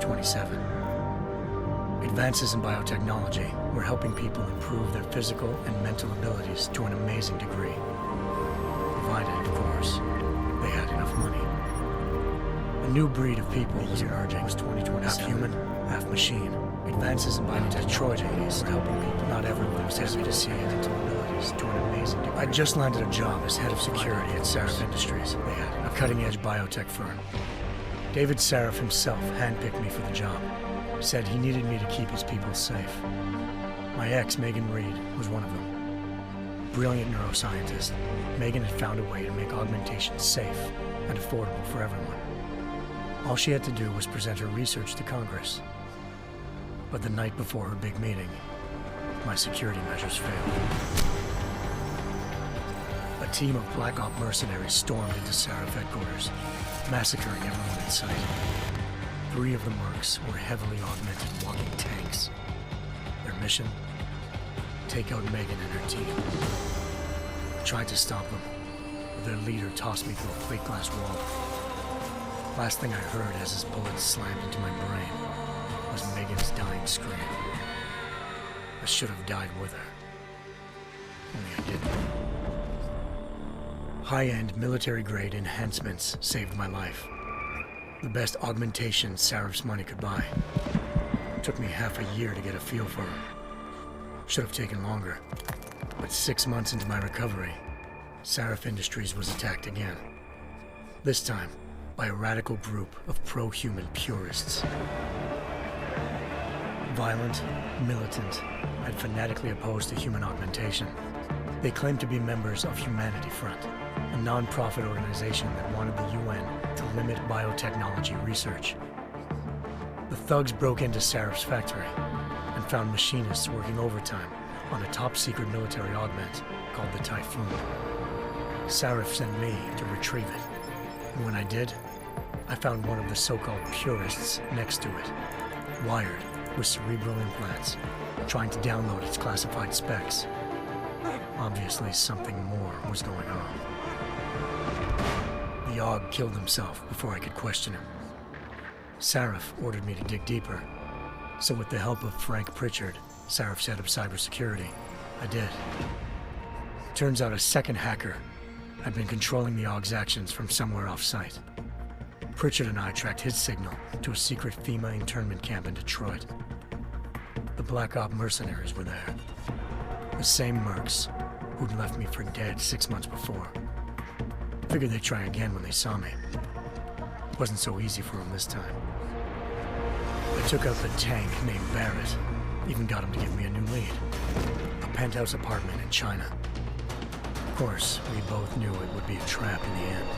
2027. Advances in biotechnology were helping people improve their physical and mental abilities to an amazing degree. Provided, of course, they had enough money. A new breed of people was emerging. 2027. Half human, half machine. Advances in biotech Detroit 80s were helping people. Not everyone was happy to see mental abilities to an amazing degree. I just landed a job as head of security at Sarif Industries. They had a cutting-edge biotech firm. David Sarif himself handpicked me for the job. Said he needed me to keep his people safe. My ex, Megan Reed, was one of them. Brilliant neuroscientist, Megan had found a way to make augmentation safe and affordable for everyone. All she had to do was present her research to Congress. But the night before her big meeting, my security measures failed. A team of Black Op mercenaries stormed into Sarif headquarters, massacring everyone in sight. 3 of the mercs were heavily augmented walking tanks. Their mission? Take out Megan and her team. I tried to stop them, but their leader tossed me through a plate glass wall. Last thing I heard as his bullets slammed into my brain was Megan's dying scream. I should have died with her. Only I didn't. High-end military-grade enhancements saved my life. The best augmentation Sarif's money could buy. Took me half a year to get a feel for her. Should have taken longer. But 6 months into my recovery, Sarif Industries was attacked again. This time, by a radical group of pro-human purists. Violent, militant, and fanatically opposed to human augmentation. They claimed to be members of Humanity Front, a non-profit organization that wanted the UN to limit biotechnology research. The thugs broke into Sarif's factory and found machinists working overtime on a top-secret military augment called the Typhoon. Sarif sent me to retrieve it, and when I did, I found one of the so-called purists next to it, wired with cerebral implants, trying to download its classified specs. Obviously, something more was going on. The AUG killed himself before I could question him. Sarif ordered me to dig deeper, so with the help of Frank Pritchard, Sarif's head of cybersecurity, I did. Turns out a second hacker had been controlling the AUG's actions from somewhere off-site. Pritchard and I tracked his signal to a secret FEMA internment camp in Detroit. The Black Op mercenaries were there. The same mercs who'd left me for dead 6 months before. Figured they'd try again when they saw me. Wasn't so easy for them this time. I took out the tank named Barrett. Even got him to give me a new lead. A penthouse apartment in China. Of course, we both knew it would be a trap in the end.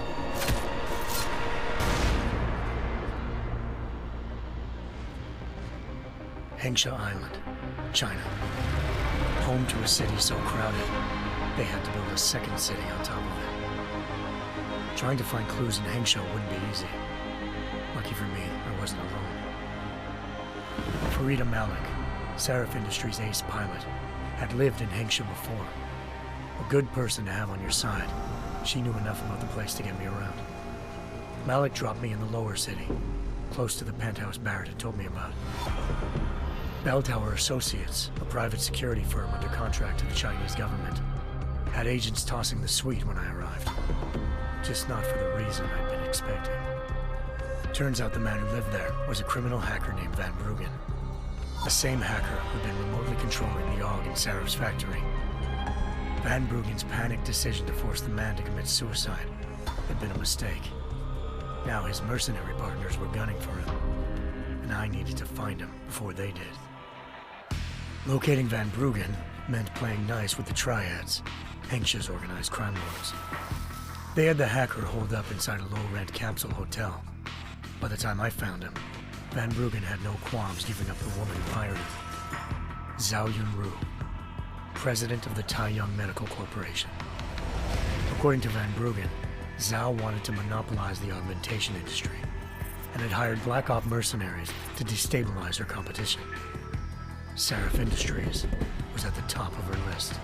Hengsha Island, China. Home to a city so crowded, they had to build a second city on top of it. Trying to find clues in Hengsha wouldn't be easy. Lucky for me, I wasn't alone. Farida Malik, Sarif Industries' ace pilot, had lived in Hengsha before. A good person to have on your side. She knew enough about the place to get me around. Malik dropped me in the lower city, close to the penthouse Barrett had told me about. Bell Tower Associates, a private security firm under contract to the Chinese government, had agents tossing the suite when I arrived. Just not for the reason I'd been expecting. Turns out the man who lived there was a criminal hacker named Van Bruggen. The same hacker who'd been remotely controlling the AUG in Sarif's factory. Van Bruggen's panicked decision to force the man to commit suicide had been a mistake. Now his mercenary partners were gunning for him, and I needed to find him before they did. Locating Van Bruggen meant playing nice with the Triads, Hengsha's organized crime lords. They had the hacker holed up inside a low-rent capsule hotel. By the time I found him, Van Bruggen had no qualms giving up the woman who hired him. Zhao Yunru, president of the Taiyang Medical Corporation. According to Van Bruggen, Zhao wanted to monopolize the augmentation industry and had hired Black Op mercenaries to destabilize her competition. Sarif Industries was at the top of her list.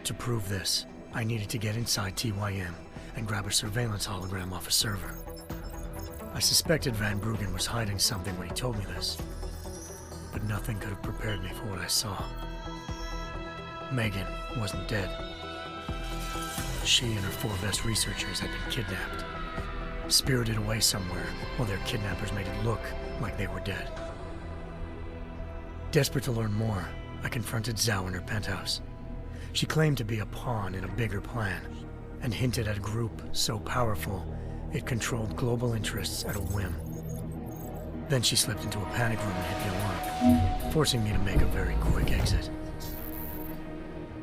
To prove this, I needed to get inside TYM and grab a surveillance hologram off a server. I suspected Van Bruggen was hiding something when he told me this, but nothing could have prepared me for what I saw. Megan wasn't dead. She and her 4 best researchers had been kidnapped, spirited away somewhere while their kidnappers made it look like they were dead. Desperate to learn more, I confronted Zhao in her penthouse. She claimed to be a pawn in a bigger plan, and hinted at a group so powerful it controlled global interests at a whim. Then she slipped into a panic room and hit the alarm, forcing me to make a very quick exit.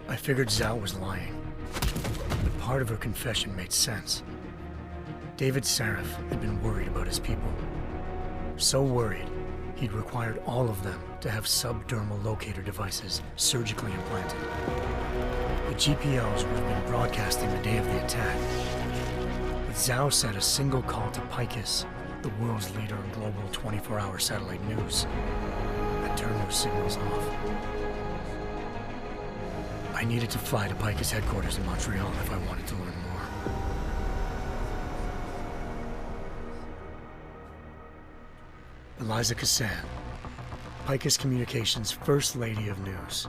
I figured Zhao was lying, but part of her confession made sense. David Sarif had been worried about his people. So worried, he'd required all of them to have subdermal locator devices surgically implanted. The GPLs would have been broadcasting the day of the attack. But Zhao said a single call to Picus, the world's leader in global 24-hour satellite news, had turned those signals off. I needed to fly to Picus headquarters in Montreal if I wanted to learn more. Eliza Cassan, Picus Communications' First Lady of News.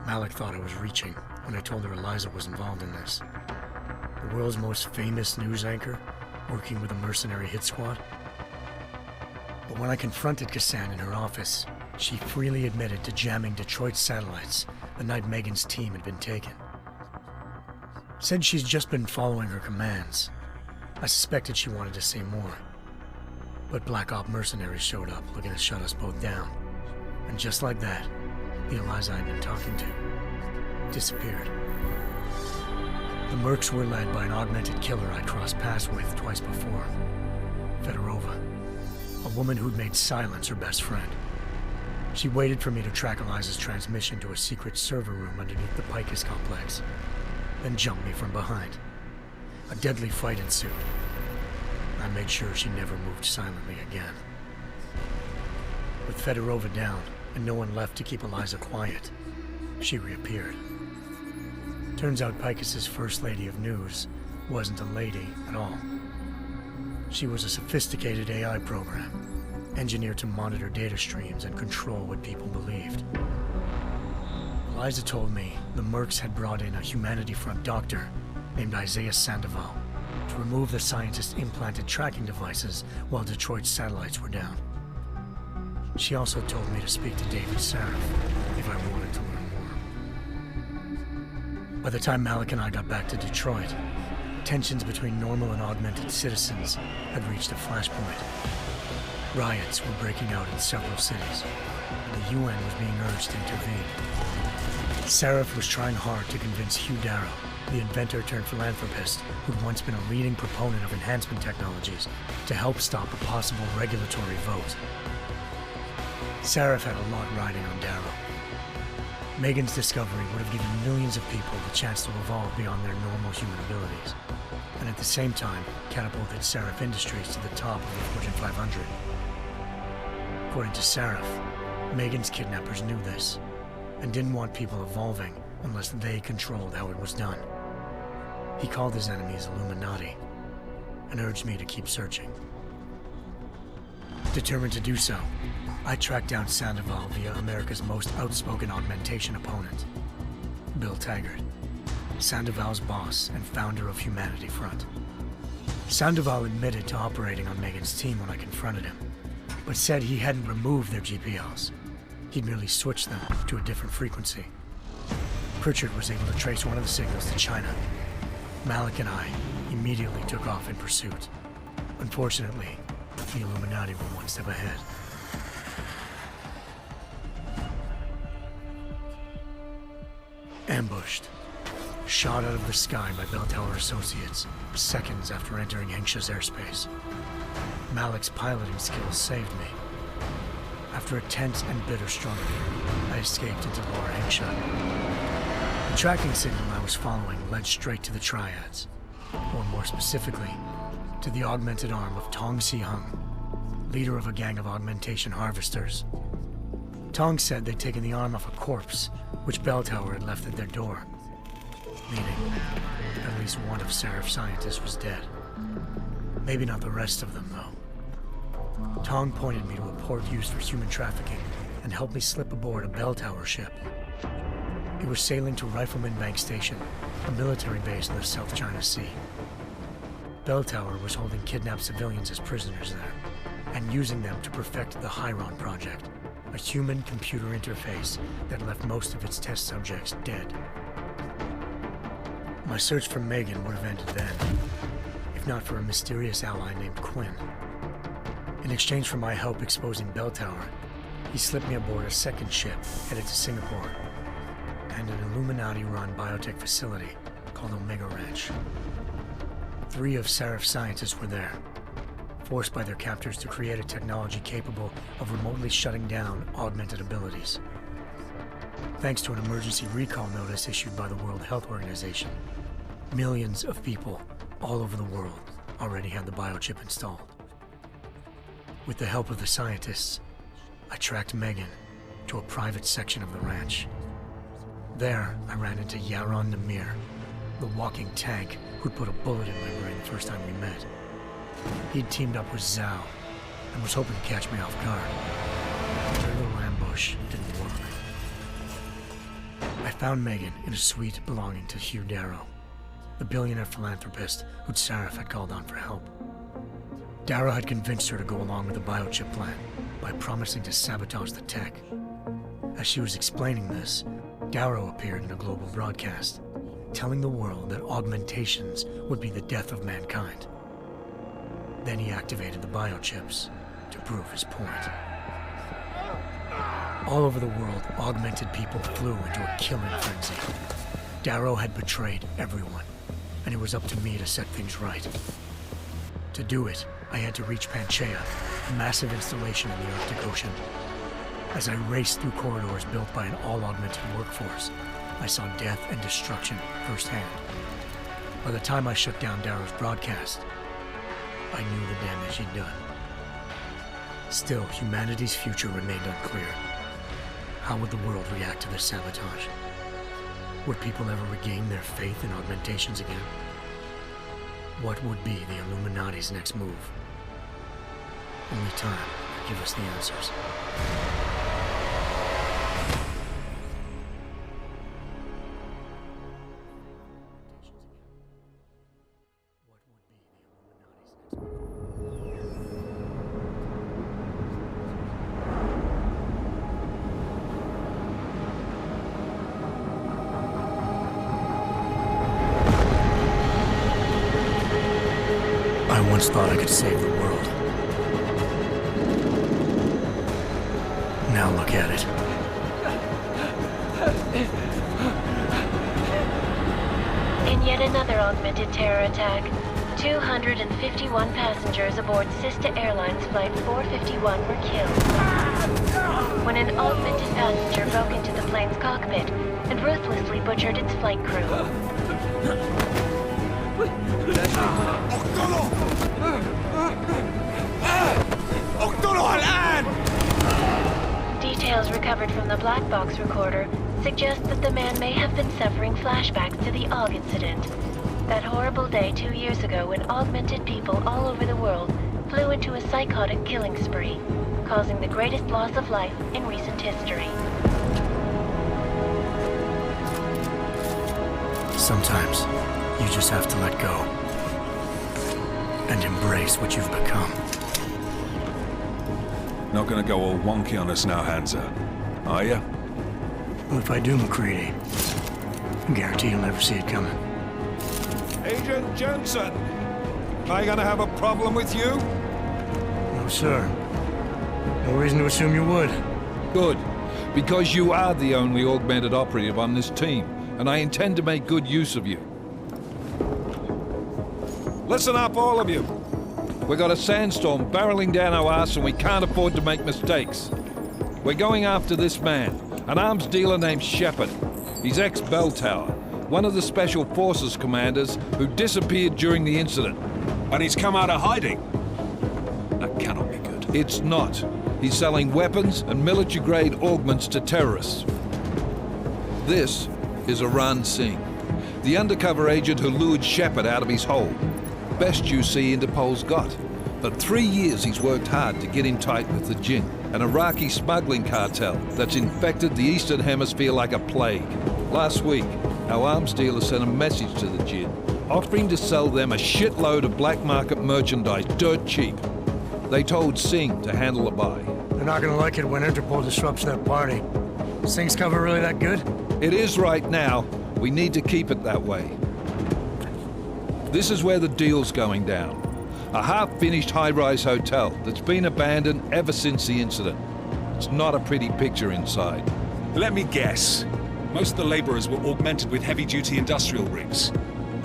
Malik thought I was reaching when I told her Eliza was involved in this. The world's most famous news anchor, working with a mercenary hit squad. But when I confronted Cassan in her office, she freely admitted to jamming Detroit satellites the night Megan's team had been taken. Said she's just been following her commands. I suspected she wanted to say more. But Black Op mercenaries showed up looking to shut us both down. And just like that, the Eliza I'd been talking to disappeared. The Mercs were led by an augmented killer I'd crossed paths with twice before, Fedorova, a woman who'd made silence her best friend. She waited for me to track Eliza's transmission to a secret server room underneath the Picus complex, then jumped me from behind. A deadly fight ensued. I made sure she never moved silently again. With Fedorova down and no one left to keep Eliza quiet, she reappeared. Turns out Picus's First Lady of News wasn't a lady at all. She was a sophisticated AI program, engineered to monitor data streams and control what people believed. Eliza told me the Mercs had brought in a Humanity Front doctor named Isaiah Sandoval to remove the scientist's implanted tracking devices while Detroit's satellites were down. She also told me to speak to David Sarif if I wanted to learn more. By the time Malik and I got back to Detroit, tensions between normal and augmented citizens had reached a flashpoint. Riots were breaking out in several cities, and the UN was being urged to intervene. Sarif was trying hard to convince Hugh Darrow, the inventor-turned-philanthropist who'd once been a leading proponent of enhancement technologies, to help stop a possible regulatory vote. Sarif had a lot riding on Darrow. Megan's discovery would have given millions of people the chance to evolve beyond their normal human abilities, and at the same time catapulted Sarif Industries to the top of the Fortune 500. According to Sarif, Megan's kidnappers knew this, and didn't want people evolving unless they controlled how it was done. He called his enemies Illuminati, and urged me to keep searching. Determined to do so, I tracked down Sandoval via America's most outspoken augmentation opponent, Bill Taggart, Sandoval's boss and founder of Humanity Front. Sandoval admitted to operating on Megan's team when I confronted him, but said he hadn't removed their GPLs. He'd merely switched them to a different frequency. Pritchard was able to trace one of the signals to China. Malik and I immediately took off in pursuit. Unfortunately, the Illuminati were one step ahead. Ambushed. Shot out of the sky by Bell Tower Associates, seconds after entering Hengsha's airspace. Malik's piloting skills saved me. After a tense and bitter struggle, I escaped into Lower Hengsha. The tracking signal I was following led straight to the Triads, or more specifically, to the augmented arm of Tong Si-hung, leader of a gang of augmentation harvesters. Tong said they'd taken the arm off a corpse, which Bell Tower had left at their door, meaning at least one of Sarif's scientists was dead. Maybe not the rest of them, though. Tong pointed me to a port used for human trafficking and helped me slip aboard a bell tower ship. It was sailing to Rifleman Bank Station, a military base in the South China Sea. Bell Tower was holding kidnapped civilians as prisoners there, and using them to perfect the Chiron Project, a human-computer interface that left most of its test subjects dead. My search for Megan would have ended then, if not for a mysterious ally named Quinn. In exchange for my help exposing Bell Tower, he slipped me aboard a second ship headed to Singapore and an Illuminati-run biotech facility called Omega Ranch. 3 of Seraph's scientists were there, forced by their captors to create a technology capable of remotely shutting down augmented abilities. Thanks to an emergency recall notice issued by the World Health Organization, millions of people all over the world already had the biochip installed. With the help of the scientists, I tracked Megan to a private section of the ranch. There, I ran into Yaron Namir, the walking tank who'd put a bullet in my brain the first time we met. He'd teamed up with Zhao and was hoping to catch me off guard. Their little ambush didn't work. I found Megan in a suite belonging to Hugh Darrow, the billionaire philanthropist who'd Sarif had called on for help. Darrow had convinced her to go along with the biochip plan by promising to sabotage the tech. As she was explaining this, Darrow appeared in a global broadcast, telling the world that augmentations would be the death of mankind. Then he activated the biochips to prove his point. All over the world, augmented people flew into a killing frenzy. Darrow had betrayed everyone, and it was up to me to set things right. To do it, I had to reach Panchaea, a massive installation in the Arctic Ocean. As I raced through corridors built by an all-augmented workforce, I saw death and destruction firsthand. By the time I shut down Darrow's broadcast, I knew the damage he'd done. Still, humanity's future remained unclear. How would the world react to this sabotage? Would people ever regain their faith in augmentations again? What would be the Illuminati's next move? Only time could give us the answers. I once thought I could save the world. Now look at it. In yet another augmented terror attack, 251 passengers aboard Sista Airlines Flight 451 were killed when an augmented passenger broke into the plane's cockpit and ruthlessly butchered its flight crew. Details recovered from the black box recorder suggest that the man may have been suffering flashbacks to the AUG incident. That horrible day 2 years ago when augmented people all over the world flew into a psychotic killing spree, causing the greatest loss of life in recent history. Sometimes, you just have to let go and embrace what you've become. Not gonna go all wonky on us now, Hansa, are ya? Well, if I do, MacReady, I guarantee you'll never see it coming. Agent Jensen, am I gonna have a problem with you? No, sir. No reason to assume you would. Good, because you are the only augmented operative on this team, and I intend to make good use of you. Listen up, all of you. We got a sandstorm barreling down our arse and we can't afford to make mistakes. We're going after this man, an arms dealer named Shepard. He's ex-Bell Tower, one of the Special Forces commanders who disappeared during the incident. And he's come out of hiding? That cannot be good. It's not. He's selling weapons and military-grade augments to terrorists. This is Aran Singh, the undercover agent who lured Shepard out of his hole. Best you see Interpol's got. For 3 years he's worked hard to get in tight with the Jinn, an Iraqi smuggling cartel that's infected the Eastern Hemisphere like a plague. Last week, our arms dealer sent a message to the Jinn, offering to sell them a shitload of black market merchandise dirt cheap. They told Singh to handle the buy. They're not gonna like it when Interpol disrupts their party. Singh's cover really that good? It is right now. We need to keep it that way. This is where the deal's going down. A half-finished high-rise hotel that's been abandoned ever since the incident. It's not a pretty picture inside. Let me guess. Most of the laborers were augmented with heavy-duty industrial rigs.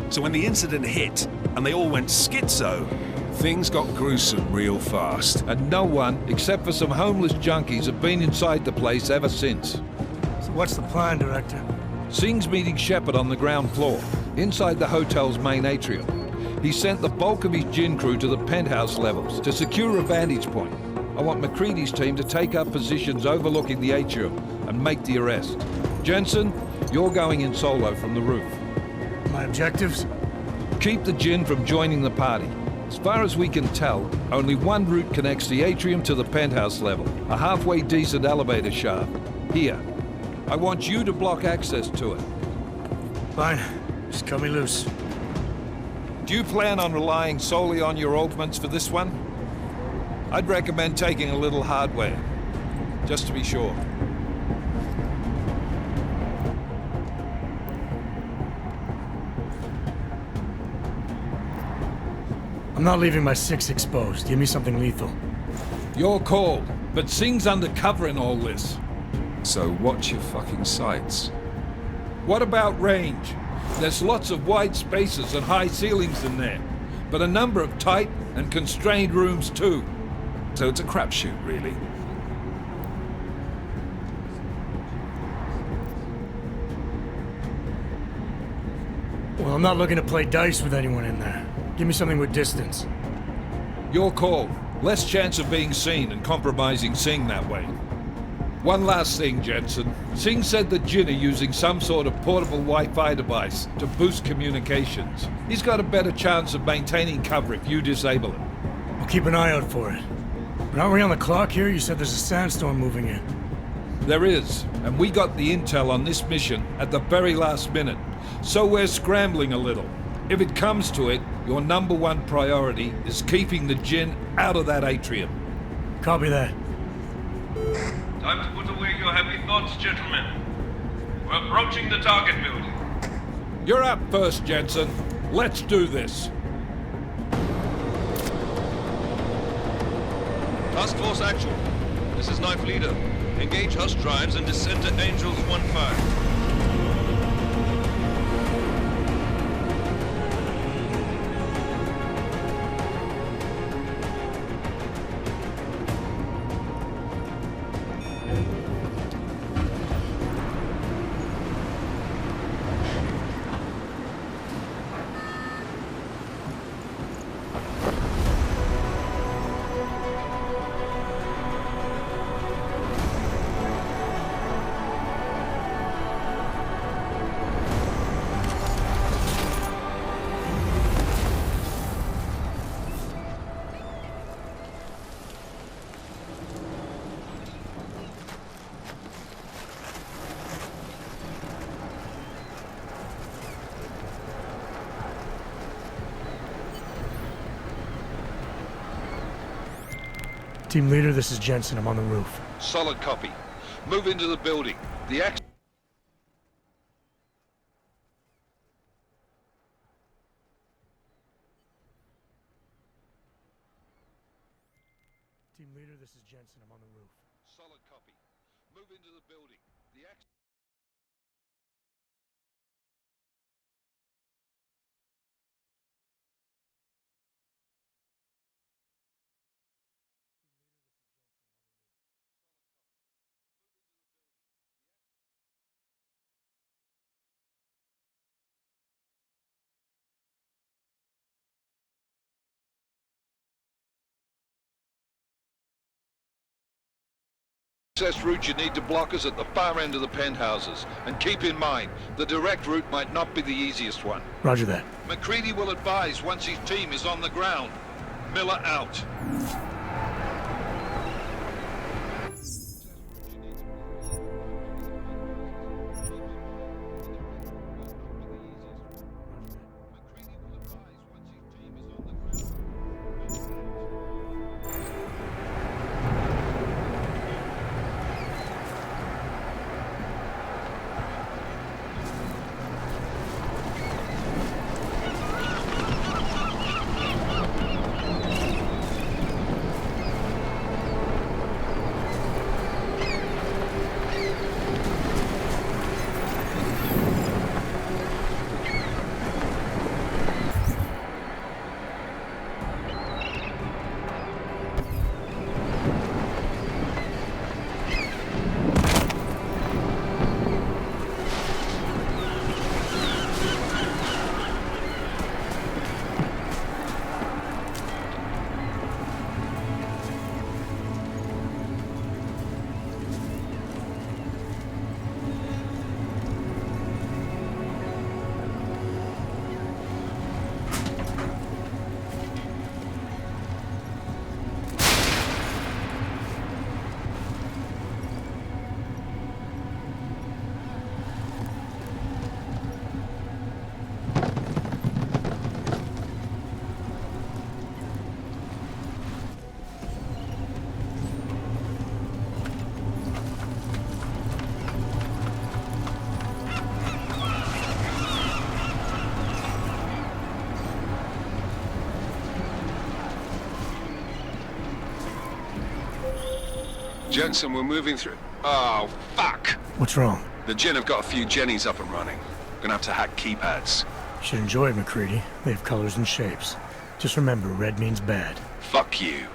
So when the incident hit, and they all went schizo, things got gruesome real fast. And no one, except for some homeless junkies, have been inside the place ever since. So what's the plan, Director? Singh's meeting Shepard on the ground floor, inside the hotel's main atrium. He sent the bulk of his Jinn crew to the penthouse levels to secure a vantage point. I want MacCready's team to take up positions overlooking the atrium and make the arrest. Jensen, you're going in solo from the roof. My objectives? Keep the Jinn from joining the party. As far as we can tell, only one route connects the atrium to the penthouse level, a halfway decent elevator shaft. Here. I want you to block access to it. Fine. Just cut me loose. Do you plan on relying solely on your augments for this one? I'd recommend taking a little hardware, just to be sure. I'm not leaving my 6 exposed. Give me something lethal. Your call, but Singh's undercover in all this. So watch your fucking sights. What about range? There's lots of wide spaces and high ceilings in there, but a number of tight and constrained rooms too. So it's a crapshoot, really. Well, I'm not looking to play dice with anyone in there. Give me something with distance. Your call. Less chance of being seen and compromising Singh that way. One last thing, Jensen. Singh said the Jinn are using some sort of portable Wi-Fi device to boost communications. He's got a better chance of maintaining cover if you disable it. I'll keep an eye out for it. But aren't we on the clock here? You said there's a sandstorm moving in. There is, and we got the intel on this mission at the very last minute, so we're scrambling a little. If it comes to it, your #1 priority is keeping the Jinn out of that atrium. Copy that. Time to put away your heavy thoughts, gentlemen. We're approaching the target building. You're up first, Jensen. Let's do this. Task Force Actual. This is Knife Leader. Engage Hush drives and descend to Angels 1-5. Team leader, this is Jensen. I'm on the roof. Solid copy. Move into the building. The action... Team leader, this is Jensen. I'm on the roof. Solid copy. Move into the building. The action... Access route you need to block us at the far end of the penthouses. And keep in mind, the direct route might not be the easiest one. Roger that. MacCready will advise once his team is on the ground. Miller out. Jensen, we're moving through... Oh, fuck! What's wrong? The Jinn have got a few Jennies up and running. Gonna have to hack keypads. You should enjoy it, McCready. They have colors and shapes. Just remember, red means bad. Fuck you.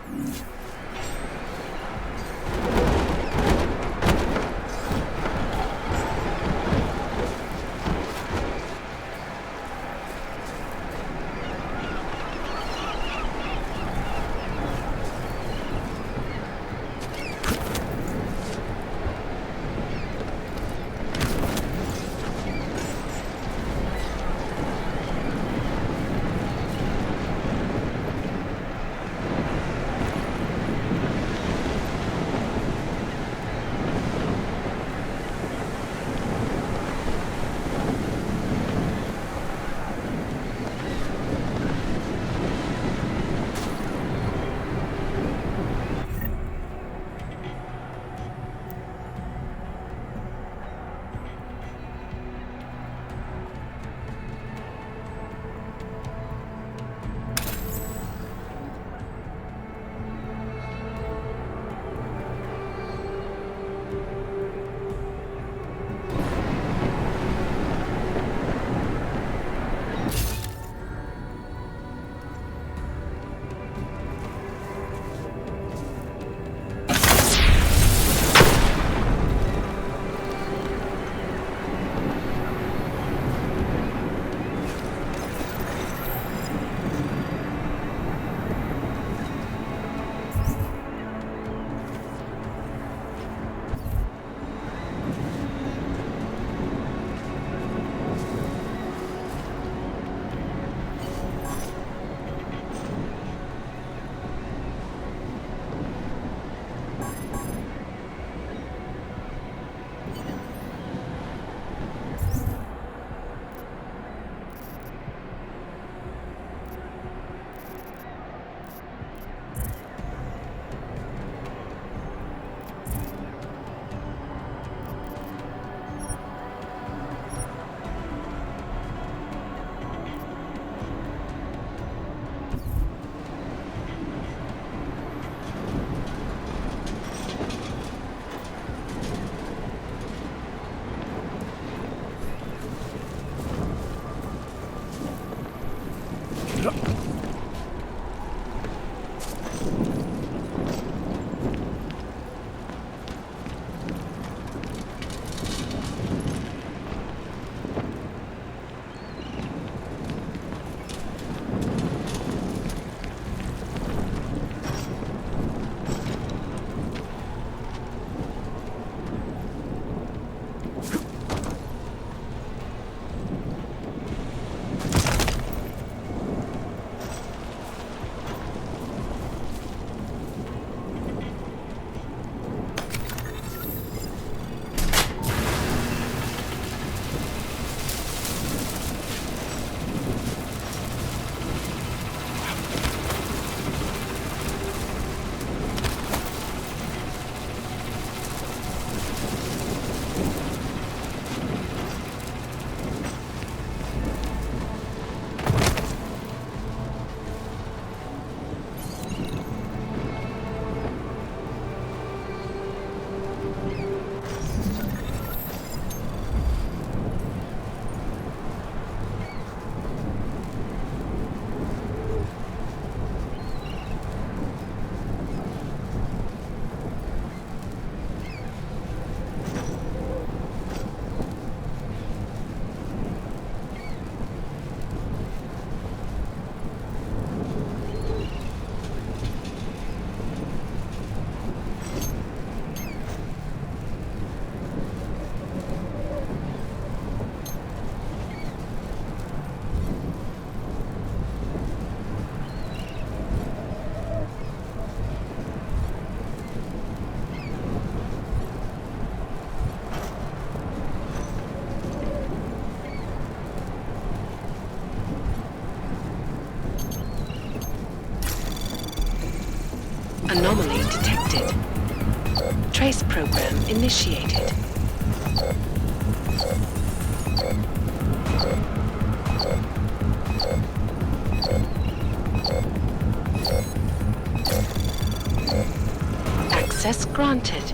Anomaly detected. Trace program initiated. Access granted.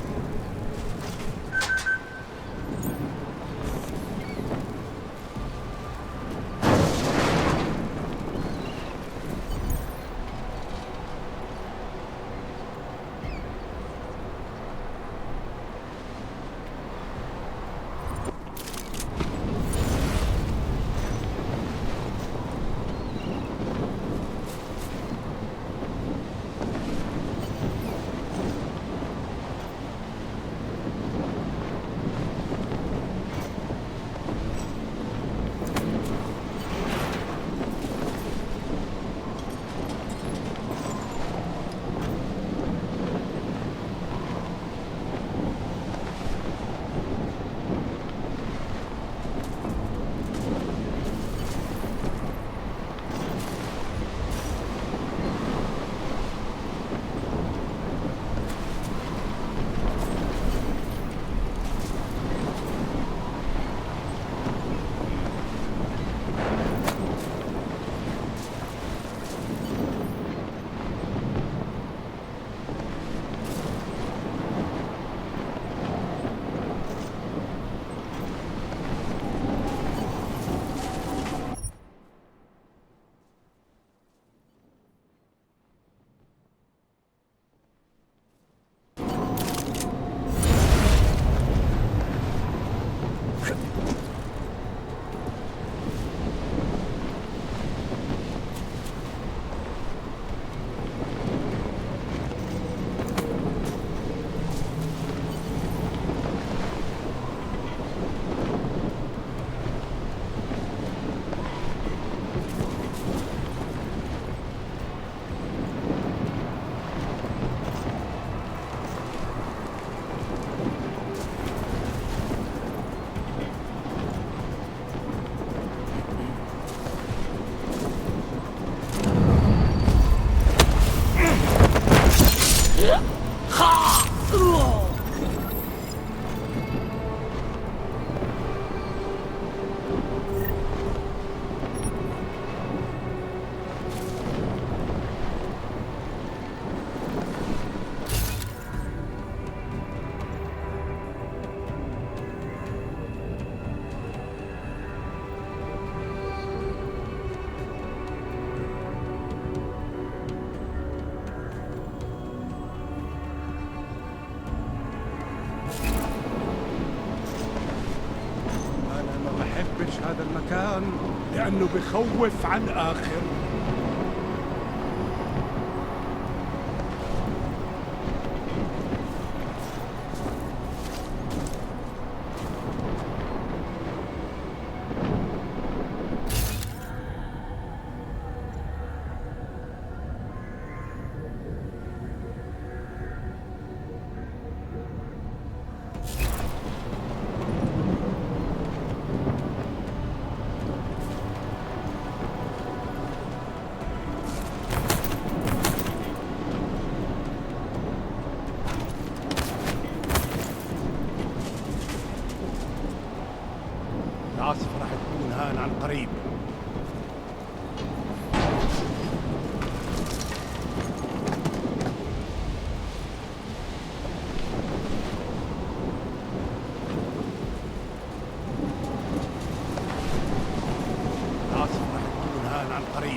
هذا المكان لأنه بخوف عن آخر. العاصفة راح تكون هان عن قريب. العاصفة راح تكون هان عن قريب.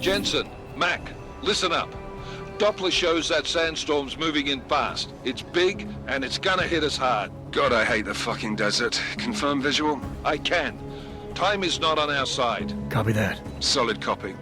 Jensen, Mac, listen up. Doppler shows that sandstorm's moving in fast. It's big, and it's gonna hit us hard. God, I hate the fucking desert. Confirm visual? I can. Time is not on our side. Copy that. Solid copy.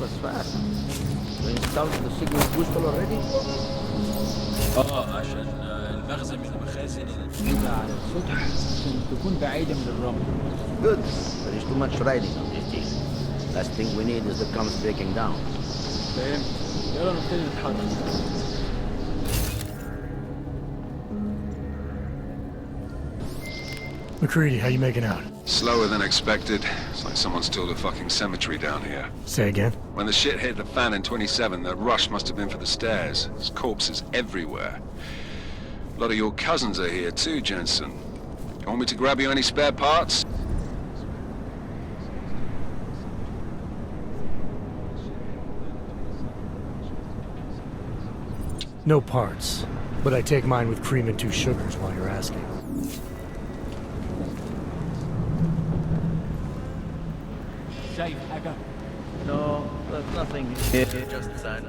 was fast. You installed the signal booster already? عشان المخزن من المخازن الموجودة على السطح عشان تكون بعيدة من الرمل. Good. There is too much riding on this thing. Last thing we need is the comms breaking down. فهمت. يلا نبتدي نتحرك. McCready, how you making out? Slower than expected. It's like someone's tilled a fucking cemetery down here. Say again? When the shit hit the fan in 27, the rush must have been for the stairs. There's corpses everywhere. A lot of your cousins are here too, Jensen. You want me to grab you any spare parts? No parts, but I take mine with cream and 2 sugars while you're asking. شايف حاجة؟ No, there's nothing here. Just silent.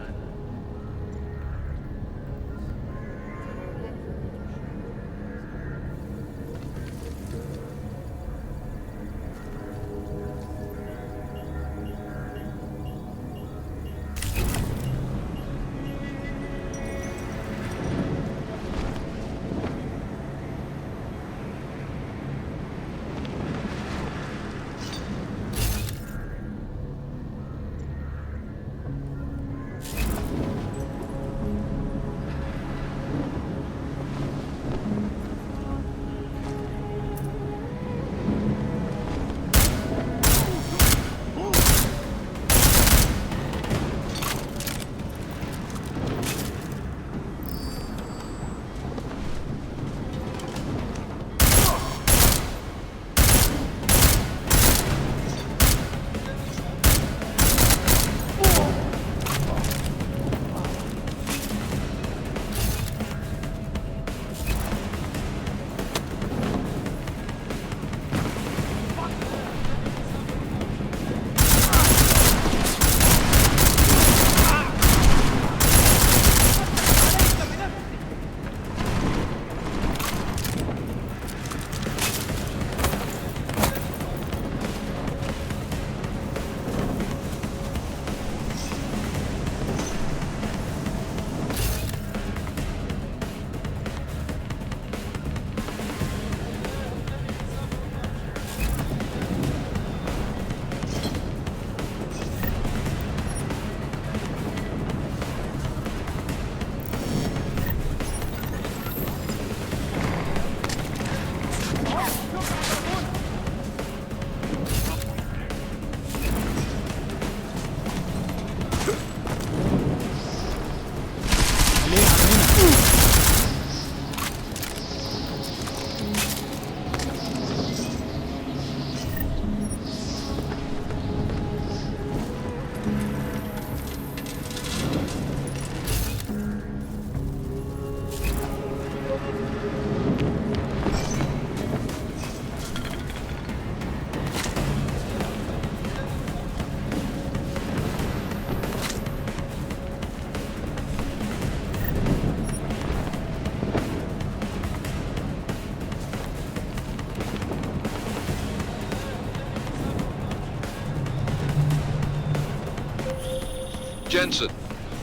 Jensen,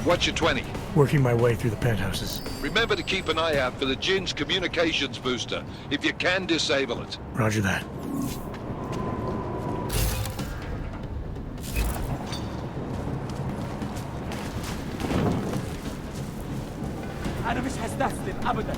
what's your 20? Working my way through the penthouses. Remember to keep an eye out for the Jinn's communications booster. If you can, disable it. Roger that. أنا مش هستسلم أبداً.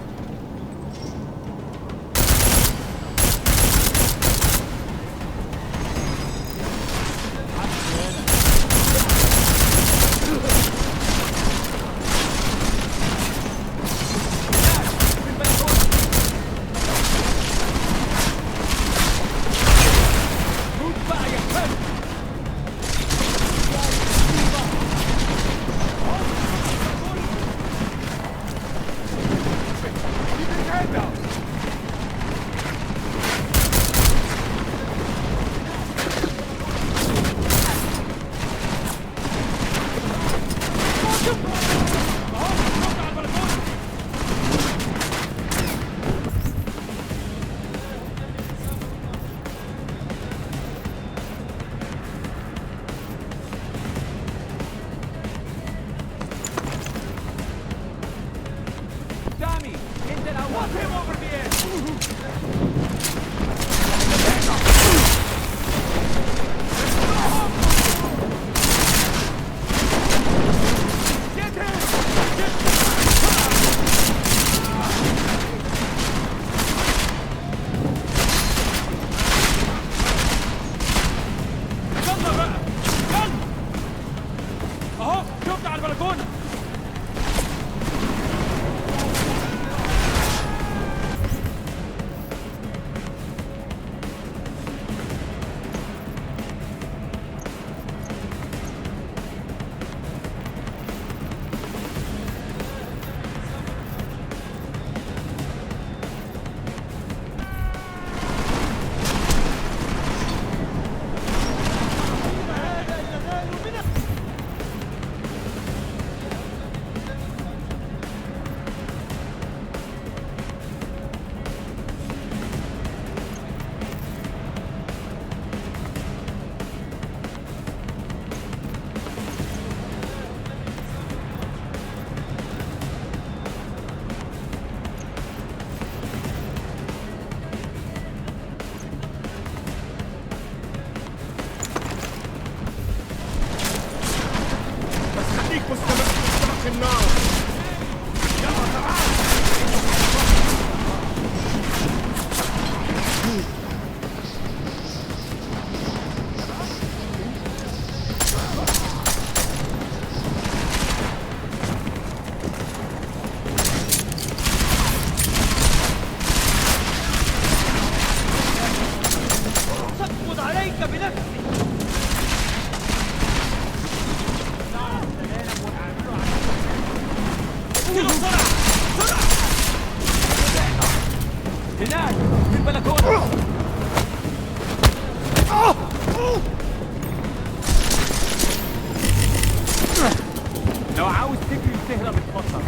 لو عاوز تجري وتهرب اتفضل.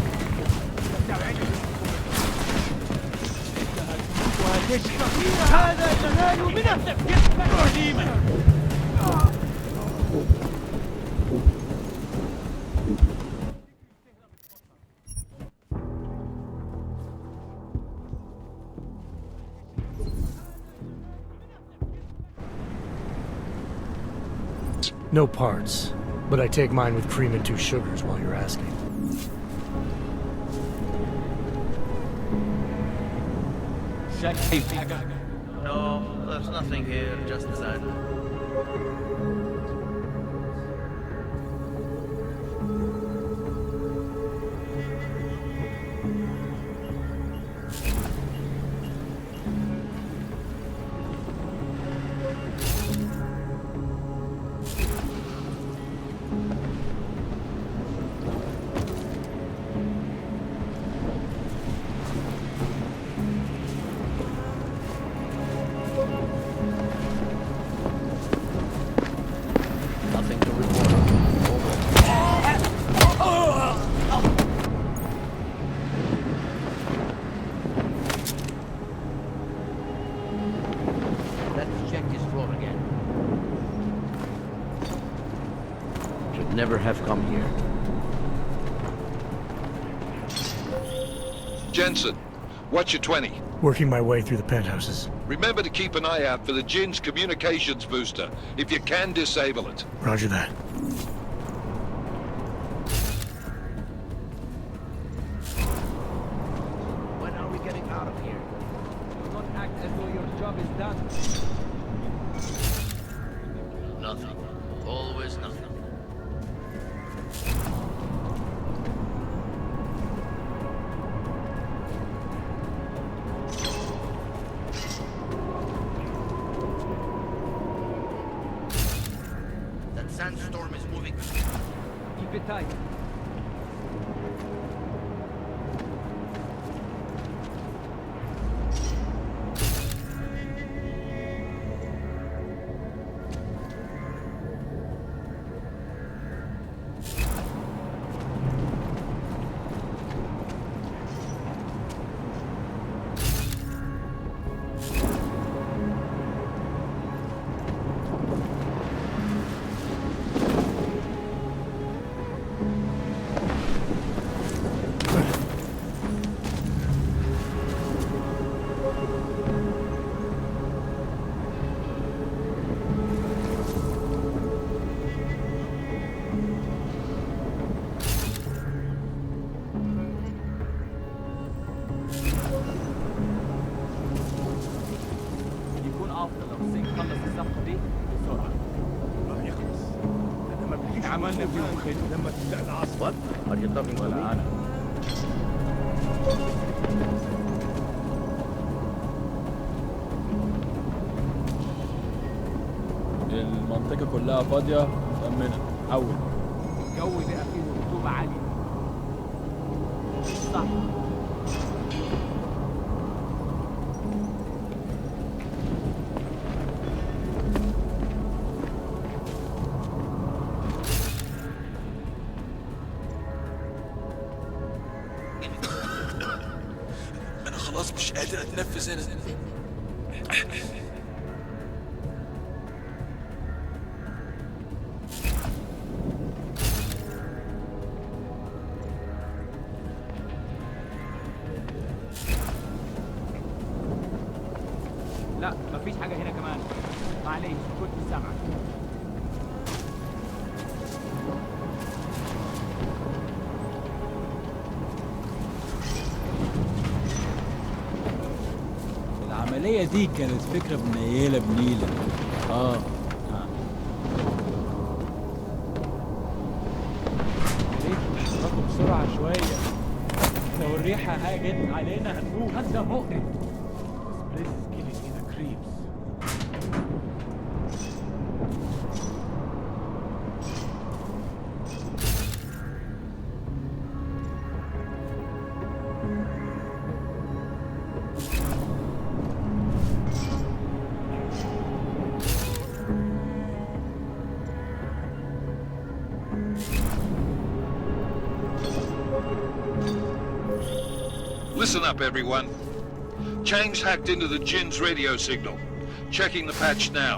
هذا تنال منه قديما. No parts, but I take mine with cream and 2 sugars while you're asking. No, there's nothing here, just that. never have come here. Jensen, what's your 20? Working my way through the penthouses. Remember to keep an eye out for the Jinn's communications booster. If you can, disable it. Roger that. When are we getting out of here? Do not act as though your job is done. Nothing. Always nothing. That sandstorm is moving. Keep it tight. يكون افضل لو سينك خلص الصفقه دي بسرعه. ما يخلص. انا ما بليش عملنا فيهم خير لما تبدا العصر. What? Are you talking to me? ولا انا. المنطقة كلها فاضية مأمنة. حول. الجو ده فيه رطوبة عالية. صح. انا خلاص مش قادر اتنفس هنا. لا مفيش حاجة هنا كمان. معلش كنت سامعك. العملية دي كانت فكرة منيلة بنيلة. ليه تتحركوا بسرعة شوية؟ لو الريحة هاجت علينا هنموت. هذا مقرف. This is giving me the creeps. Listen up, everyone. Chang's hacked into the Jinn's radio signal. Checking the patch now.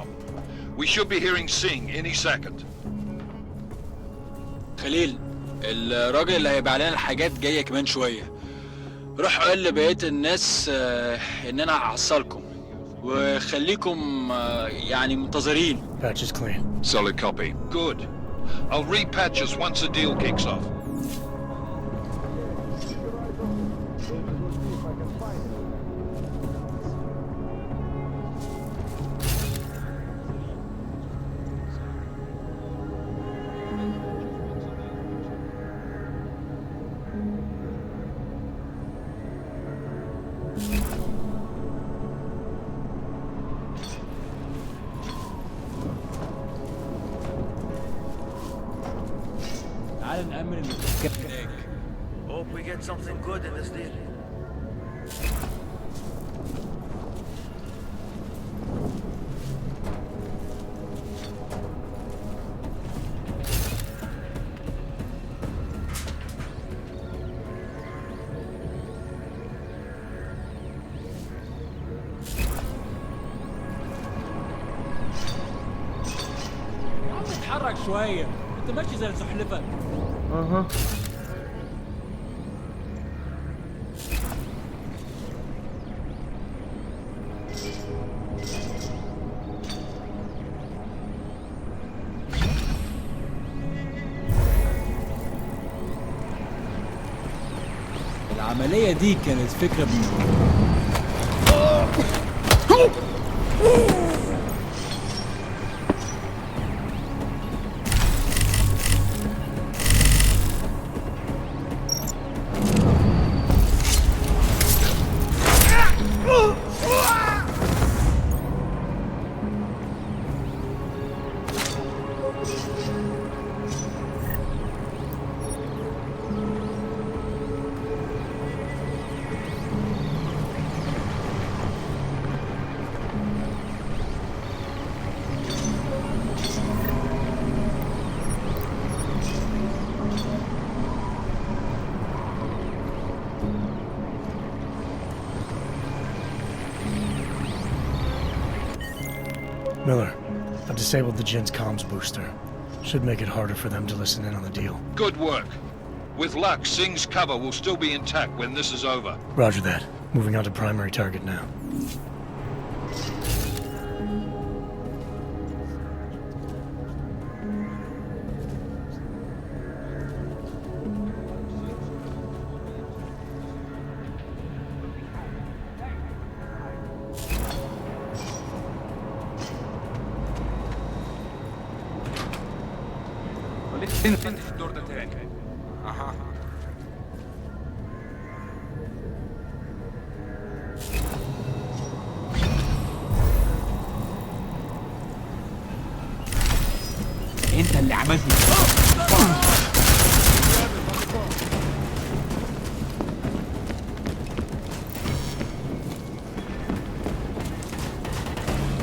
We should be hearing Sing any second. خليل، الراجل اللي هيبيع لنا الحاجات جاية كمان شوية. روح قول لبقية الناس إن أنا هحصلكم وخليكم يعني منتظرين. Patch is clean. Solid copy. Good. I'll repatch us once the deal kicks off. تعال نأمن المسكات هناك. Hope we get something good in this deal. اتحرك شوية. انت ماشي زي السحلفه. العملية دي كانت فكرة Miller, I've disabled the Jin's comms booster. Should make it harder for them to listen in on the deal. Good work. With luck, Singh's cover will still be intact when this is over. Roger that. Moving on to primary target now. نفتش الدور ده تاني. اها. انت اللي عملت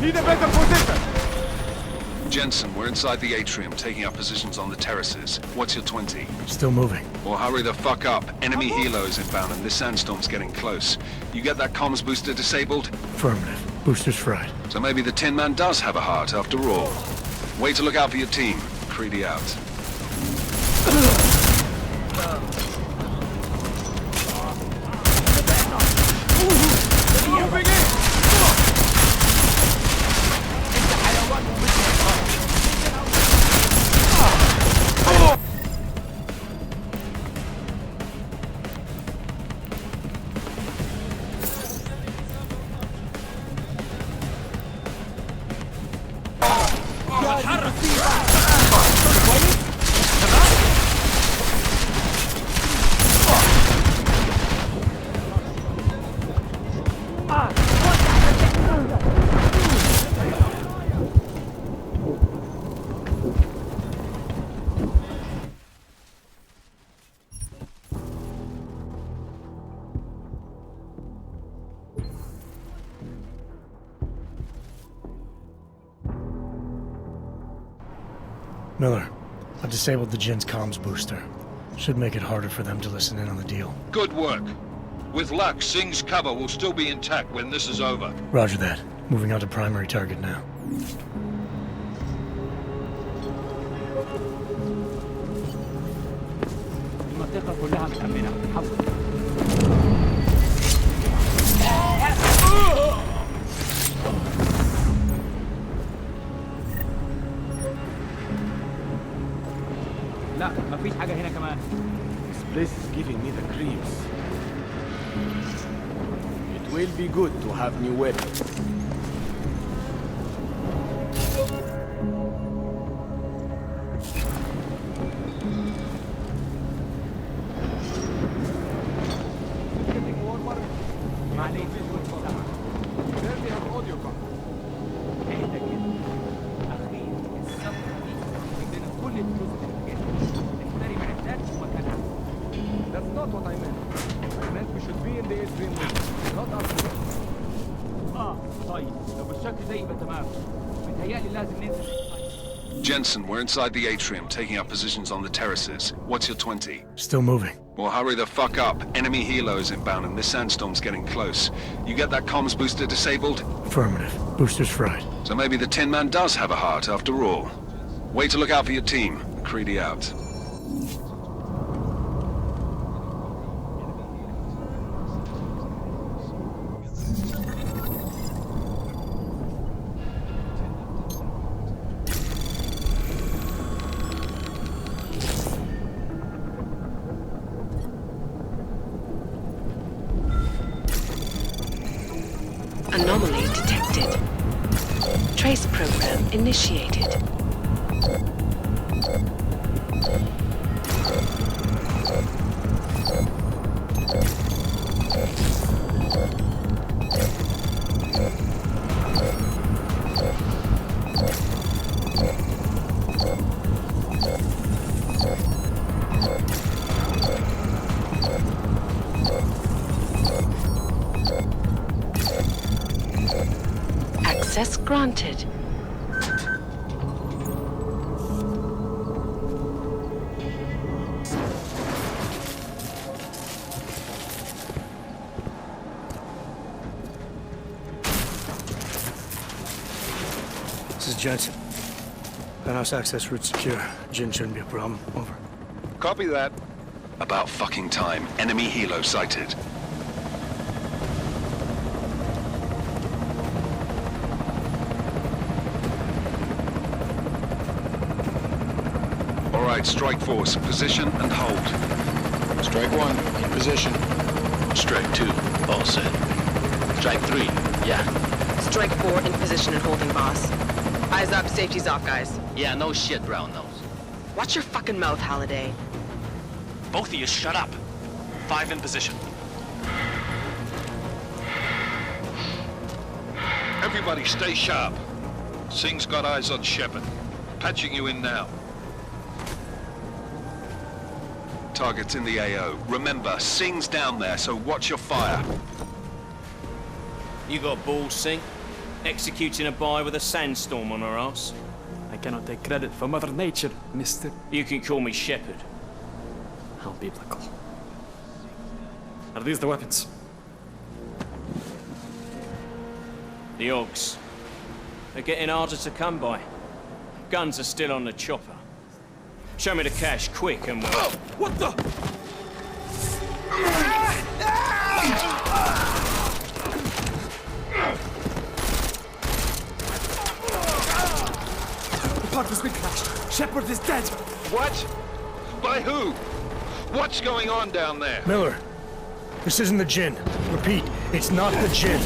Need a better position. Jensen, we're inside the atrium, taking up positions on the terraces. What's your 20? Still moving. Well, hurry the fuck up. Enemy helo is inbound and this sandstorm's getting close. You get that comms booster disabled? Affirmative. Booster's fried. So maybe the Tin Man does have a heart after all. Way to look out for your team. Creedy out. Moving in. Miller, I've disabled the Jin's comms booster. Should make it harder for them to listen in on the deal. Good work. With luck, Singh's cover will still be intact when this is over. Roger that. Moving on to primary target now. المنطقة كلها مأمنة. حفظ. لا مفيش حاجة هنا كمان. This place is giving me the creeps. It will be good to have new weapons. That's not what I meant. I meant we should be in the atrium with not up here. طيب لو بالشكل زي ما تمام. متهيألي لازم ننزل. Jensen, we're inside the atrium, taking up positions on the terraces. What's your 20? Still moving. Well, hurry the fuck up. Enemy helo is inbound and this sandstorm's getting close. You get that comms booster disabled? Affirmative. Booster's fried. So maybe the Tin Man does have a heart after all. Way to look out for your team. McCready out. Anomaly detected. Trace program initiated. Access granted. This is Jensen. Penthouse access route secure. Jin shouldn't be a problem. Over. Copy that. About fucking time. Enemy helo sighted. All right, Strike Force, position and hold. Strike 1, in position. Strike 2, all set. Strike 3, yeah. Strike 4 in position and holding, boss. Eyes up, safety's off, guys. Yeah, no shit, Brown Nose. Watch your fucking mouth, Halliday. Both of you, shut up. 5 in position. Everybody stay sharp. Singh's got eyes on Shepard. Patching you in now. Target's in the AO. Remember, Singh's down there, so watch your fire. You got balls, Singh? Executing a buy with a sandstorm on our ass? I cannot take credit for Mother Nature, mister. You can call me Shepard. How biblical. Are these the weapons? The Augs. They're getting harder to come by. Guns are still on the chopper. Show me the cash, quick, and we'll... Oh, what the? The pod has been crashed. Shepard is dead. What? By who? What's going on down there? Miller, this isn't the Jinn. Repeat, it's not the Jinn.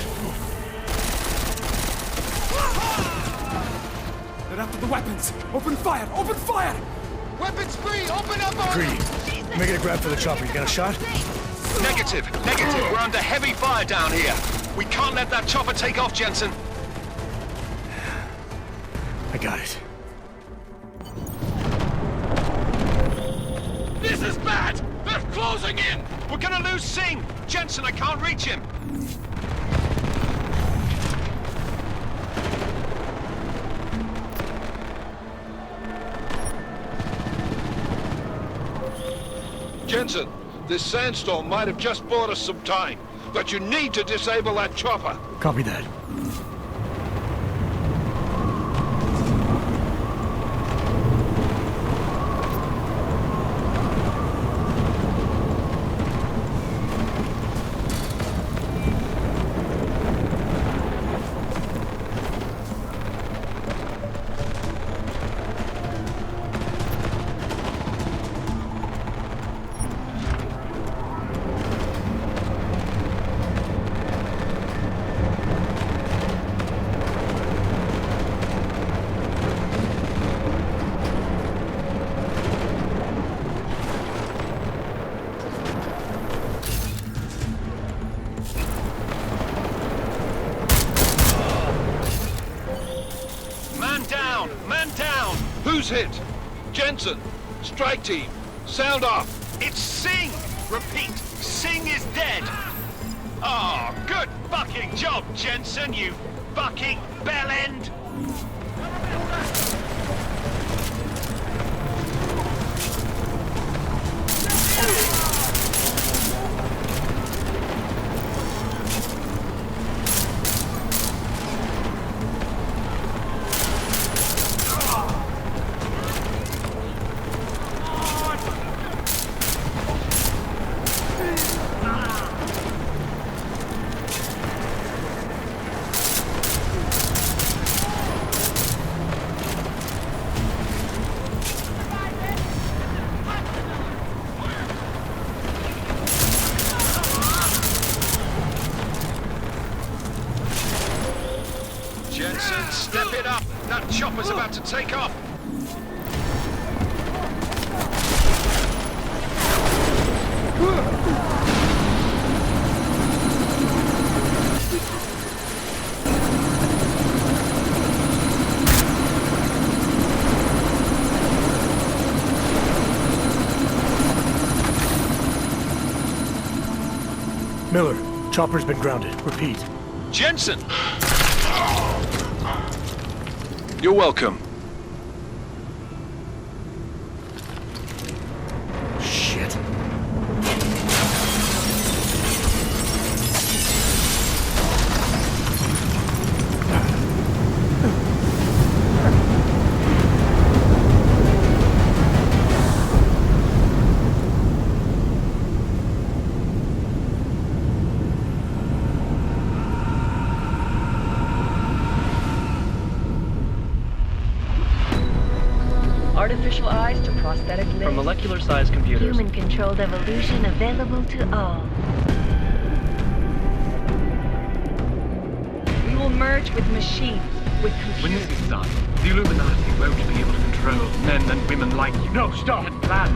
They're after the weapons. Open fire! Open fire! Weapons free! Open up! McCready, make it a grab for the chopper. You got a shot? Negative. We're under heavy fire down here. We can't let that chopper take off, Jensen. I got it. This is bad! They're closing in! We're gonna lose Singh! Jensen, I can't reach him! Jensen, this sandstorm might have just bought us some time, but you need to disable that chopper. Copy that. Who's hit? Jensen, strike team, sound off. It's Singh! Repeat, Singh is dead! Oh, good fucking job, Jensen, you fucking bellend! take off! Miller, chopper's been grounded. Repeat. Jensen! You're welcome. Shit. Artificial eyes to prosthetic limbs. From molecular-sized computers. Human-controlled evolution available to all. We will merge with machines, with computers. When this is done, the Illuminati won't be able to control men and women like you. No, stop! And plan.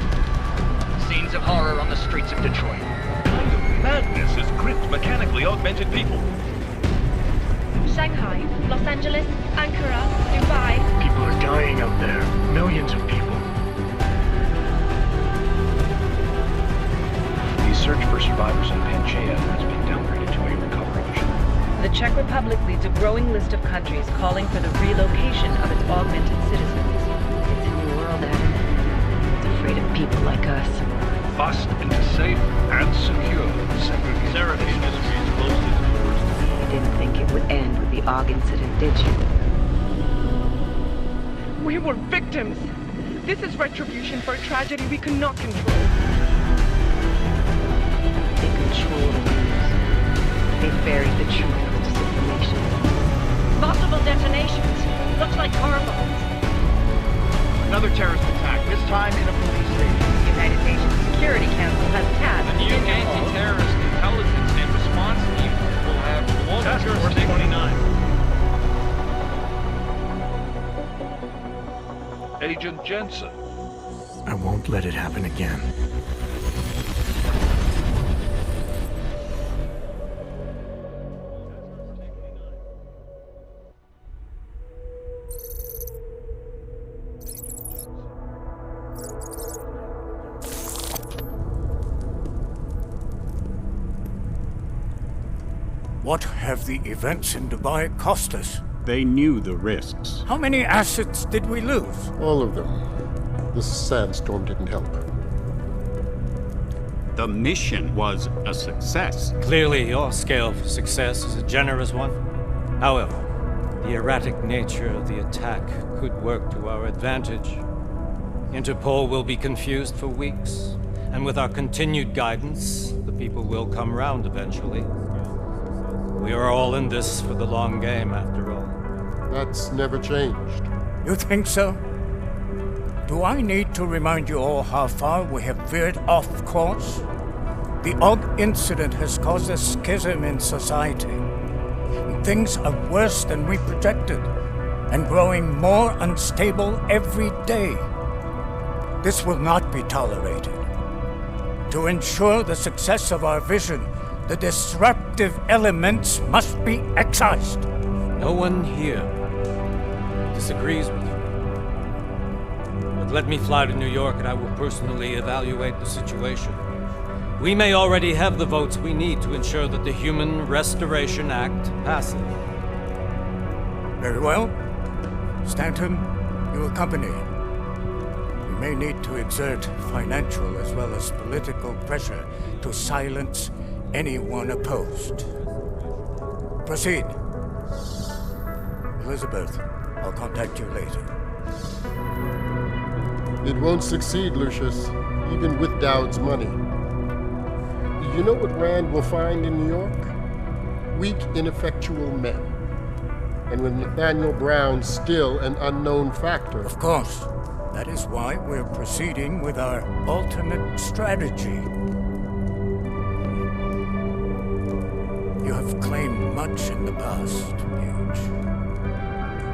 Scenes of horror on the streets of Detroit. What kind of madness has gripped mechanically augmented people? Shanghai, Los Angeles, Ankara, Dubai. People are dying out there. Millions of people. The search for survivors in Panchaea has been downgraded to a recovery mission. The Czech Republic leads a growing list of countries calling for the relocation of its augmented citizens. It's a new world, Adam. It's afraid of people like us. Bust into safe and secure segregation. Seraphim Industries closed its doors. You didn't think it would end with the AUG incident, did you? We were victims. This is retribution for a tragedy we cannot control. They control the news. They buried the truth with disinformation. Multiple detonations. Looks like car bombs. Another terrorist attack, this time in a police station. The United Nations Security Council has tasked The new anti-terrorist intelligence and response team will have global jurisdiction. 29. Agent Jensen. I won't let it happen again. What have the events in Dubai cost us? They knew the risks. How many assets did we lose? All of them. This sandstorm didn't help. The mission was a success. Clearly, your scale for success is a generous one. However, the erratic nature of the attack could work to our advantage. Interpol will be confused for weeks, and with our continued guidance, the people will come round eventually. We are all in this for the long game, after all. That's never changed. You think so? Do I need to remind you all how far we have veered off course? The AUG incident has caused a schism in society. Things are worse than we projected, and growing more unstable every day. This will not be tolerated. To ensure the success of our vision, the disruptive elements must be excised. No one here disagrees with you. But let me fly to New York and I will personally evaluate the situation. We may already have the votes we need to ensure that the Human Restoration Act passes. Very well. Stanton, you accompany. We may need to exert financial as well as political pressure to silence anyone opposed. Proceed. Elizabeth, I'll contact you later. It won't succeed, Lucius, even with Dowd's money. You know what Rand will find in New York? Weak, ineffectual men. And with Nathaniel Brown still an unknown factor. Of course. That is why we're proceeding with our alternate strategy. You have claimed much in the past, Paige.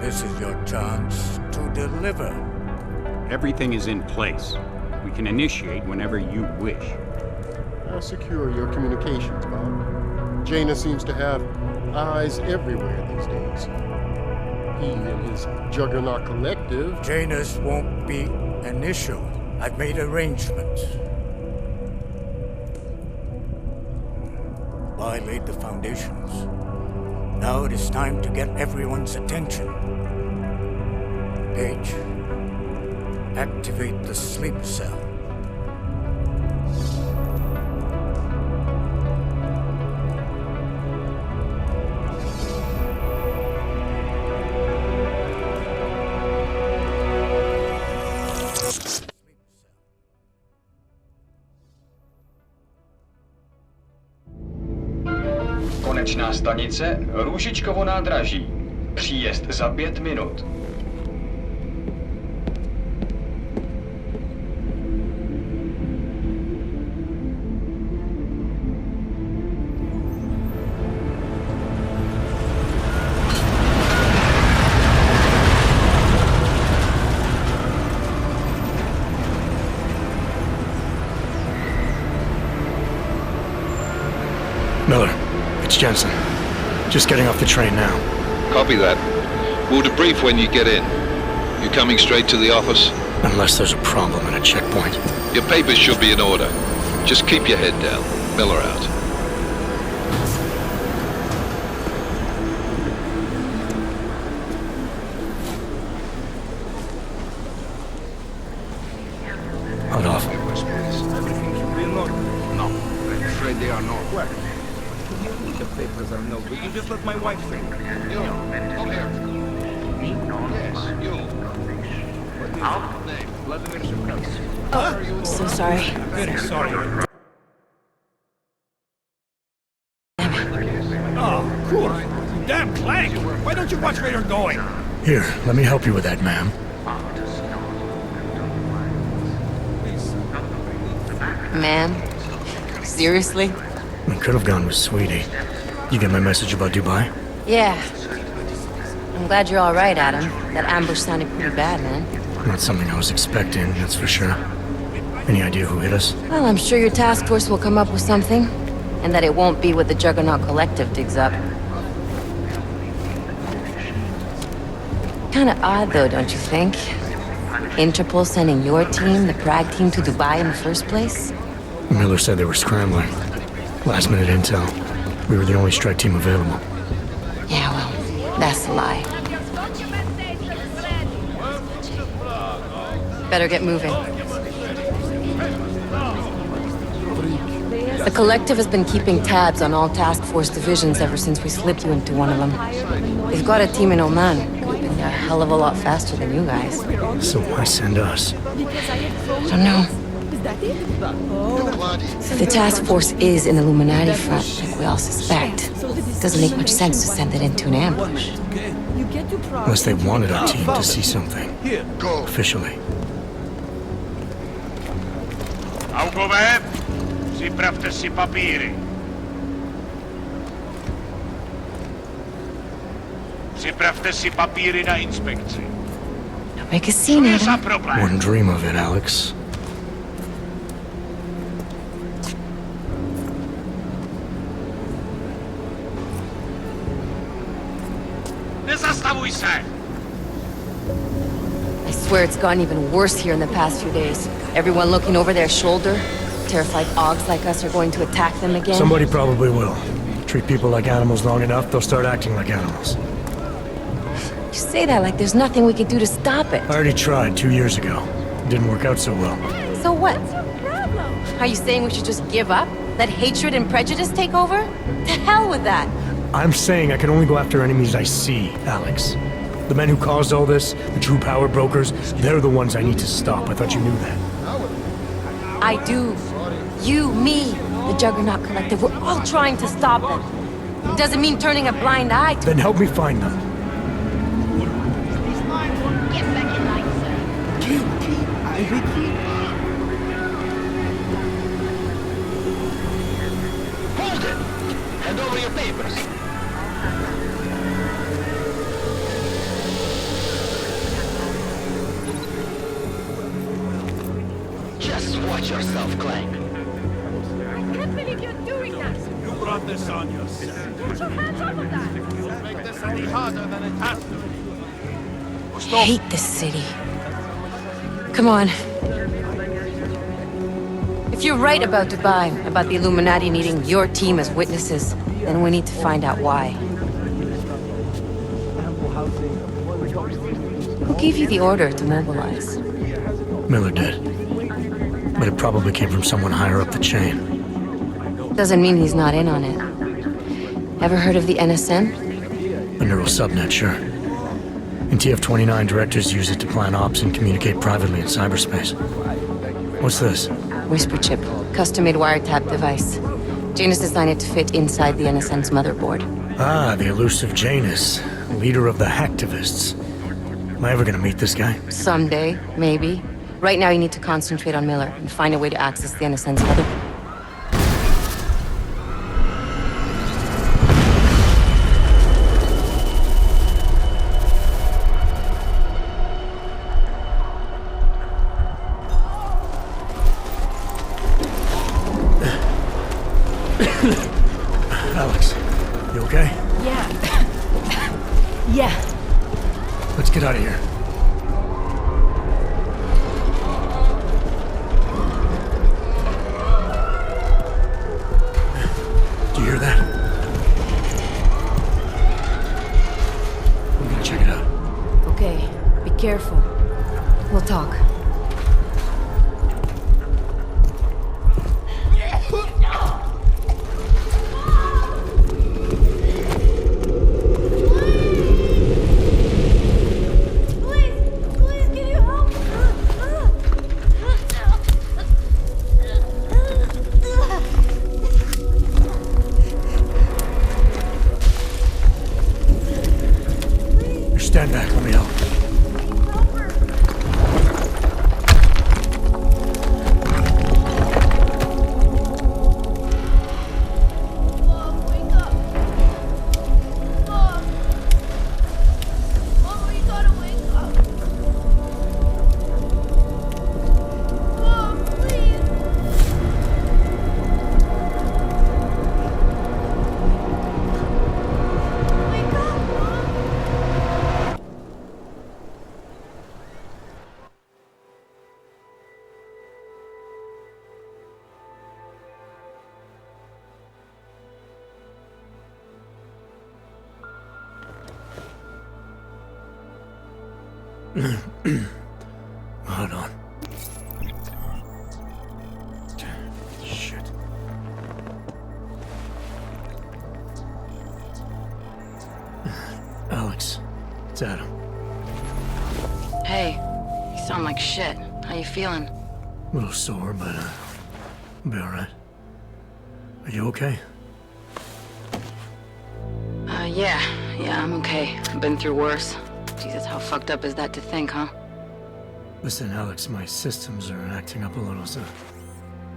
This is your chance to deliver. Everything is in place. We can initiate whenever you wish. Secure your communications, Bob. Jaina seems to have eyes everywhere these days. He and his Juggernaut Collective... Janus won't be an issue. I've made arrangements. I laid the foundations. Now it is time to get everyone's attention. Paige, activate the sleep cell. Konečná stanice Růžičkovo nádraží. Příjezd za 5 minut. Miller, it's Jensen. Just getting off the train now. Copy that. We'll debrief when you get in. You coming straight to the office? Unless there's a problem at a checkpoint. Your papers should be in order. Just keep your head down. Miller out. Hold off. No, I'm afraid they are not. Where? The papers are no good. You just let my wife say. You, come here. Me? Yes, you. What is your name? Vladimir Shevkov. So sorry. Very sorry. Oh, cool. Damn, Clank! Why don't you watch where you're going? Here, let me help you with that, ma'am. Ma'am? Seriously? I could have gone with Sweetie. You get my message about Dubai? Yeah. I'm glad you're all right, Adam. That ambush sounded pretty bad, man. Not something I was expecting, that's for sure. Any idea who hit us? Well, I'm sure your task force will come up with something. And that it won't be what the Juggernaut Collective digs up. Kinda odd, though, don't you think? Interpol sending your team, the Prague team, to Dubai in the first place? Miller said they were scrambling. Last minute intel. We were the only strike team available. Yeah, well, that's a lie. Better get moving. The Collective has been keeping tabs on all task force divisions ever since we slipped you into one of them. They've got a team in Oman. Could have been a hell of a lot faster than you guys. So why send us? I don't know. If the task force is an Illuminati front, like we all suspect, it doesn't make much sense to send it into an ambush. Unless they wanted our team to see something. Officially. Augové, připravte si papíry. Připravte si papíry na inspekci. Don't make a scene, Adam. Wouldn't dream of it, Alex. Nezastavuj se! I swear it's gotten even worse here in the past few days. Everyone looking over their shoulder. Terrified Augs like us are going to attack them again. Somebody probably will. Treat people like animals long enough, they'll start acting like animals. You say that like there's nothing we could do to stop it. I already tried 2 years ago. It didn't work out so well. So what? Are you saying we should just give up? Let hatred and prejudice take over? To hell with that! I'm saying I can only go after enemies I see, Alex. The men who caused all this, the true power brokers, they're the ones I need to stop. I thought you knew that. I do. You, me, the Juggernaut Collective, we're all trying to stop them. It doesn't mean turning a blind eye to Then help me find them. Get back in line, sir. Hold it! Hand over your papers. Watch yourself, Clank. I can't believe you're doing that! You brought this on yourself. Put your hands off of that! You'll make this any harder than it has to be. I hate this city. Come on. If you're right about Dubai, about the Illuminati needing your team as witnesses, then we need to find out why. Who gave you the order to mobilize? Miller did. But it probably came from someone higher up the chain. Doesn't mean he's not in on it. Ever heard of the NSN? A neural subnet, sure. And TF-29 directors use it to plan ops and communicate privately in cyberspace. What's this? Whisper chip. Custom-made wiretap device. Janus designed it to fit inside the NSN's motherboard. Ah, the elusive Janus. Leader of the hacktivists. Am I ever gonna meet this guy? Someday, maybe. Right now you need to concentrate on Miller and find a way to access the NSN's motherboard. Alex, you okay? Yeah. Yeah. Let's get out of here. Do you hear that? I'm gonna check it out. Okay, be careful. We'll talk. Stand back, let me help. Hold on. Shit. Alex, it's Adam. Hey, you sound like shit. How you feeling? A little sore, but I'll be alright. Are you okay? Yeah, I'm okay. I've been through worse. Jesus, how fucked up is that to think, huh? Listen, Alex, my systems are acting up a little, so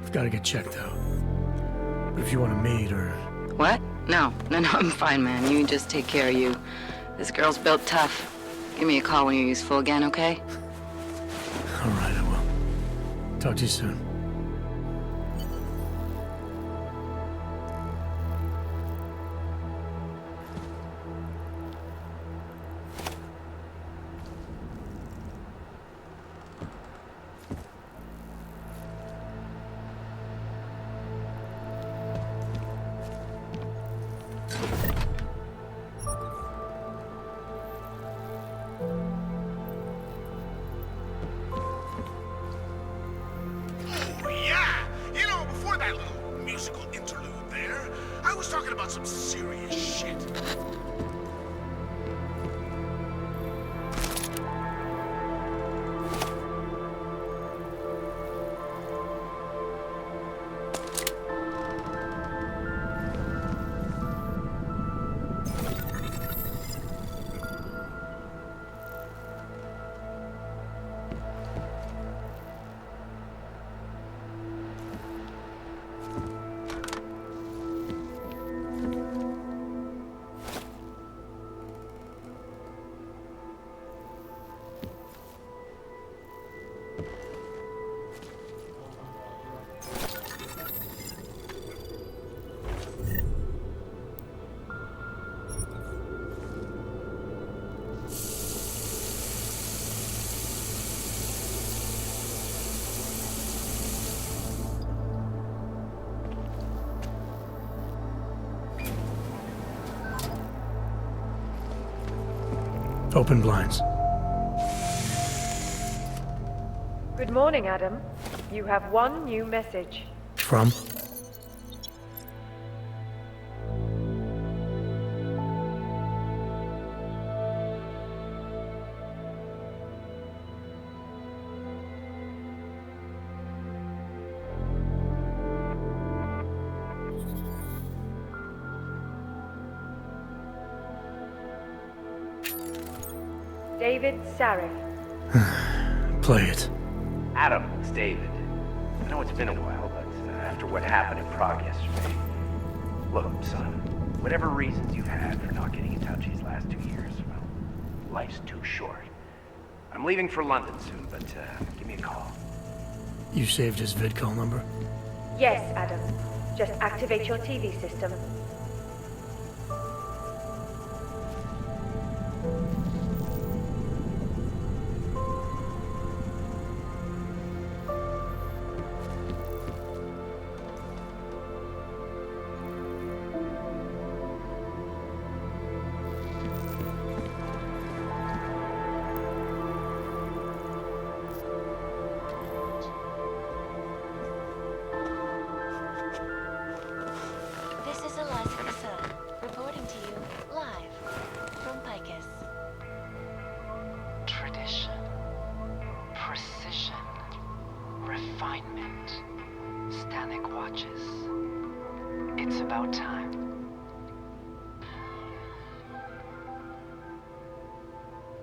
I've got to get checked out. But if you want to meet or... What? No, I'm fine, man. You just take care of you. This girl's built tough. Give me a call when you're useful again, okay? Alright, I will. Talk to you soon. Some serious shit. Open blinds. Good morning, Adam. You have one new message. From? David Sarif. Play it. Adam, it's David. I know it's been a while, but after what happened in Prague yesterday... Look, son, whatever reasons you've had for not getting in touch these last 2 years, well, life's too short. I'm leaving for London soon, but give me a call. You saved his vidcall number? Yes, Adam. Just activate your TV system.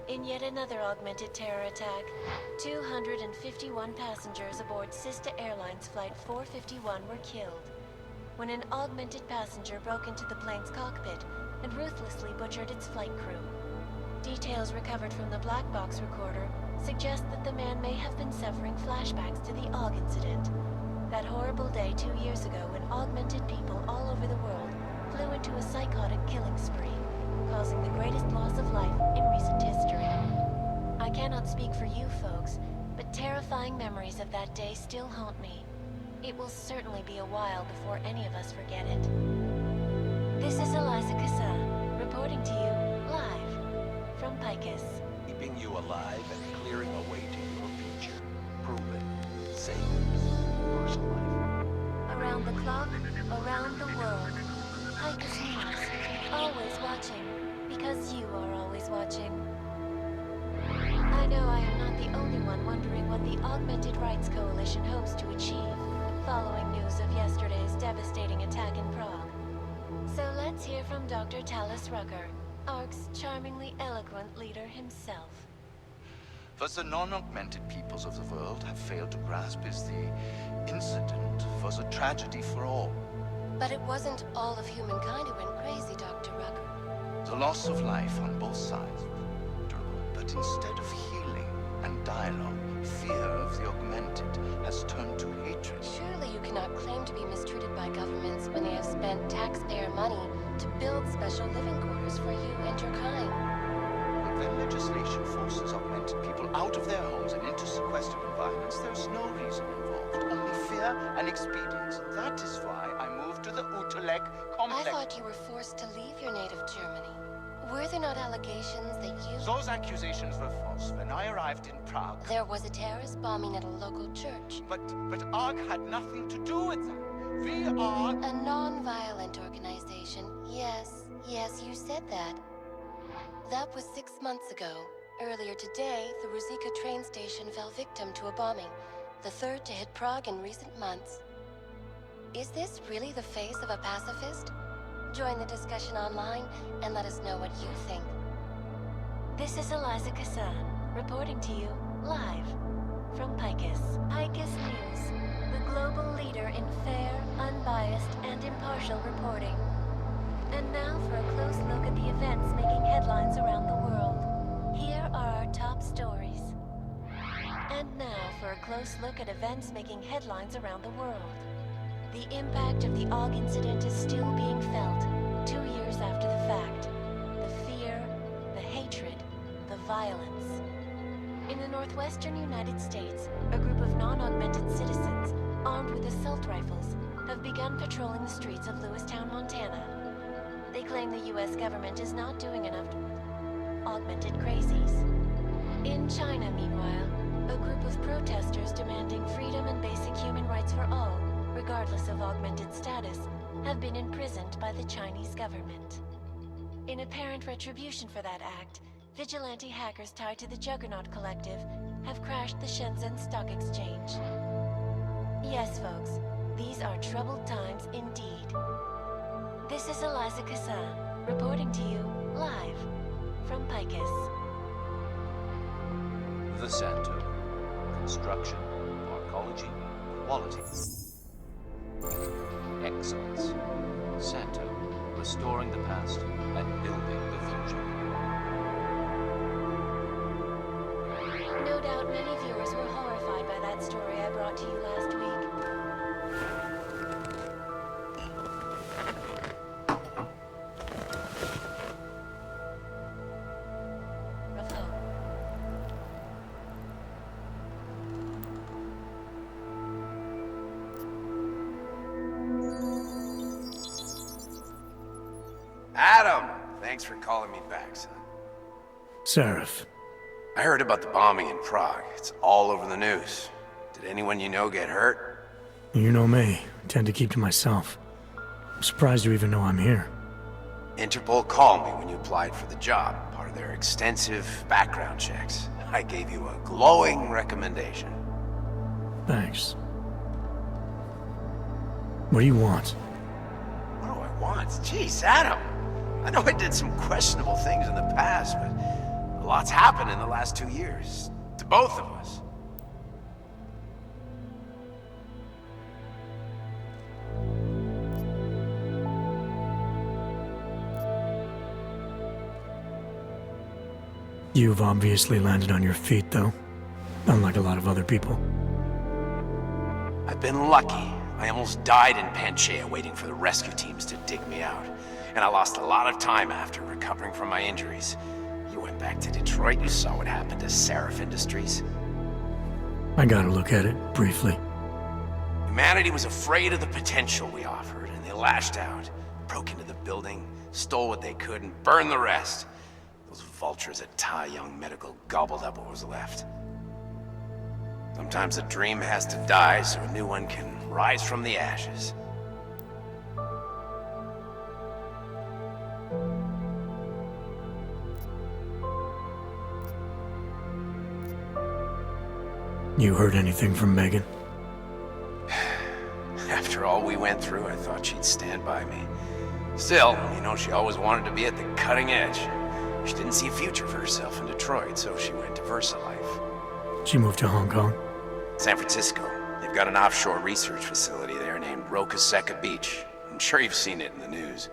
In yet another augmented terror attack, 251 passengers aboard Sista Airlines Flight 451 were killed when an augmented passenger broke into the plane's cockpit and ruthlessly butchered its flight crew. Details recovered from the black box recorder suggest that the man may have been suffering flashbacks to the AUG incident. That horrible day 2 years ago when augmented people all over the world flew into a psychotic killing spree, causing the greatest loss of life in recent history. I cannot speak for you folks, but terrifying memories of that day still haunt me. It will certainly be a while before any of us forget it. This is Eliza Kassan, reporting to you live from Picus. Keeping you alive and clearing a way to your future. Proven. Saves personal life. Around the clock, around the world. Picus News. Always watching, because you are always watching. I know I am not the only one wondering what the Augmented Rights Coalition hopes to achieve, following news of yesterday's devastating attack in Prague. So let's hear from Dr. Talis Rucker, ARC's charmingly eloquent leader himself. What the non-augmented peoples of the world have failed to grasp is the incident was a tragedy for all. But it wasn't all of humankind who went crazy, Dr. Rucker. The loss of life on both sides, but instead of healing and dialogue, fear of the augmented has turned to hatred. Surely you cannot claim to be mistreated by governments when they have spent taxpayer money to build special living quarters for you and your kind. When legislation forces augmented people out of their homes and into sequestered environments, there's no reason involved, only fear and expedience. That is why I moved to the Utrecht complex. I thought you were forced to leave your native Germany. Were there not allegations that you... Those accusations were false. When I arrived in Prague... There was a terrorist bombing at a local church. But ARC had nothing to do with that. We are... A non-violent organization. Yes, you said that. That was 6 months ago. Earlier today, the Ruzicka train station fell victim to a bombing, the third to hit Prague in recent months. Is this really the face of a pacifist? Join the discussion online and let us know what you think. This is Eliza Kassan, reporting to you live from Picus. Picus News, the global leader in fair, unbiased, and impartial reporting. And now for a close look at the events making headlines around the world. Here are our top stories. And now for a close look at events making headlines around the world. The impact of the AUG incident is still being felt, 2 years after the fact. The fear, the hatred, the violence. In the northwestern United States, a group of non-augmented citizens, armed with assault rifles, have begun patrolling the streets of Lewistown, Montana. They claim the U.S. government is not doing enough. augmented crazies. In China, meanwhile, a group of protesters demanding freedom and basic human rights for all, regardless of augmented status, have been imprisoned by the Chinese government. In apparent retribution for that act, vigilante hackers tied to the Juggernaut Collective have crashed the Shenzhen Stock Exchange. Yes, folks, these are troubled times indeed. This is Eliza Cassan, reporting to you live from Picus. The Santo. Construction, arcology, quality. Excellence. Santo. Restoring the past and building the future. No doubt many viewers were horrified by that story I brought to you last week. Adam! Thanks for calling me back, son. Seraph. I heard about the bombing in Prague. It's all over the news. Did anyone you know get hurt? You know me. I tend to keep to myself. I'm surprised you even know I'm here. Interpol called me when you applied for the job, part of their extensive background checks. I gave you a glowing recommendation. Thanks. What do you want? What do I want? Jeez, Adam! I know I did some questionable things in the past, but a lot's happened in the last 2 years. To both of us. You've obviously landed on your feet, though. Unlike a lot of other people. I've been lucky. I almost died in Panchaea waiting for the rescue teams to dig me out. And I lost a lot of time after recovering from my injuries. You went back to Detroit, you saw what happened to Seraph Industries. I got a look at it, briefly. Humanity was afraid of the potential we offered, and they lashed out. Broke into the building, stole what they could, and burned the rest. Those vultures at Tai Young Medical gobbled up what was left. Sometimes a dream has to die so a new one can rise from the ashes. You heard anything from Megan? After all we went through, I thought she'd stand by me. Still, you know, she always wanted to be at the cutting edge. She didn't see a future for herself in Detroit, so she went to VersaLife. She moved to Hong Kong? San Francisco. They've got an offshore research facility there named Roca Seca Beach. I'm sure you've seen it in the news.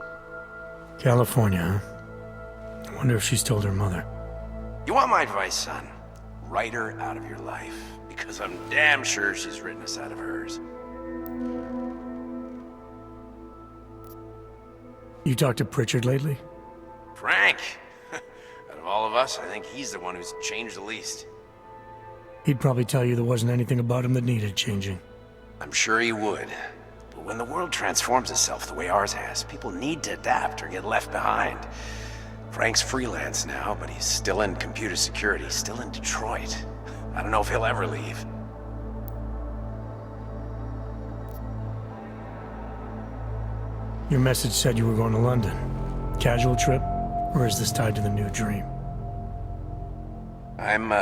California, huh? I wonder if she's told her mother. You want my advice, son? Write her out of your life. Because I'm damn sure she's written us out of hers. You talked to Pritchard lately? Frank! Out of all of us, I think he's the one who's changed the least. He'd probably tell you there wasn't anything about him that needed changing. I'm sure he would. But when the world transforms itself the way ours has, people need to adapt or get left behind. Frank's freelance now, but he's still in computer security, still in Detroit. I don't know if he'll ever leave. Your message said you were going to London. Casual trip? Or is this tied to the new dream? I'm,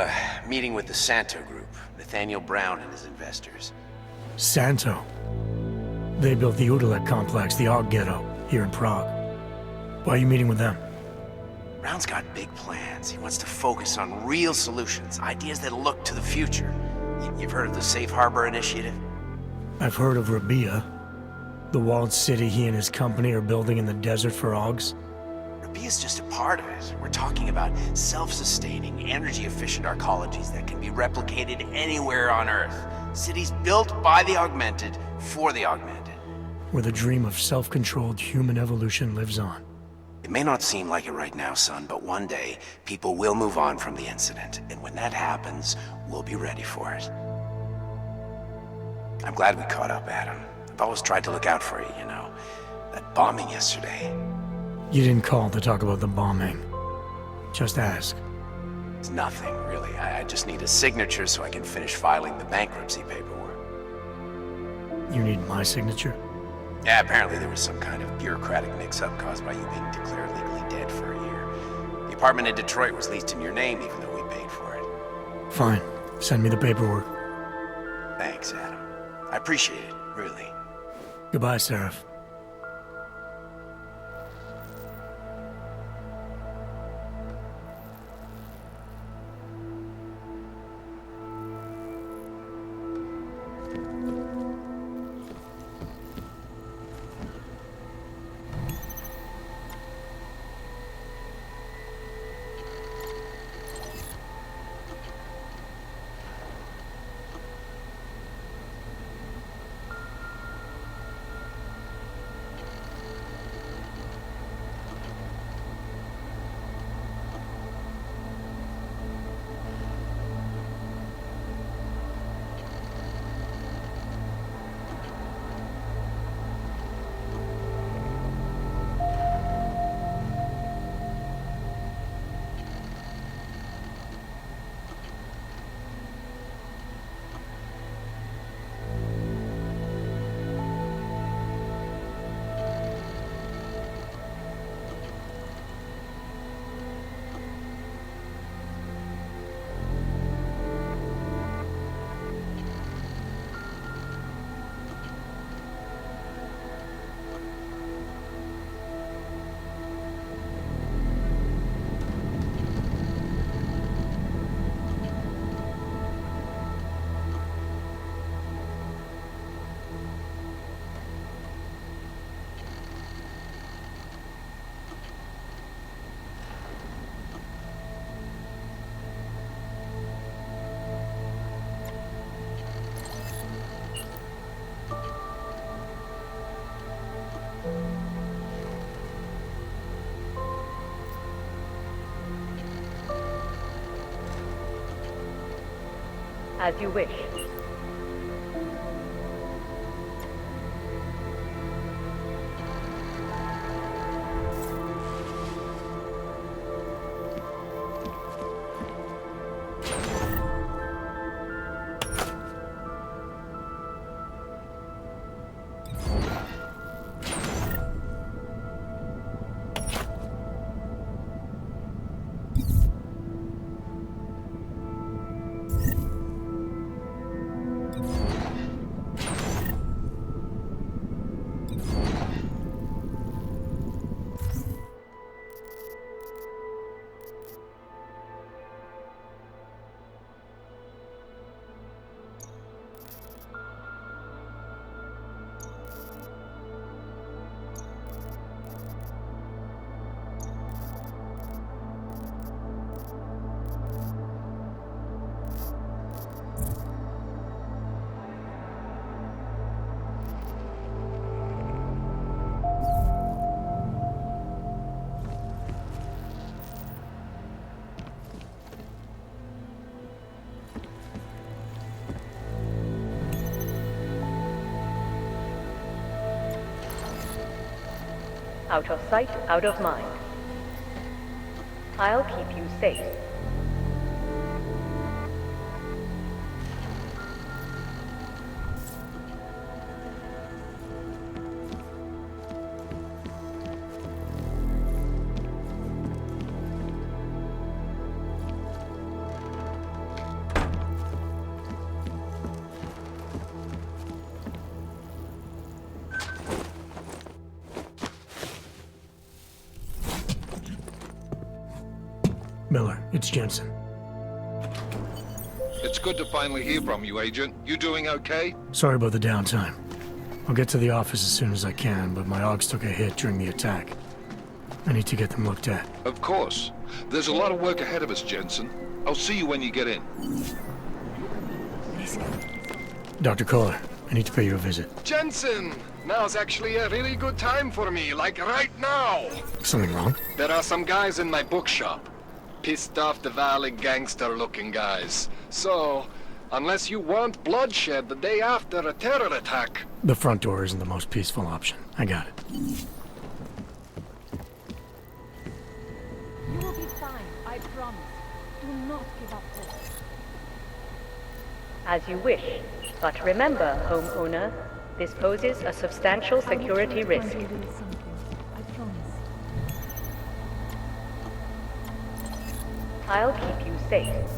meeting with the Santo Group, Nathaniel Brown and his investors. Santo? They built the Utelek complex, the Og Ghetto, here in Prague. Why are you meeting with them? Brown's got big plans. He wants to focus on real solutions, ideas that look to the future. You've heard of the Safe Harbor Initiative? I've heard of Rabia, the walled city he and his company are building in the desert for Augs. Rabia's just a part of it. We're talking about self-sustaining, energy-efficient arcologies that can be replicated anywhere on Earth. Cities built by the augmented, for the augmented. Where the dream of self-controlled human evolution lives on. It may not seem like it right now, son, but one day, people will move on from the incident. And when that happens, we'll be ready for it. I'm glad we caught up, Adam. I've always tried to look out for you, you know. That bombing yesterday. You didn't call to talk about the bombing. Just ask. It's nothing, really. I just need a signature so I can finish filing the bankruptcy paperwork. You need my signature? Yeah, apparently there was some kind of bureaucratic mix-up caused by you being declared legally dead for a year. The apartment in Detroit was leased in your name, even though we paid for it. Fine. Send me the paperwork. Thanks, Adam. I appreciate it, really. Goodbye, Seraph. As you wish. Out of sight, out of mind. I'll keep you safe. Miller, it's Jensen. It's good to finally hear from you, Agent. You doing okay? Sorry about the downtime. I'll get to the office as soon as I can, but my Augs took a hit during the attack. I need to get them looked at. Of course. There's a lot of work ahead of us, Jensen. I'll see you when you get in. Dr. Kohler, I need to pay you a visit. Jensen! Now's actually a really good time for me, like right now! Something wrong? There are some guys in my bookshop. Pissed off the Valley gangster-looking guys. So, unless you want bloodshed the day after a terror attack... The front door isn't the most peaceful option. I got it. You will be fine. I not give up hope. As you wish. But remember, homeowner, this poses a substantial security risk. I'll keep you safe.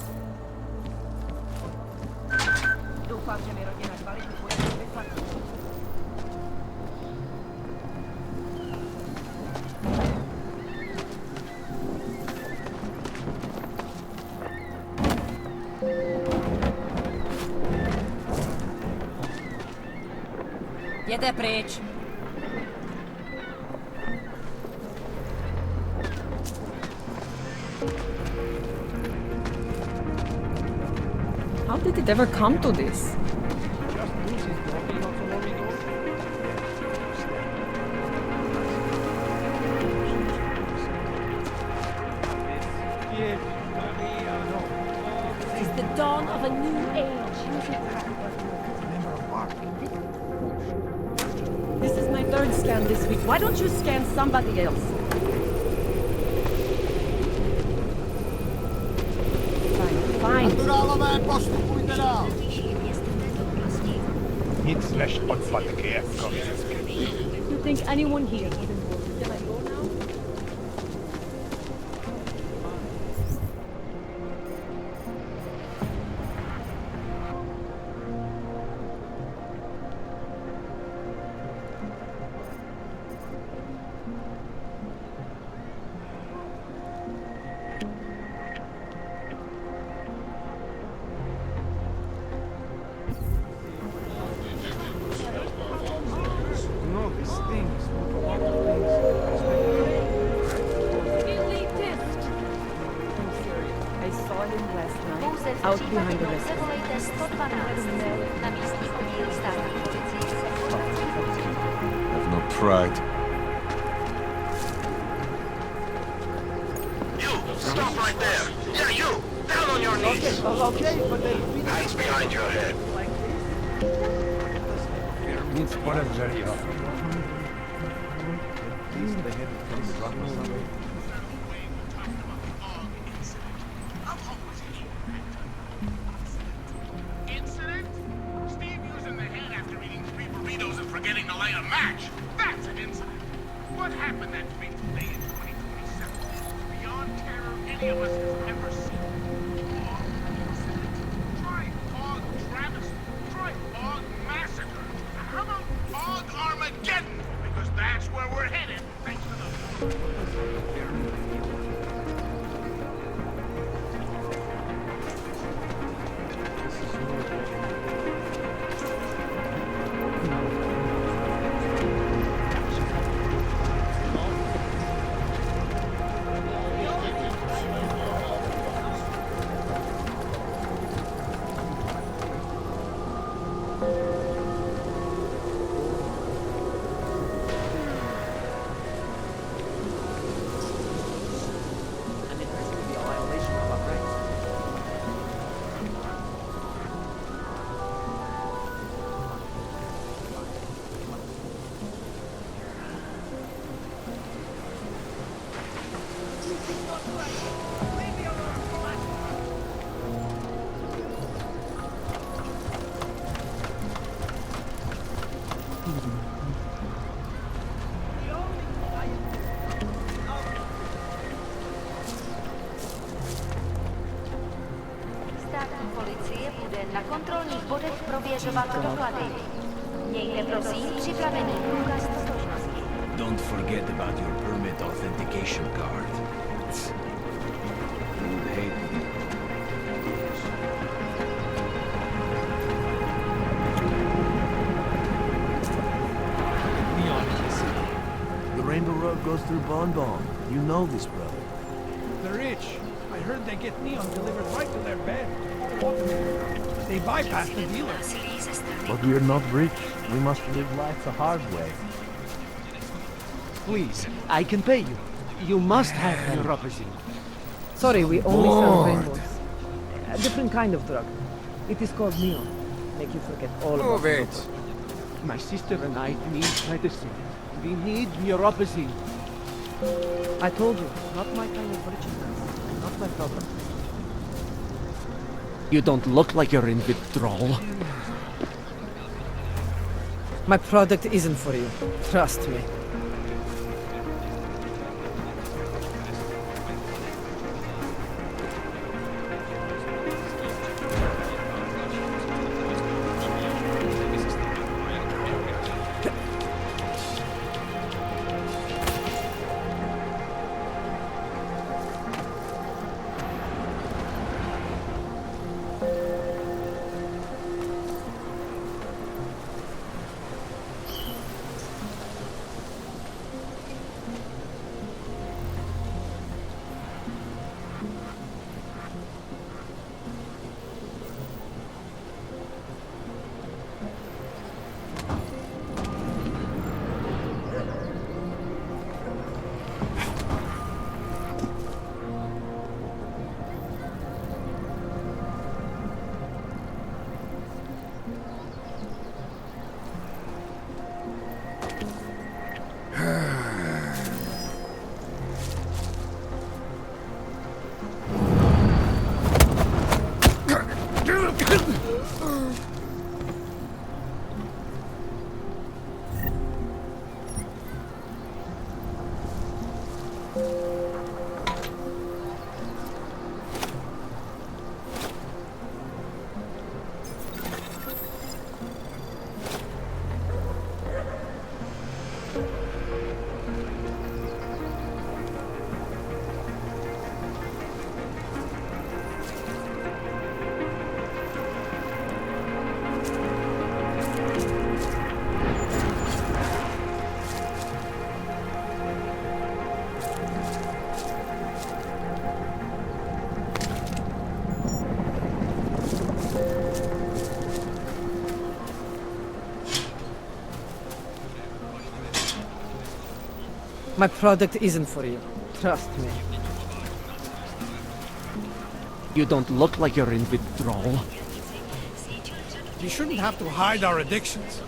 Jděte pryč. How did it ever come to this? It's the dawn of a new age. This is my third scan this week. Why don't you scan somebody else? Fine. Nic než odpadky, jako You think anyone here even knows? Can I go now? No, this thing is I saw him last night out behind the restaurant. Have no pride. You! Stop right there! Yeah, you! Down on your knees! Okay, but then... Hands behind your head. Nic podezřelého. Incident? Steve using the head after eating 3 burritos and forgetting to light a match. That's an incident. What happened that fateful day in 2027? Beyond terror any of us has ever seen. Try Hog Travesty. Try Hog Massacre. How about Hog Armageddon? Because that's where we're headed, thanks to the... Státní policie bude na kontrolních bodech prověřovat doklady. Mějte prosím připravený průkaz totožnosti. Don't forget about your permit authentication card. You'd hate it. The Rainbow Road goes through Bon Bon. You know this, brother. The rich. I heard they get neon delivered right to their bed. They bypass the dealers. But we are not rich. We must live life the hard way. Please, I can pay you. You must have neuropathy. Sorry, we only sell rainbows. A different kind of drug. It is called neon. Make you forget all about it. My sister and I need medicine. We need You don't look like you're in withdrawal. My product isn't for you. Trust me. My product isn't for you. Trust me. You don't look like you're in withdrawal. You shouldn't have to hide our addictions.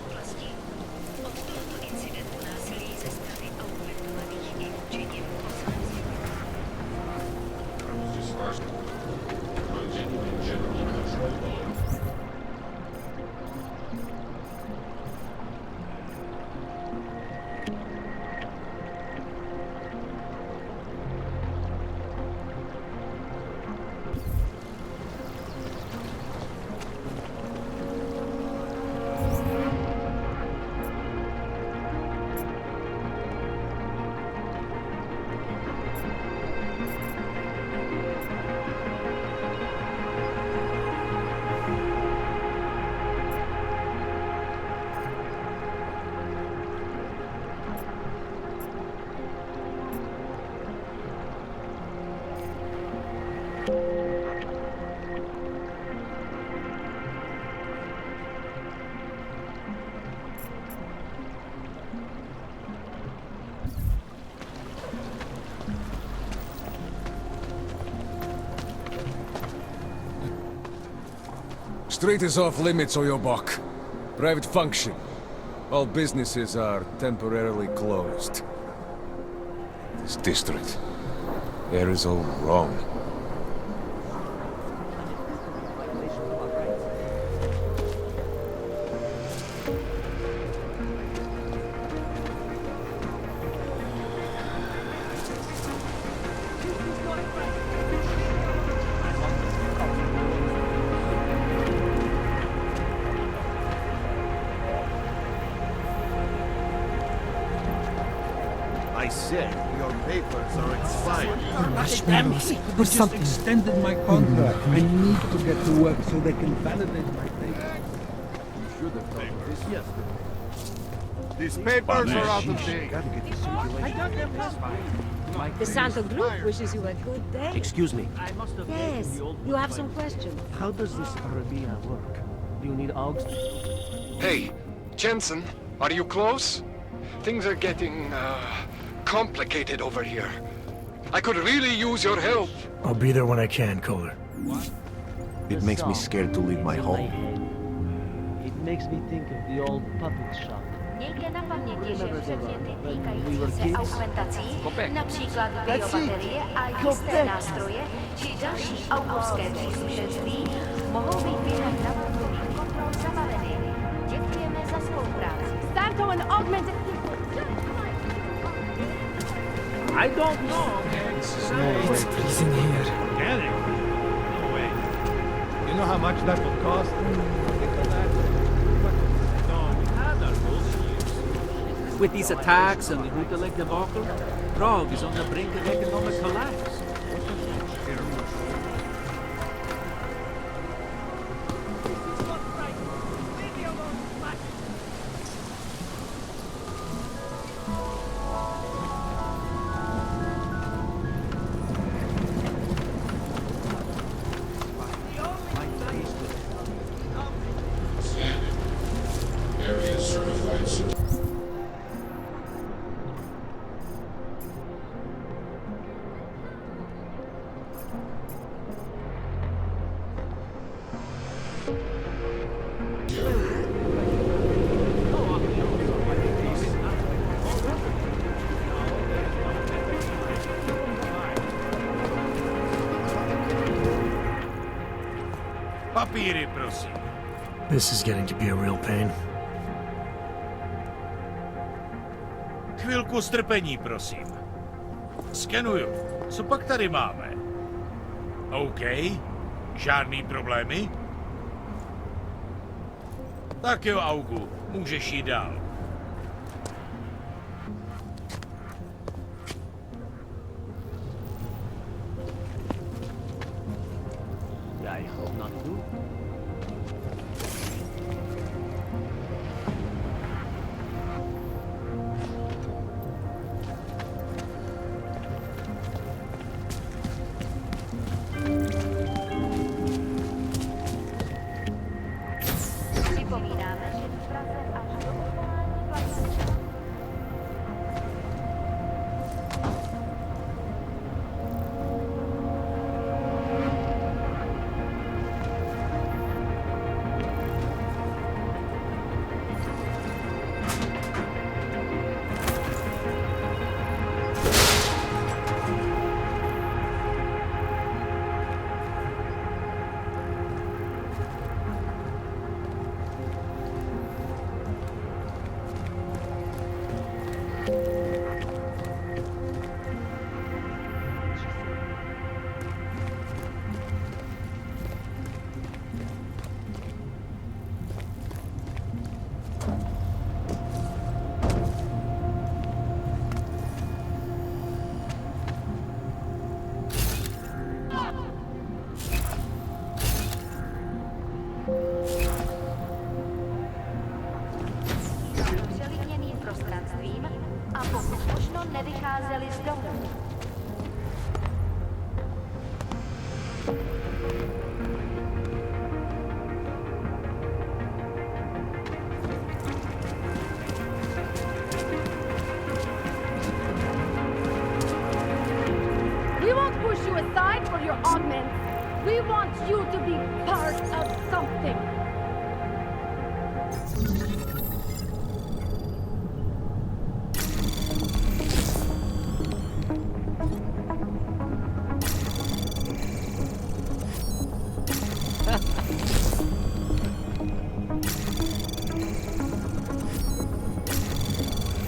Street is off limits, Oyobok. Private function. All businesses are temporarily closed. This district. Air is all wrong. I said your papers are expired. Or something. Extended my contract. I need to get to work so they can validate my papers. You should have told me this yesterday. These papers are out of date. I got them expired. The Santo Group wishes you a good day. Excuse me. Yes, you have some questions. How does this Arabia work? Do you need augs? Hey, Jensen, are you close? Things are getting, complicated over here. I could really use your help. I'll be there when I can, Kohler. It makes me scared to leave my home. It makes me think of the old puppet shop. Miejcie na pamięci, że przedmioty we týkající were se kids. augmentací, například biobaterie a jisté nástroje, či další autorské příslušenství, Mohou být během navržených kontrol zabaveny. Děkujeme za spolupráci. Santo and augmented people. I don't know. It's freezing here. Organic? No way. You know how much that will cost? With these attacks and the Hutalek debacle, Prague is on the brink of economic collapse. Papíry, prosím. This is getting to be a real pain. Chvilku strpení, prosím. Skenuju. Co pak tady máme? OK. Žádný problémy? Tak jo, Augu. Můžeš jít dál. I hope not to. Připomínáme, že v Praze až do odvolání platí. Přelidněný prostranstvím a pokud možno nevycházeli z domu. We won't push you aside for your augments. We want you to be part of something.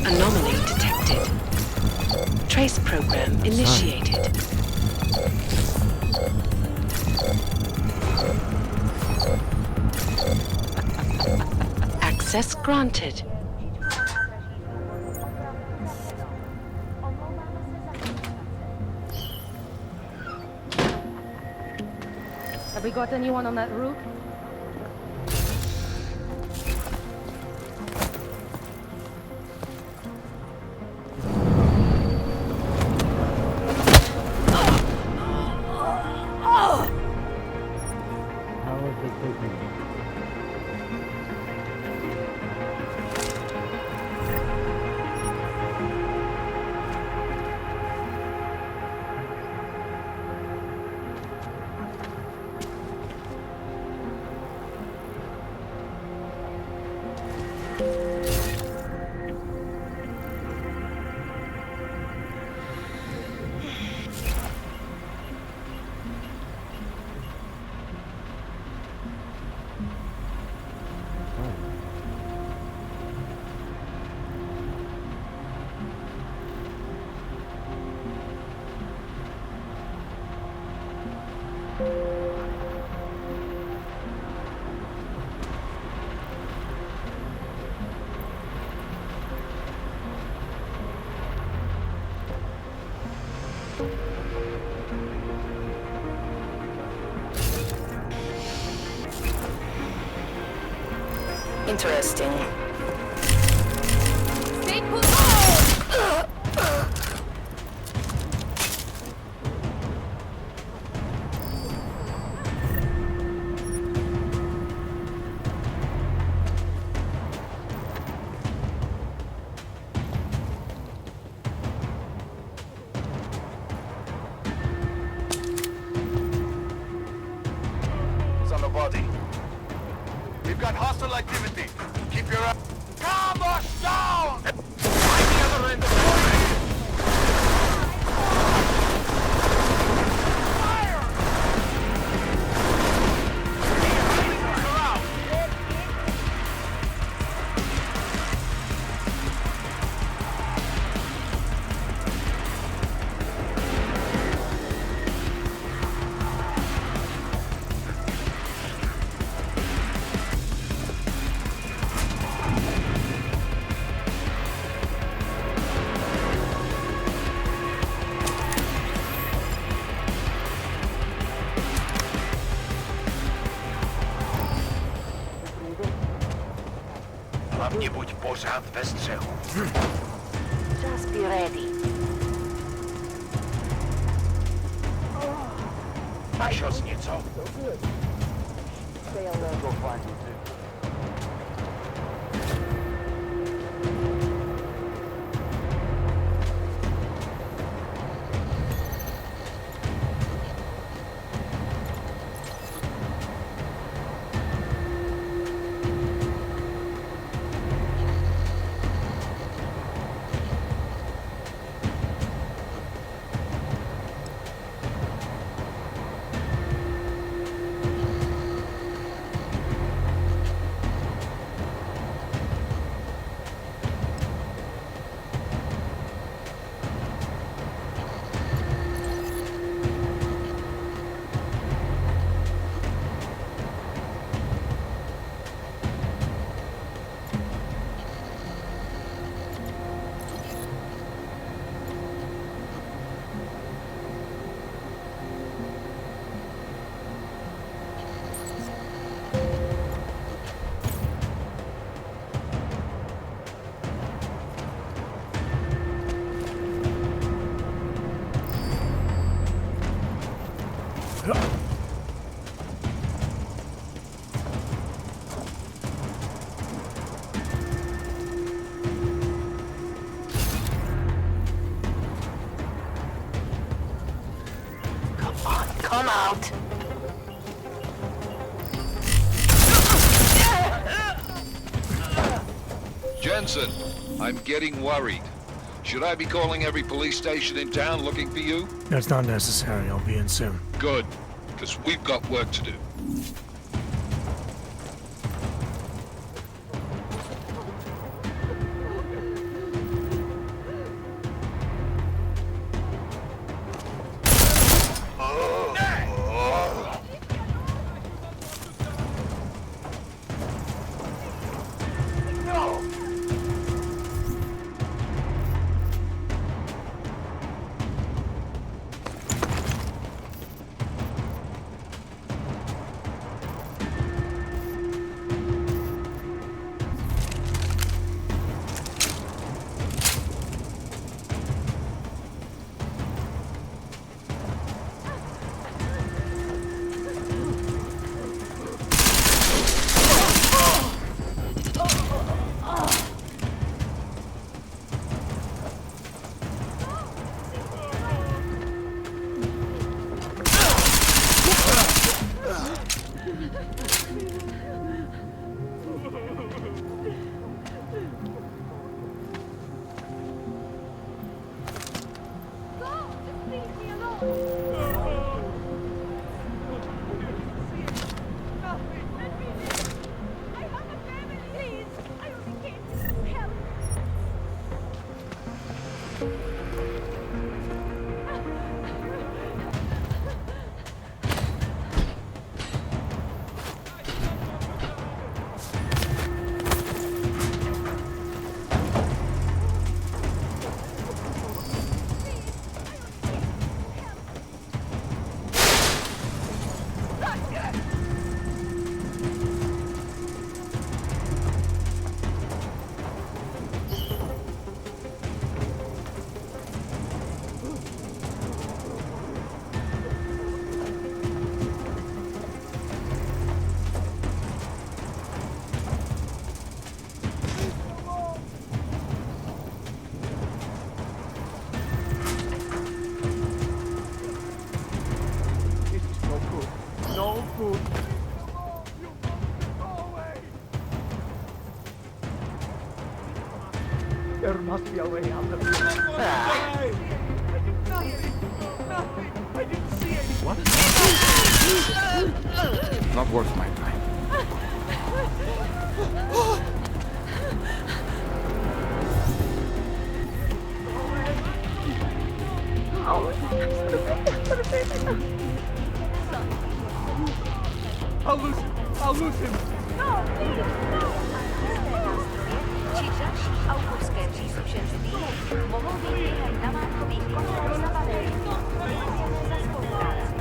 Anomaly detected. Trace program initiated. Access granted. Have we got anyone on that route? Interesting. Stay put. It's on the body. We've got hostile activity. Keep your eye. Ambush down! Find the other end of the building! Fire! Hlavně buď pořád ve střehu. Just be ready. Našel jsi něco? Stay alert, go find you too. Come out. Jensen, I'm getting worried. Should I be calling every police station in town looking for you? That's not necessary. I'll be in soon. Good, because we've got work to do. There must be a way out of here. I didn't see anyone. Not worth my time. I'll lose him. I'll lose him. No, please, no. Či další autorské příslušenství mohou být během namátkových kontrol zabaveny. Děkujeme za spolupráci.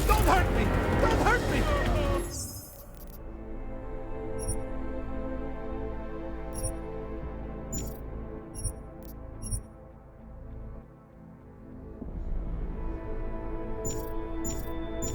Don't hurt me! Don't hurt me! Please!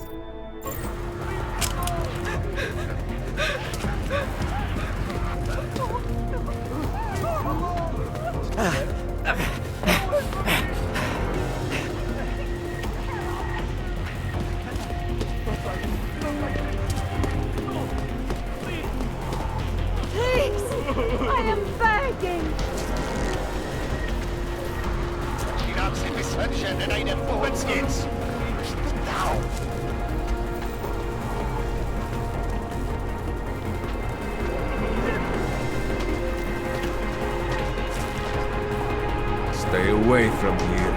I am begging! Dívám si myslet, že nenajde vůbec nic. Now. Stay away from here.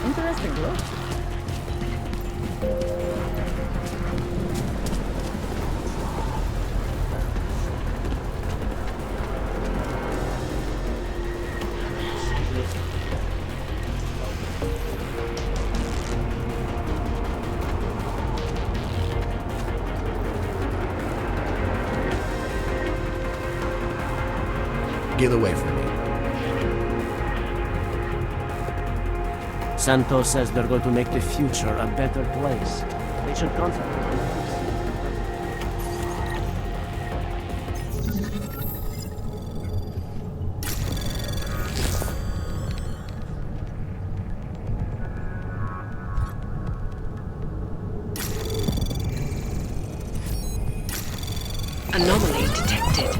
Interesting look. Get away from me. Santos says they're going to make the future a better place. They should concentrate. Anomaly detected.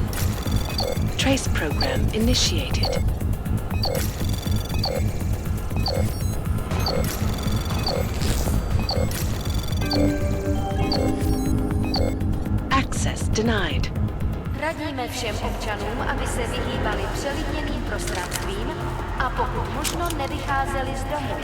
Trace program initiated. Access denied. Radíme všem občanům, aby se vyhýbali přelidněným prostranstvím a pokud možno nevycházeli z domu.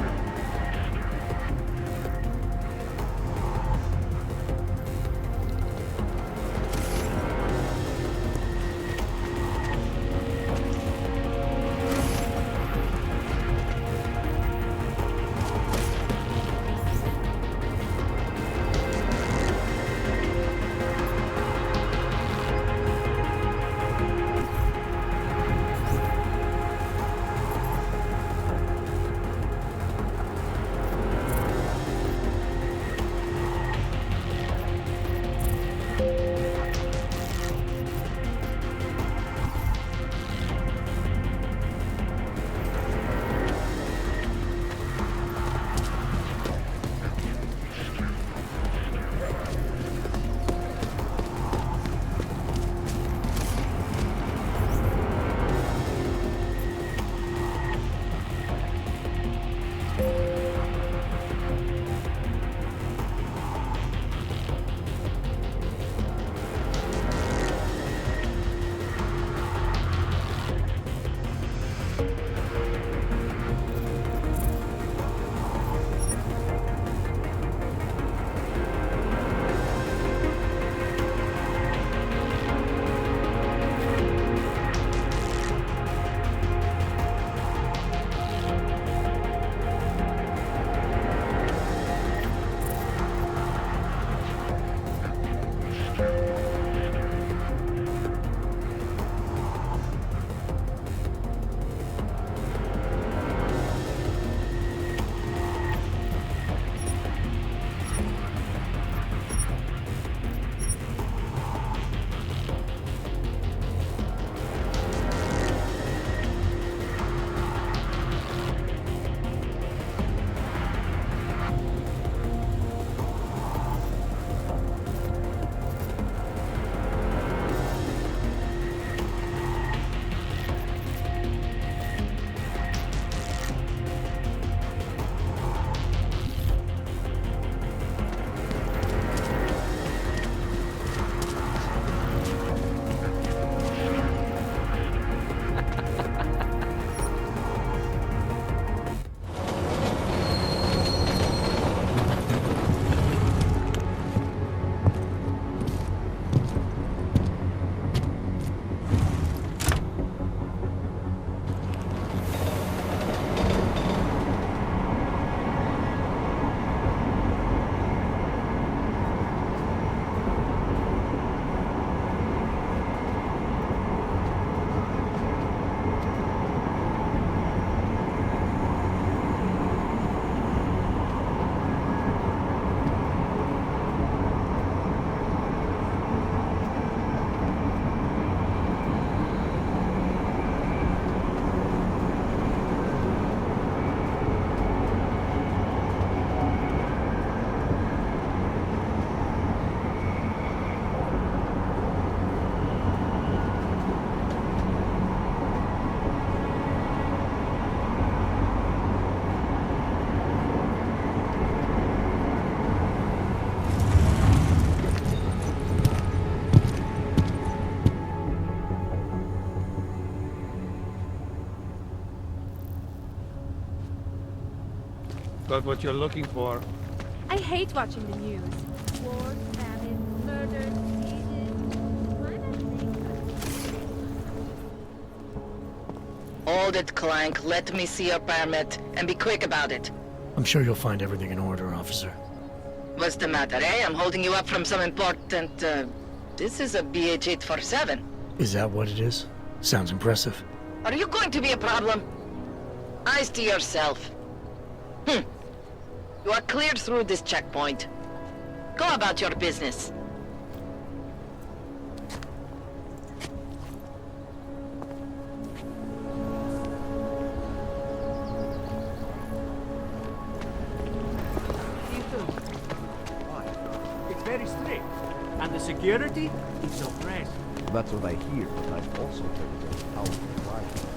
Got what you're looking for. I hate watching the news. Wars, famine, murder, Hold it, Clank. Let me see your permit, and be quick about it. I'm sure you'll find everything in order, officer. What's the matter, eh? I'm holding you up from some important, This is a BH-847. Is that what it is? Sounds impressive. Are you going to be a problem? Eyes to yourself. You are cleared through this checkpoint. Go about your business. It's very strict. And the security is oppressed. That's what I hear, but I've also heard there's powerful rivals.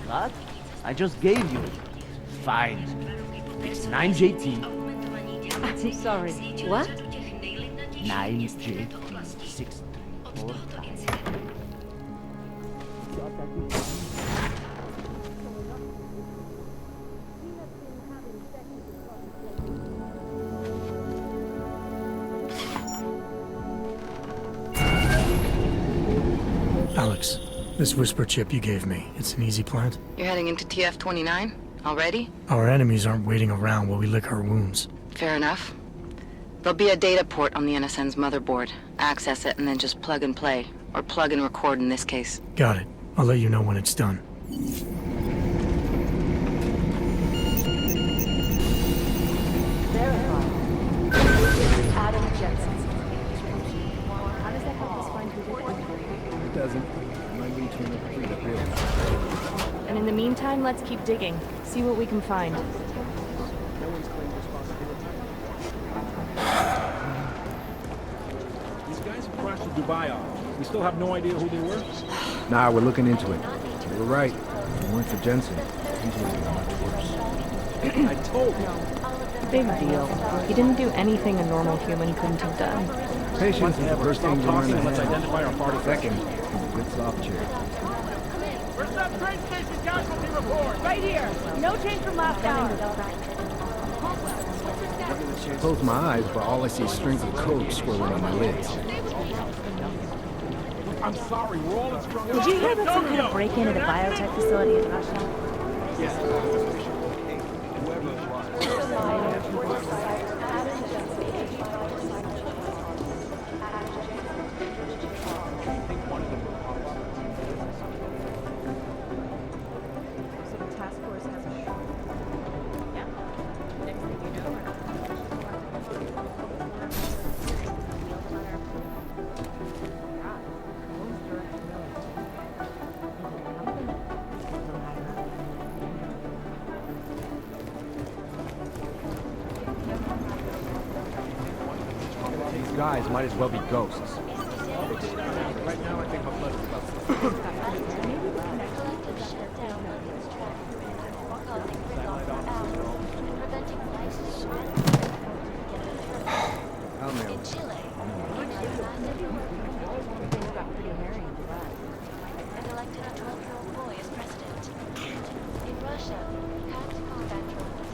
What? I just gave you it. Fine. It's 9JT. I'm sorry. What? 9JT 634. Alex, this whisper chip you gave me, it's an easy plant? You're heading into TF-29? Already? Our enemies aren't waiting around while we lick our wounds. Fair enough. There'll be a data port on the NSN's motherboard. Access it and then just plug and play. Or plug and record in this case. Got it. I'll let you know when it's done. Adam Jensen. How does that help us find who did it? It doesn't. My reach will never read it, really. And in the meantime, let's keep digging. See what we can find. No one's claimed responsibility. These guys have crashed the Dubai office. We still have no idea who they were? Nah, we're looking into it. You were right. If it weren't for Jensen, things would have been much worse. I told you. Big deal. He didn't do anything a normal human couldn't have done. Patience is the first thing to learn to Let's have. identify our party. Second, is a good soft chair. Where's that train station casualty report? Right here. No change from last hour. I close my eyes, but all I see is strings of code swirling on my lids. I'm sorry, we're all in struggle. Did you hear about some kind of break-in at a biotech facility in Russia? These guys might as well be ghosts. Right now, I think my blood is about I'll nail it. And elected a 12-year-old boy as president. In Russia, hand combat drones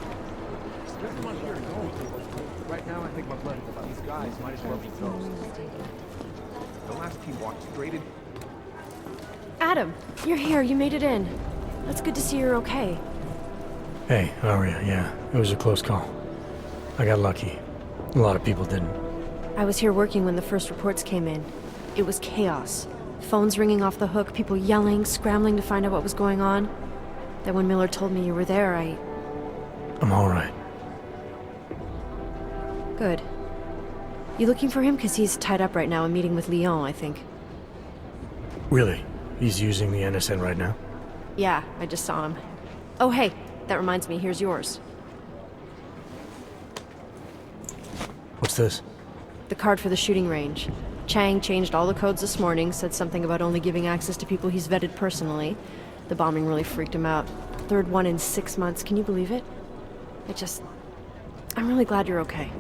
Right now, I think my blood is about these guys might as well be ghosts. The last team walked straight in. Adam, you're here. You made it in. That's good to see you're okay. Hey, Aria, yeah, it was a close call. I got lucky. A lot of people didn't. I was here working when the first reports came in. It was chaos. Phones ringing off the hook, people yelling, scrambling to find out what was going on. Then when Miller told me you were there, I'm all right. Good. You looking for him? Because he's tied up right now and meeting with Leon, I think. Really? He's using the NSN right now? Yeah, I just saw him. Oh, hey, that reminds me, here's yours. What's this? The card for the shooting range. Chang changed all the codes this morning, said something about only giving access to people he's vetted personally. The bombing really freaked him out. Third one in 6 months, can you believe it? I'm really glad you're okay.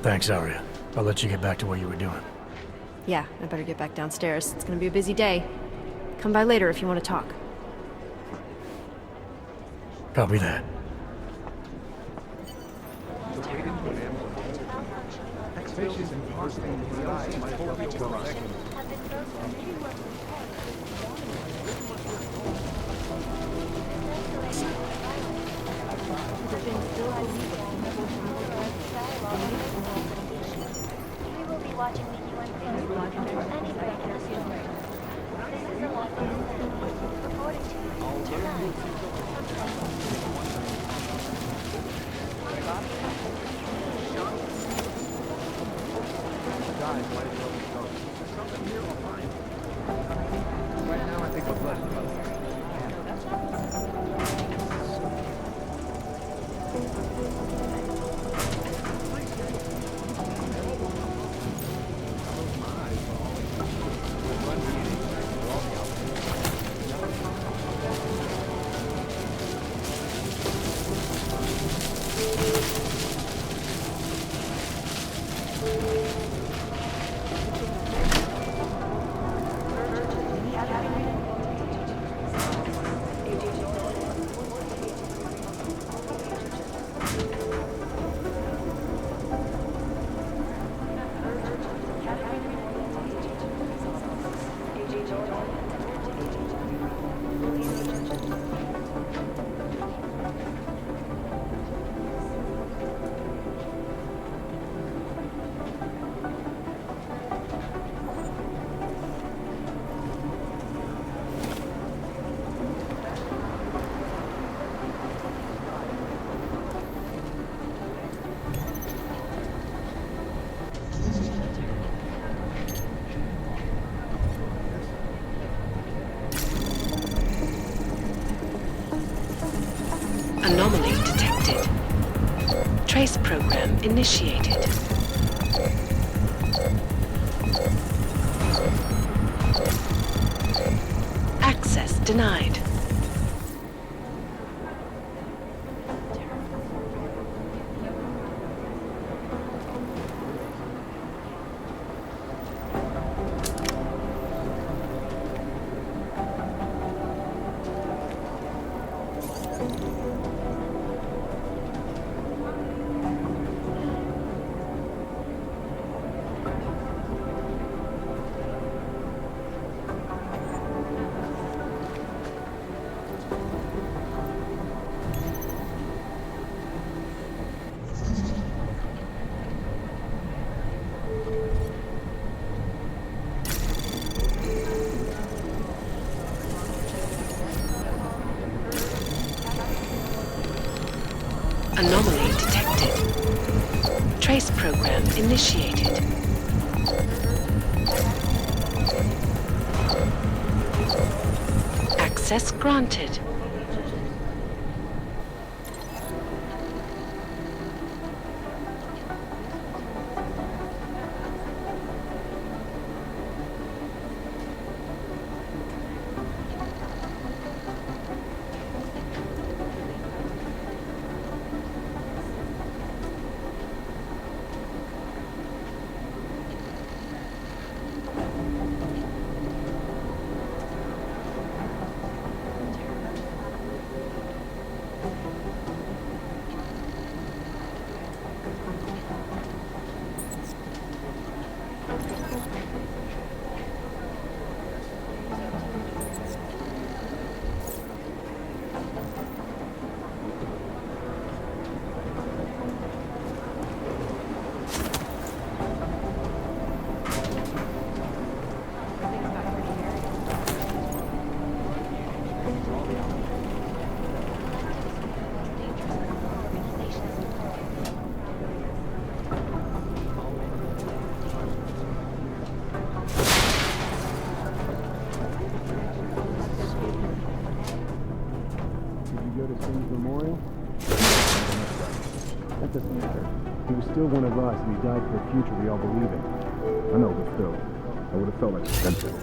Thanks, Arya. I'll let you get back to what you were doing. Yeah, I better get back downstairs. It's gonna be a busy day. Come by later if you want to talk. Copy that. Anomaly detected. Trace program initiated. Access denied. Anomaly detected. Trace program initiated. Access granted. That doesn't matter. He was still one of us, and he died for a future we all believe in. I know, but still, I would have felt like expensive.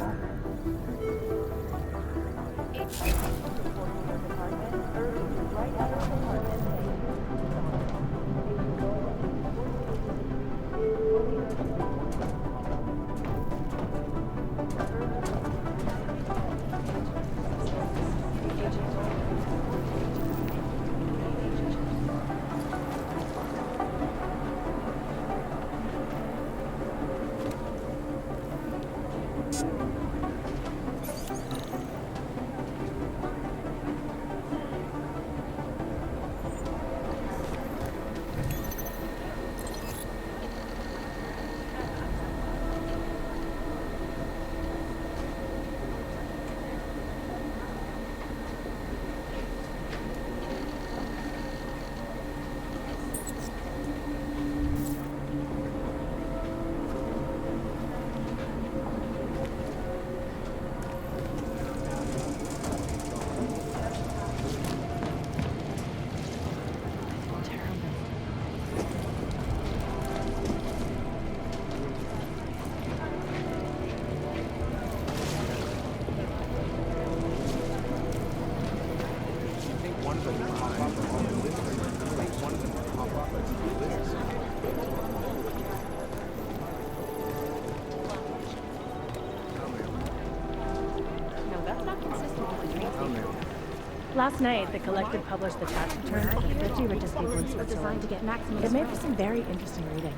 Last night, the Collective published the tax returns of the 50 richest people in Switzerland. To get maximum it made for some very interesting reading.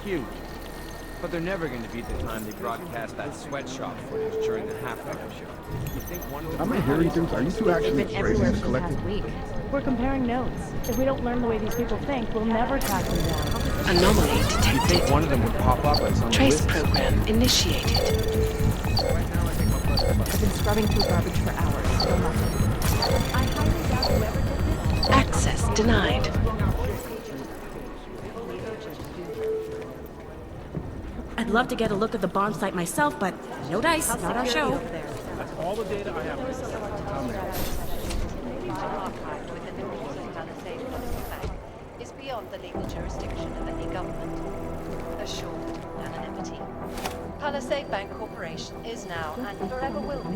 Huge. But they're never going to beat the time they broadcast that sweatshop footage during the halftime show. You think one of How many hearing things are you two actually tracing the collective? We're comparing notes. If we don't learn the way these people think, we'll never track them down. Anomaly detected. You think one of them would pop up as on the Trace list? program initiated. I've been scrubbing through garbage for hours. Still nothing. I highly doubt whoever did this. Access denied. I'd love to get a look at the bomb site myself, but no dice, not our show. That's all the data I have. Is beyond the legal jurisdiction of any government. Assured anonymity. Palisade Bank Corporation is now and forever will be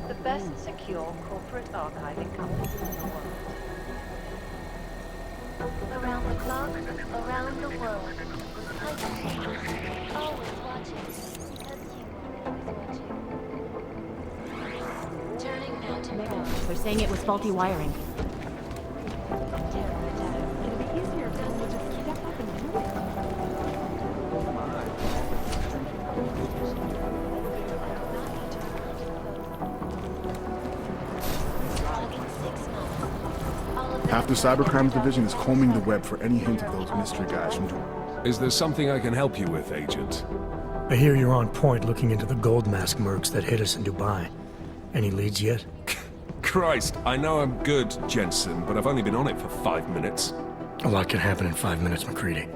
the best secure corporate archiving company in the world. Around the clock, around the world. Always watching, because you are always watching. Turning now to pro. They're saying it was faulty wiring. Half the Cybercrimes Division is combing the web for any hint of those mystery guys from Dubai. Is there something I can help you with, Agent? I hear you're on point looking into the gold mask mercs that hit us in Dubai. Any leads yet? Christ, I know I'm good, Jensen, but I've only been on it for 5 minutes. A lot can happen in 5 minutes, McCready.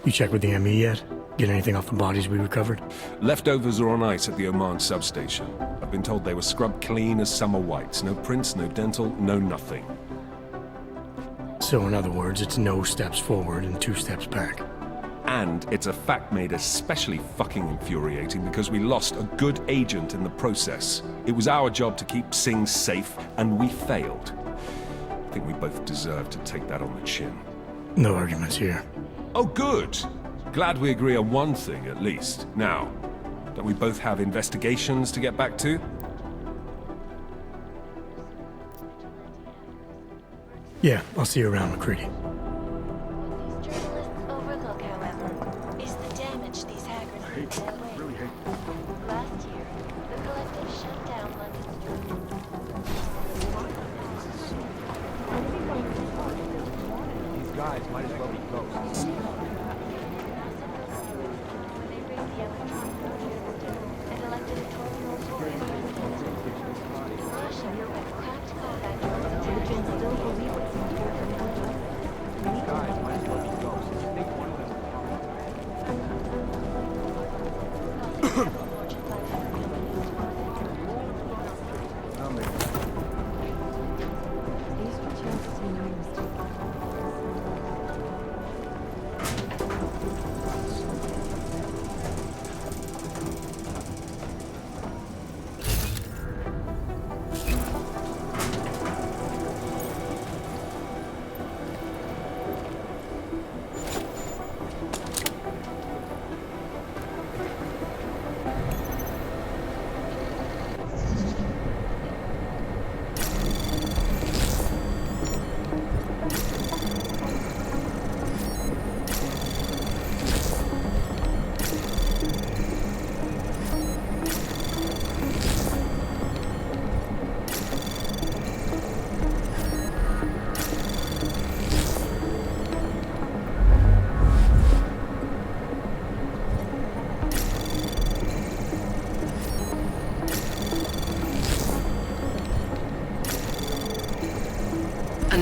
You checked with the ME yet? Get anything off the bodies we recovered? Leftovers are on ice at the Oman substation. I've been told they were scrubbed clean as summer whites. No prints, no dental, no nothing. So in other words, it's no steps forward and 2 steps back. And it's a fact made especially fucking infuriating because we lost a good agent in the process. It was our job to keep Singh safe, and we failed. I think we both deserve to take that on the chin. No arguments here. Oh, good! Glad we agree on one thing, at least. Now, don't we both have investigations to get back to? Yeah, I'll see you around, McCready. What these journalists overlook, however, is the damage these hackers did their way. Last year, the Collective shut down London's These guys might as well be ghosts. and elected a total Russia cracked combat drones and can still believe it's These guys might as well be ghosts. I think one of them.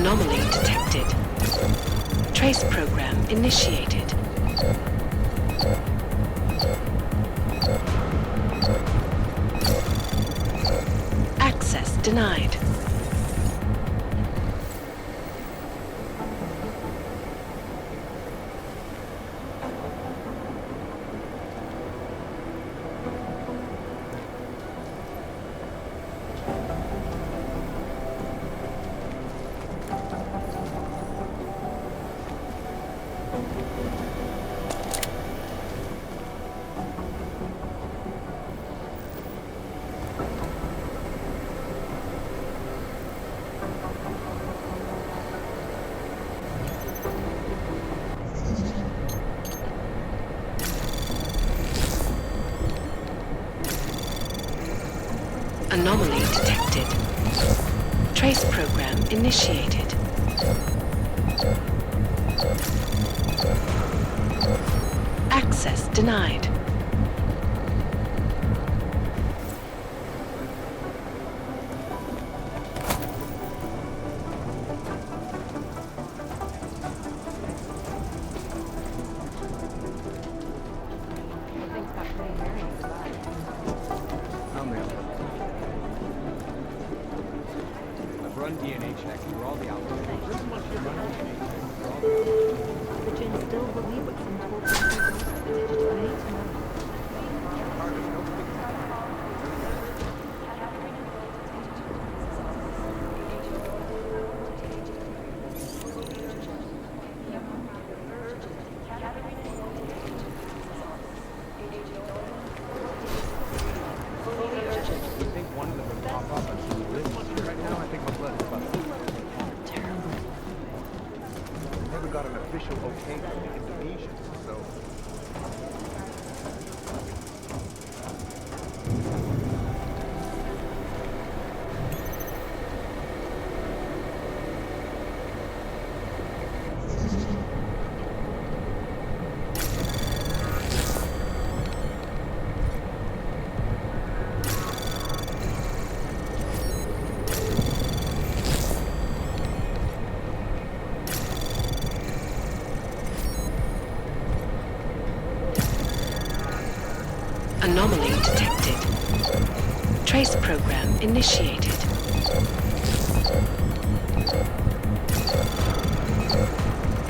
Anomaly detected. Trace program initiated. Access denied. Anomaly detected. Trace program initiated. Access denied. I've run DNA checks for all the outlets. The Jinn still believe what's been told to them. I need to know. You think one of them would pop up on some list? Right now, I think my blood is about terrible. Never got an official okay from the Indonesians, so... Anomaly detected. Trace program initiated.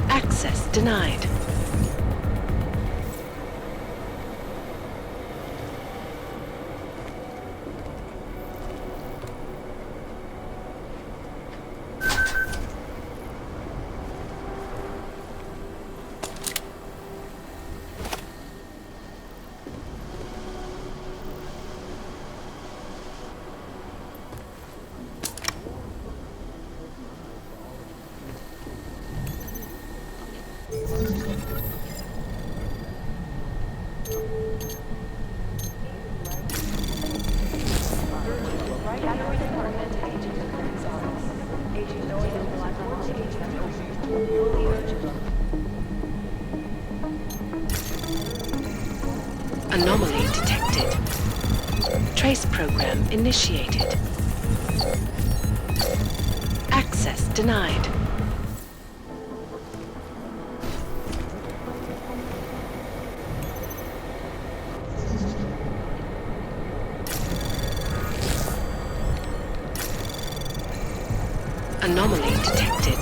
Access denied. Anomaly detected. Trace program initiated. Access denied. Anomaly detected.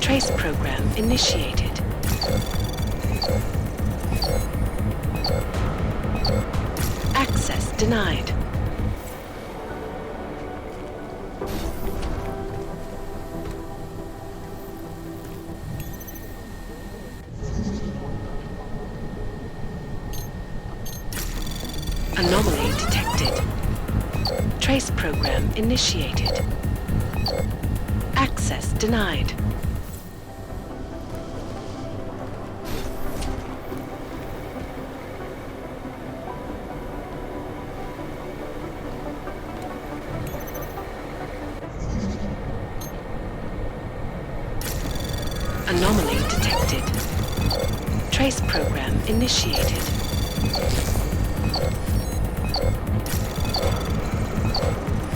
Trace program initiated. Access denied. Anomaly detected. Trace program initiated. Access denied. Anomaly detected. Trace program initiated.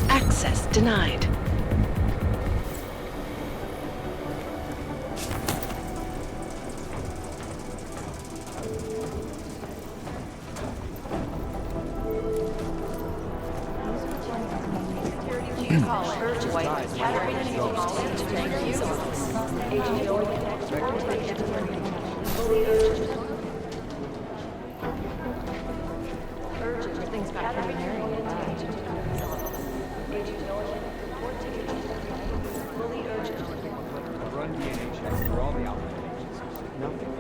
Access denied. Run DNA checks for all the outlet agencies. Nothing.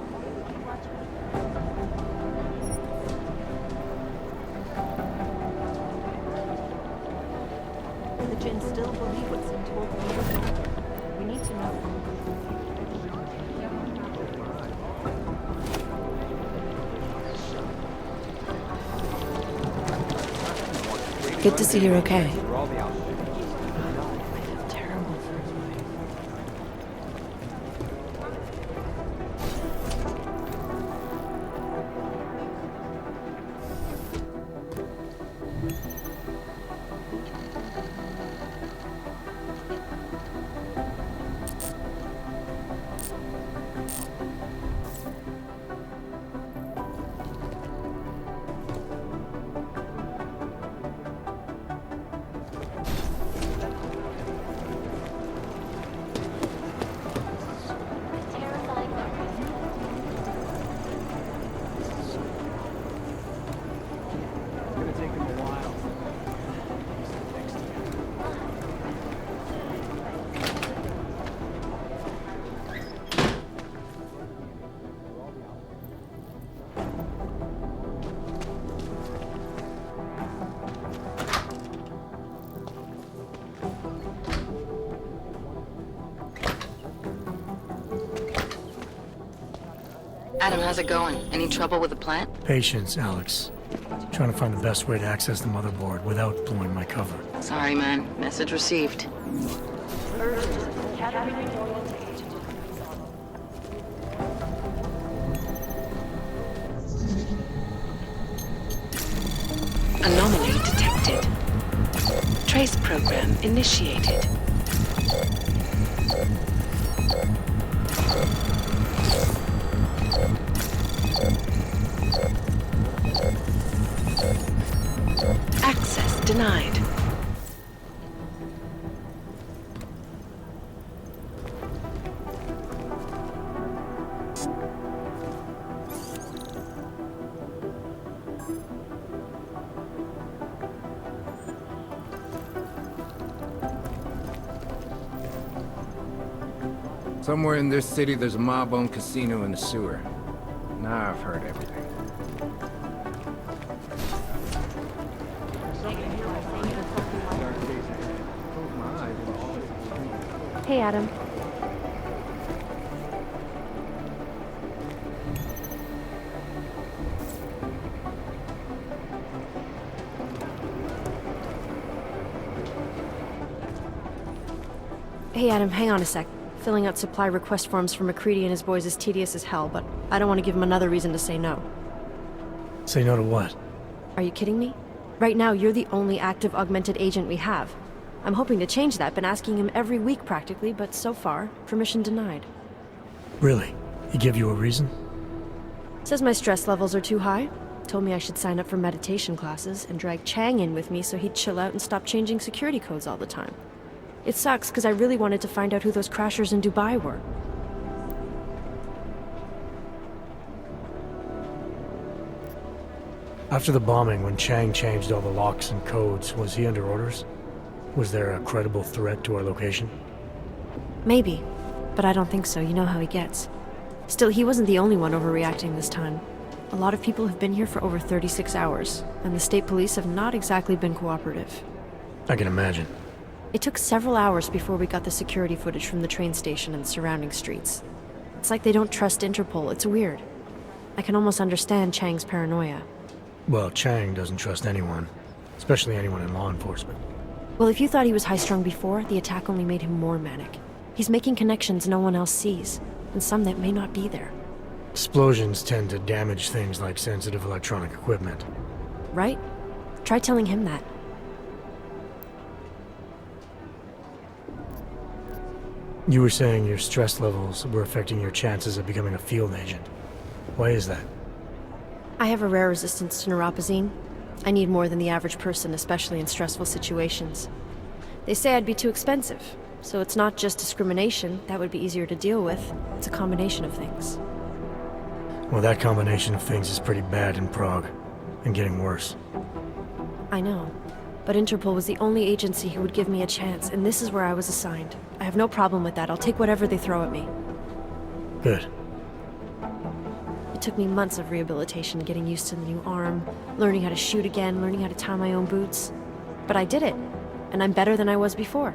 The Jinn still believe what's been told them. We need to know. Good to see you're okay. For all the outlet agencies. Adam, how's it going? Any trouble with the plant? Patience, Alex. Trying to find the best way to access the motherboard without blowing my cover. Sorry, man. Message received. Anomaly detected. Trace program initiated. Access denied. Somewhere in this city, there's a mob-owned casino in the sewer. Now I've heard everything. Hey, Adam. Hey, Adam, hang on a sec. Filling out supply request forms for McCready and his boys is tedious as hell, but I don't want to give him another reason to say no. Say no to what? Are you kidding me? Right now, you're the only active augmented agent we have. I'm hoping to change that, been asking him every week practically, but so far, permission denied. Really? He give you a reason? Says my stress levels are too high. Told me I should sign up for meditation classes and drag Chang in with me so he'd chill out and stop changing security codes all the time. It sucks because I really wanted to find out who those crashers in Dubai were. After the bombing, when Chang changed all the locks and codes, was he under orders? Was there a credible threat to our location? Maybe, but I don't think so. You know how he gets. Still, he wasn't the only one overreacting this time. A lot of people have been here for over 36 hours, and the state police have not exactly been cooperative. I can imagine. It took several hours before we got the security footage from the train station and surrounding streets. It's like they don't trust Interpol. It's weird. I can almost understand Chang's paranoia. Well, Chang doesn't trust anyone, especially anyone in law enforcement. Well, if you thought he was high-strung before, the attack only made him more manic. He's making connections no one else sees, and some that may not be there. Explosions tend to damage things like sensitive electronic equipment. Right? Try telling him that. You were saying your stress levels were affecting your chances of becoming a field agent. Why is that? I have a rare resistance to neuropozyne. I need more than the average person, especially in stressful situations. They say I'd be too expensive, so it's not just discrimination. That would be easier to deal with. It's a combination of things. Well, that combination of things is pretty bad in Prague, and getting worse. I know, but Interpol was the only agency who would give me a chance, and this is where I was assigned. I have no problem with that. I'll take whatever they throw at me. Good. It took me months of rehabilitation, getting used to the new arm, learning how to shoot again, learning how to tie my own boots. But I did it, and I'm better than I was before.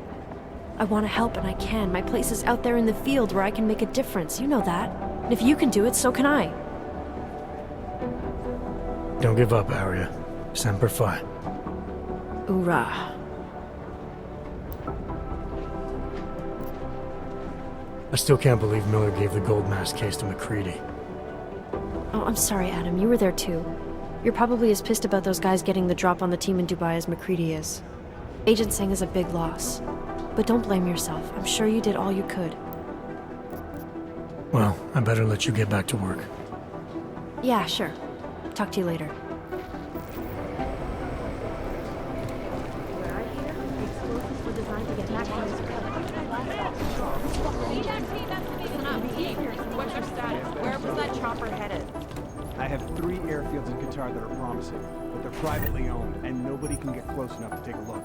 I want to help, and I can. My place is out there in the field where I can make a difference. You know that. And if you can do it, so can I. Don't give up, Aria. Semper Fi. Hoorah. I still can't believe Miller gave the gold mask case to MacCready. Oh, I'm sorry, Adam. You were there too. You're probably as pissed about those guys getting the drop on the team in Dubai as MacCready is. Agent Singh is a big loss. But don't blame yourself. I'm sure you did all you could. Well, I better let you get back to work. Yeah, sure. Talk to you later. What's your status? Where was that chopper headed? I have 3 airfields in Qatar that are promising, but they're privately owned, and nobody can get close enough to take a look.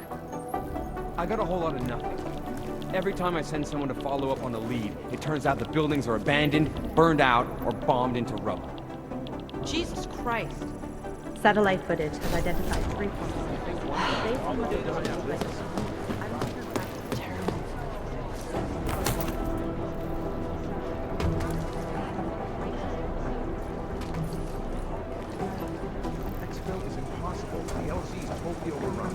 I got a whole lot of nothing. Every time I send someone to follow up on a lead, it turns out the buildings are abandoned, burned out, or bombed into rubble. Jesus Christ. Satellite footage has identified 3 points. Exfil is impossible. The LZ is totally overrun.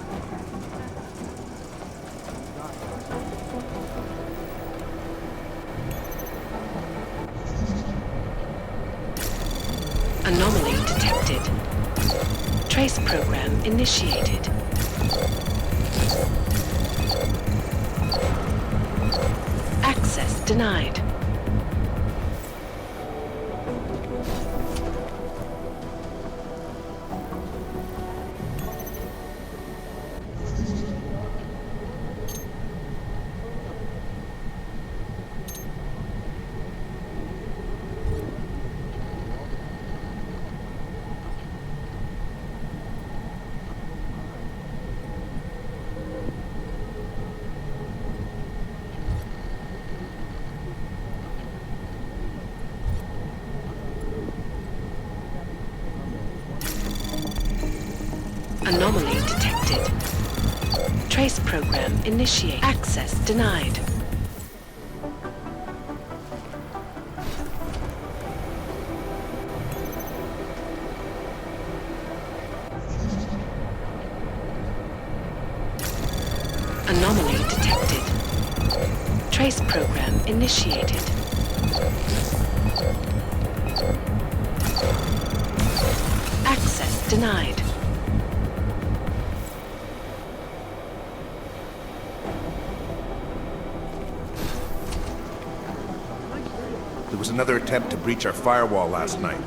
Anomaly detected. Trace program initiated. Access denied. Anomaly detected. Trace program initiate. Access denied. Anomaly detected. Trace program initiated. Access denied. There was another attempt to breach our firewall last night.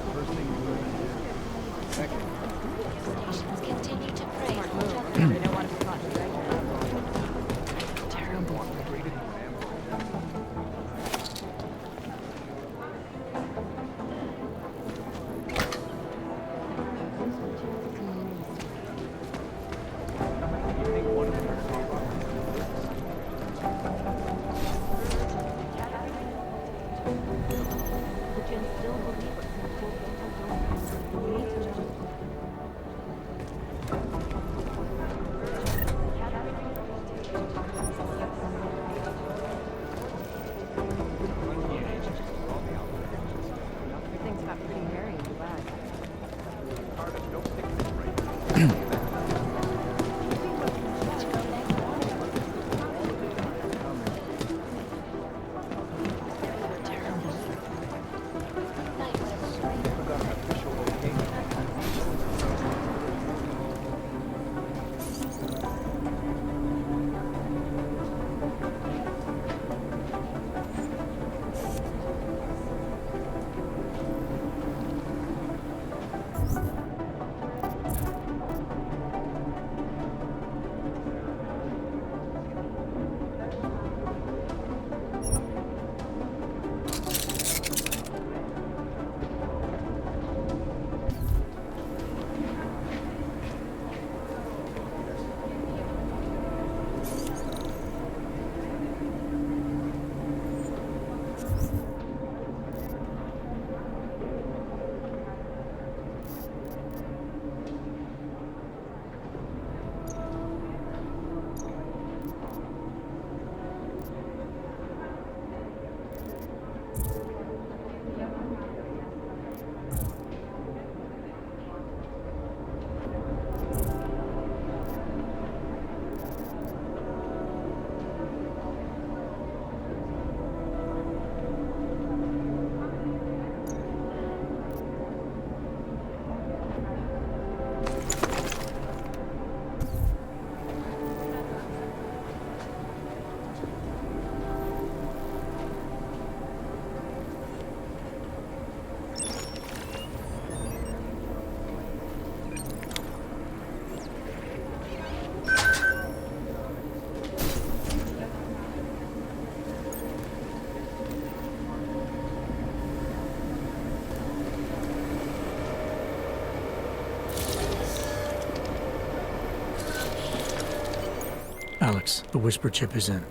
Alex, the Whisper chip is in.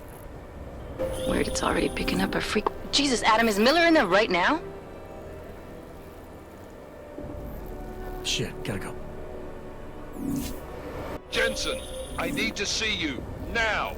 Weird, it's already picking up a freak. Jesus, Adam, is Miller in there right now? Shit, gotta go. Jensen, I need to see you, now!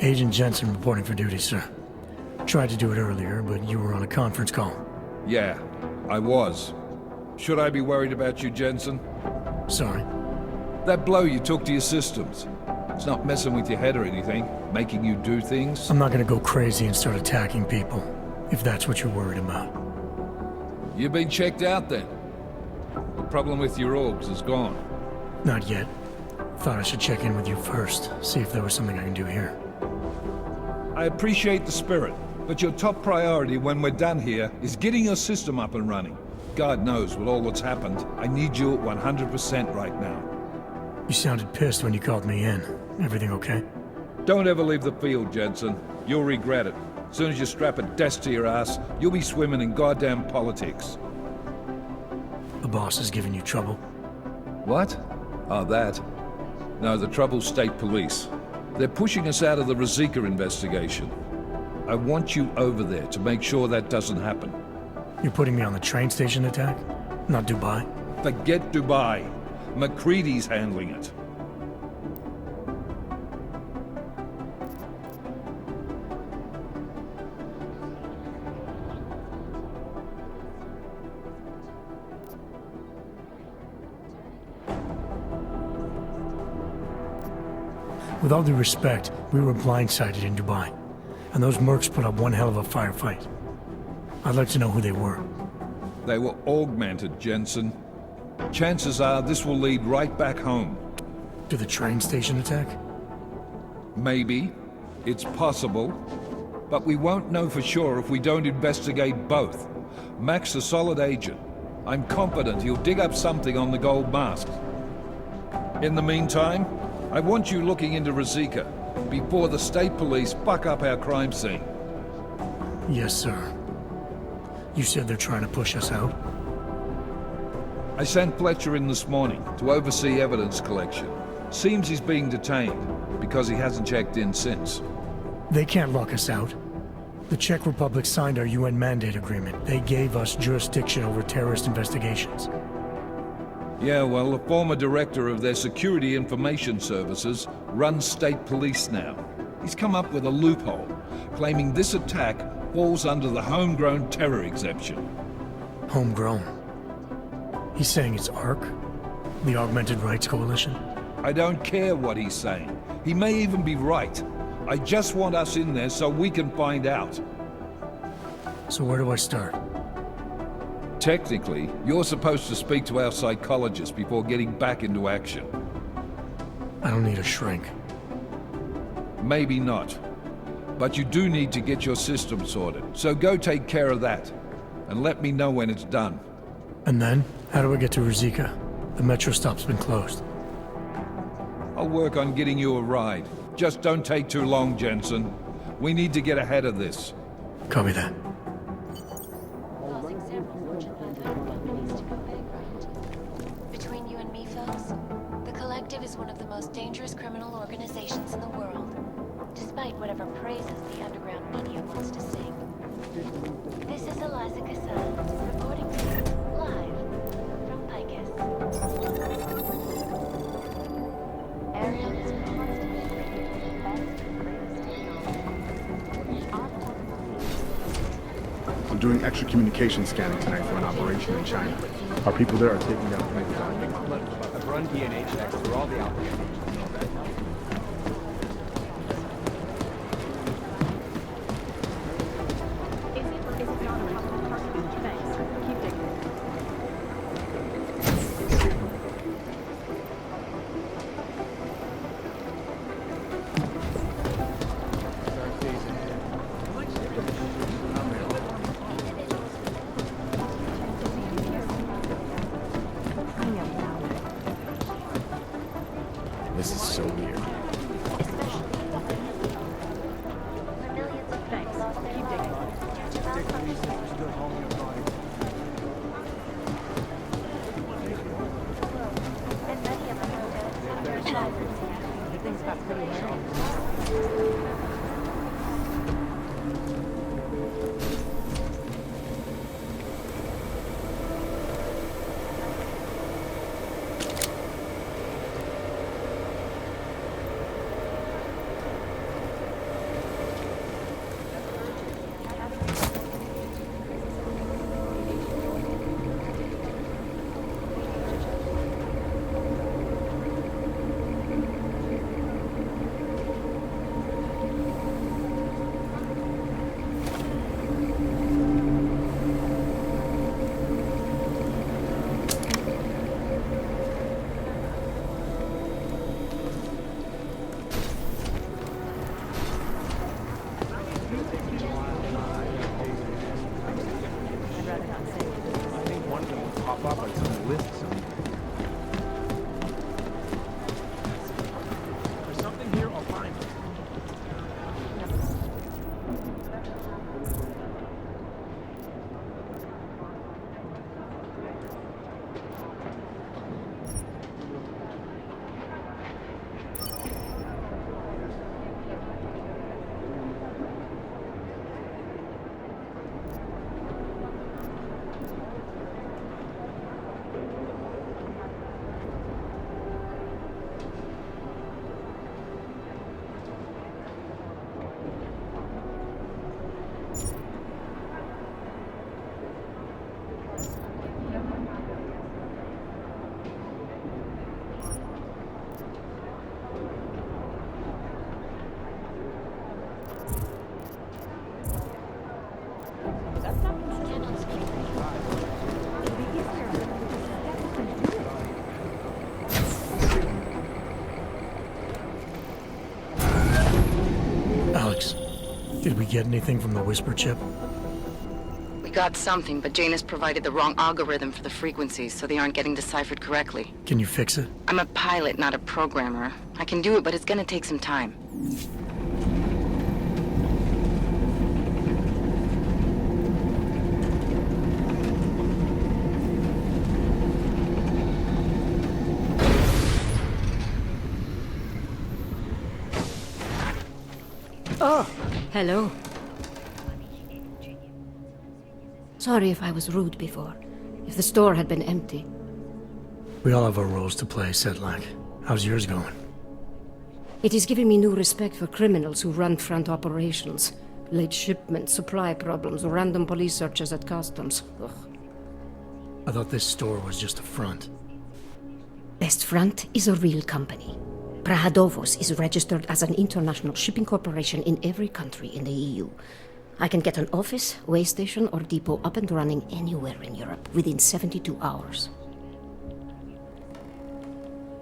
Agent Jensen reporting for duty, sir. Tried to do it earlier, but you were on a conference call. Yeah, I was. Should I be worried about you, Jensen? Sorry. That blow you took to your systems. It's not messing with your head or anything, making you do things. I'm not gonna go crazy and start attacking people, if that's what you're worried about. You've been checked out then. The problem with your orgs is gone. Not yet. Thought I should check in with you first, see if there was something I can do here. I appreciate the spirit, but your top priority when we're done here is getting your system up and running. God knows with all that's happened, I need you at 100% right now. You sounded pissed when you called me in. Everything okay? Don't ever leave the field, Jensen. You'll regret it. As soon as you strap a desk to your ass, you'll be swimming in goddamn politics. The boss is giving you trouble? What? Oh, that? No, the trouble's state police. They're pushing us out of the Ruzicka investigation. I want you over there to make sure that doesn't happen. You're putting me on the train station attack? Not Dubai? Forget Dubai. MacReady's handling it. With all due respect, we were blindsided in Dubai, and those mercs put up one hell of a firefight. I'd like to know who they were. They were augmented, Jensen. Chances are this will lead right back home. To the train station attack? Maybe. It's possible. But we won't know for sure if we don't investigate both. Mac's a solid agent. I'm confident he'll dig up something on the gold masks. In the meantime, I want you looking into Ruzicka before the state police fuck up our crime scene. Yes, sir. You said they're trying to push us out? I sent Fletcher in this morning to oversee evidence collection. Seems he's being detained because he hasn't checked in since. They can't lock us out. The Czech Republic signed our UN mandate agreement. They gave us jurisdiction over terrorist investigations. Yeah, well, the former director of their security information services runs state police now. He's come up with a loophole, claiming this attack falls under the homegrown terror exemption. Homegrown? He's saying it's ARC? The Augmented Rights Coalition? I don't care what he's saying. He may even be right. I just want us in there so we can find out. So where do I start? Technically, you're supposed to speak to our psychologist before getting back into action. I don't need a shrink. Maybe not. But you do need to get your system sorted, so go take care of that. And let me know when it's done. And then, how do I get to Ruzicka? The metro stop's been closed. I'll work on getting you a ride. Just don't take too long, Jensen. We need to get ahead of this. Copy that. Between you and me, folks, the Collective is one of the most dangerous criminal organizations in the world, despite whatever praises the underground media wants to sing. This is Eliza Cassan, reporting to you, live, from Picus. Ariel is constantly creating the best and greatest technology. I'm doing extra communication scanning tonight for an operation in China. Our people there are taking down people. I've run DNA checks through all the applications. Keep digging. Dick and Lisa are still hauling a body. Things got pretty hairy. Pop up on some list somewhere. There's something here, I'll find it. Alex, did we get anything from the Whisper chip? We got something, but Janus provided the wrong algorithm for the frequencies, so they aren't getting deciphered correctly. Can you fix it? I'm a pilot, not a programmer. I can do it, but it's gonna take some time. Oh, hello. Sorry if I was rude before. If the store had been empty. We all have our roles to play, Sedlak. How's yours going? It is giving me new respect for criminals who run front operations. Late shipments, supply problems, random police searches at customs. Ugh. I thought this store was just a front. Best Front is a real company. Prahadovos is registered as an international shipping corporation in every country in the EU. I can get an office, way station, or depot up and running anywhere in Europe within 72 hours.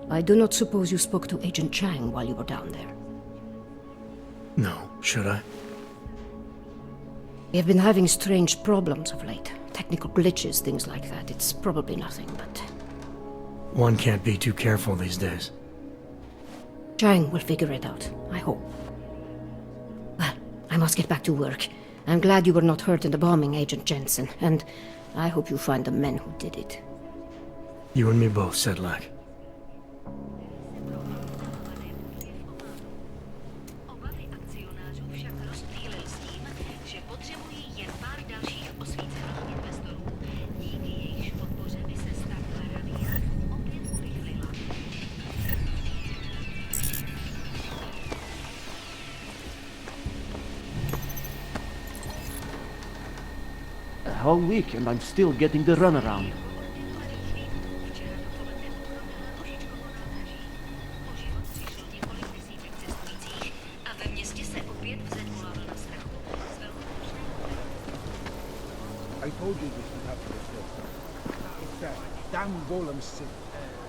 I do not suppose you spoke to Agent Chang while you were down there. No, should I? We have been having strange problems of late. Technical glitches, things like that. It's probably nothing, but... One can't be too careful these days. Chang will figure it out, I hope. Well, I must get back to work. I'm glad you were not hurt in the bombing, Agent Jensen, and I hope you find the men who did it. You and me both, Sedlak. A whole week and I'm still getting the runaround. I told you this would happen before. It's that damn golem city.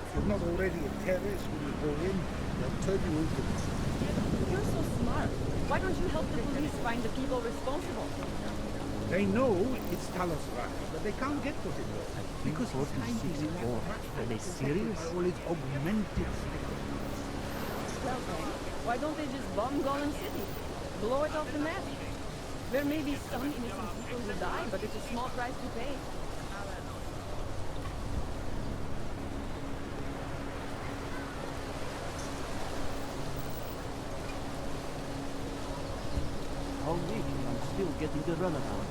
If you're not already a terrorist when you go in, they'll turn you into this. You're so smart. Why don't you help the police find the people responsible? They know it's Talos Rai, but they can't get to him because his time is in that crash. Are they serious? All its augmented state. Well then, why don't they just bomb Golem City? Blow it off the map? There may be some innocent people who die, but it's a small price to pay. All week, I'm still getting the runabout.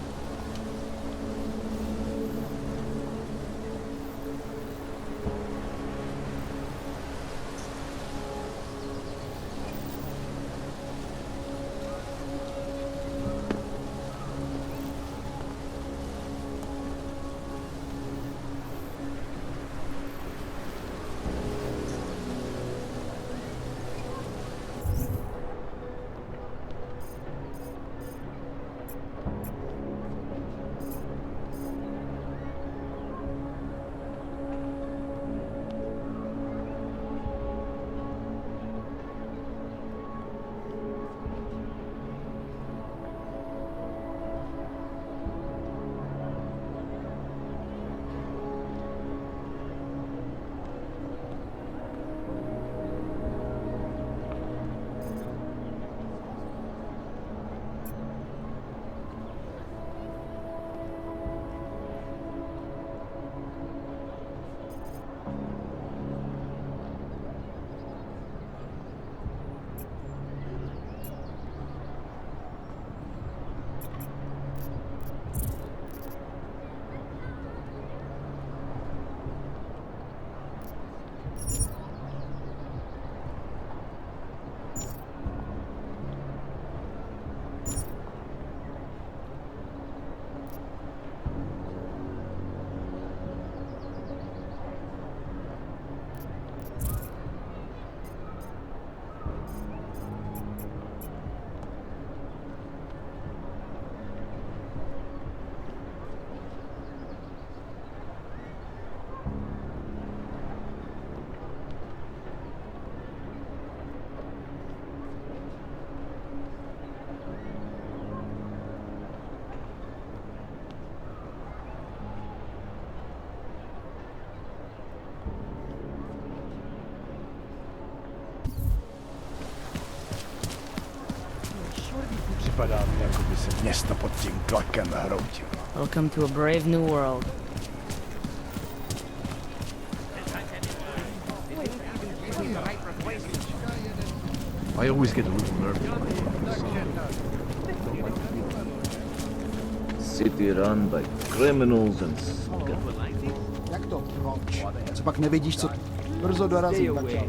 Připadá mi, jako by se město pod tím tlakem hroutilo. Welcome to a brave new world. I always get a little nervous. City run by criminals and Jak to? Proč? Co pak nevidíš, co... Brzo dorazím, tak čau.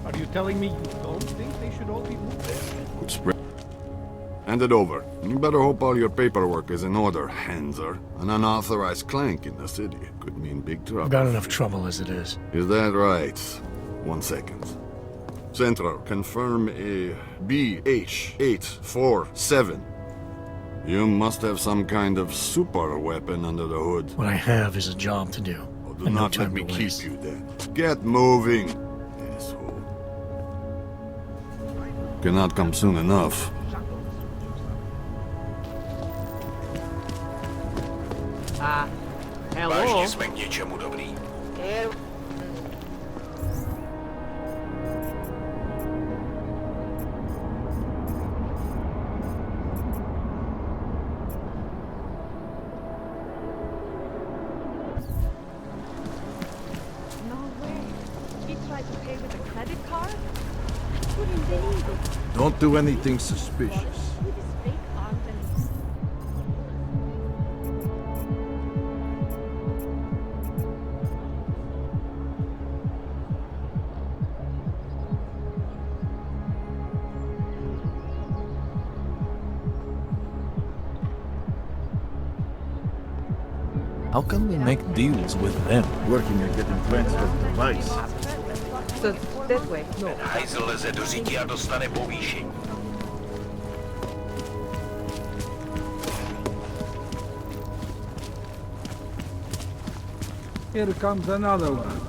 Are you telling me you don't think they should all be moved there? Hand it over. You better hope all your paperwork is in order, Hanser. An unauthorized clank in the city could mean big trouble. I've got enough trouble as it is. Is that right? 1 second. Central, confirm a BH-847. You must have some kind of super weapon under the hood. What I have is a job to do. Do and no not let time me to keep waste. you then. Get moving, asshole. Cannot come soon enough. Hello? Vážně jsme k něčemu dobrý. Don't do anything suspicious. How can we make deals with them? Working at getting transferred to Vice. So, that way. No. Heisel leze do říky a dostane povýšení. Here comes another one.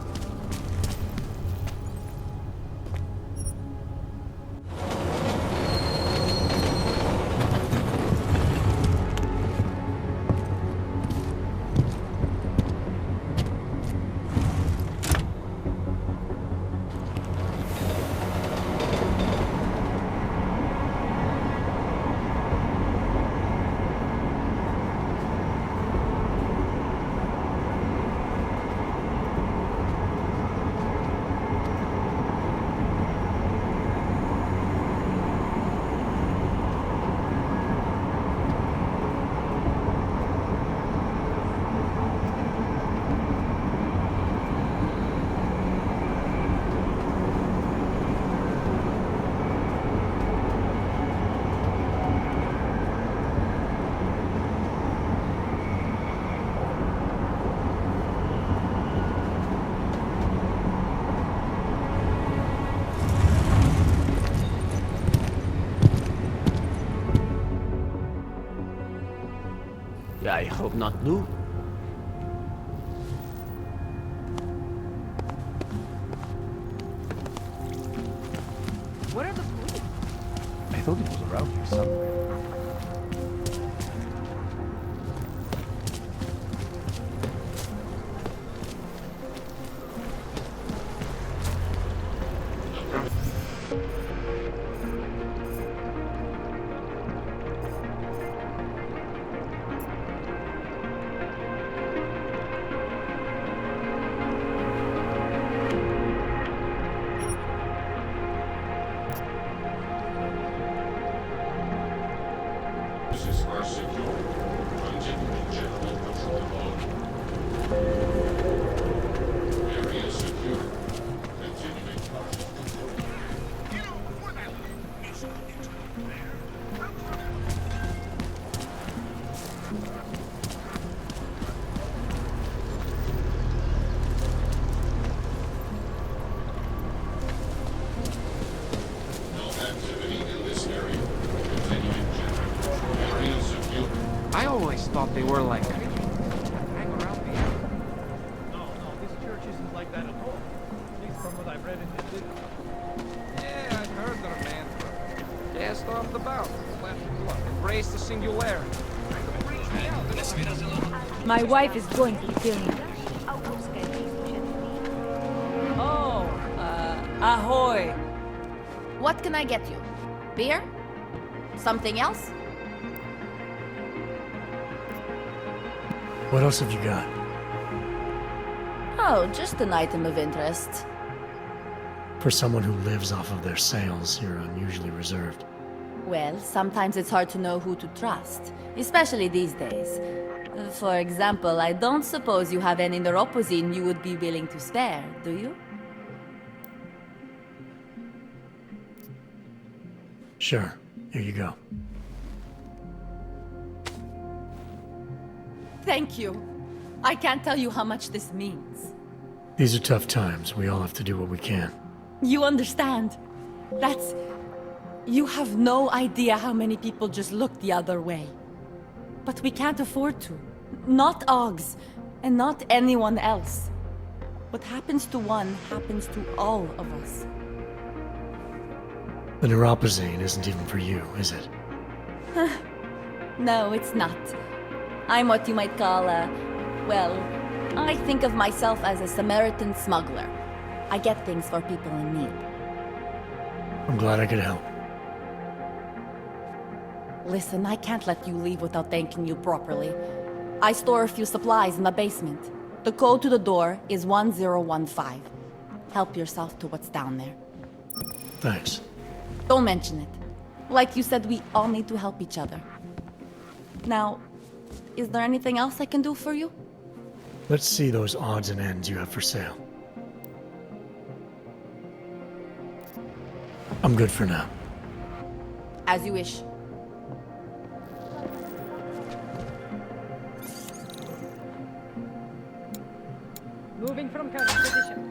I hope not new. What are the police? I thought it was around here somewhere. I always thought they were like... hang around the area. No, this church isn't like that at all. At least from what I've read in the literature. Yeah, I've heard they're man. Cast off the bounds. Embrace the singularity. My wife is going to kill me. Oh, ahoy. What can I get you? Beer? Something else? What else have you got? Oh, just an item of interest. For someone who lives off of their sales, you're unusually reserved. Well, sometimes it's hard to know who to trust, especially these days. For example, I don't suppose you have any neuropozyne you would be willing to spare, do you? Sure. Here you go. Thank you. I can't tell you how much this means. These are tough times. We all have to do what we can. You understand? That's... You have no idea how many people just look the other way. But we can't afford to. Not Oggs, and not anyone else. What happens to one happens to all of us. The neuropozyne isn't even for you, is it? No, it's not. I'm what you might call well, I think of myself as a Samaritan smuggler. I get things for people in need. I'm glad I could help. Listen, I can't let you leave without thanking you properly. I store a few supplies in the basement. The code to the door is 1015. Help yourself to what's down there. Thanks. Don't mention it. Like you said, we all need to help each other. Now, is there anything else I can do for you? Let's see those odds and ends you have for sale. I'm good for now. As you wish. Moving from current position.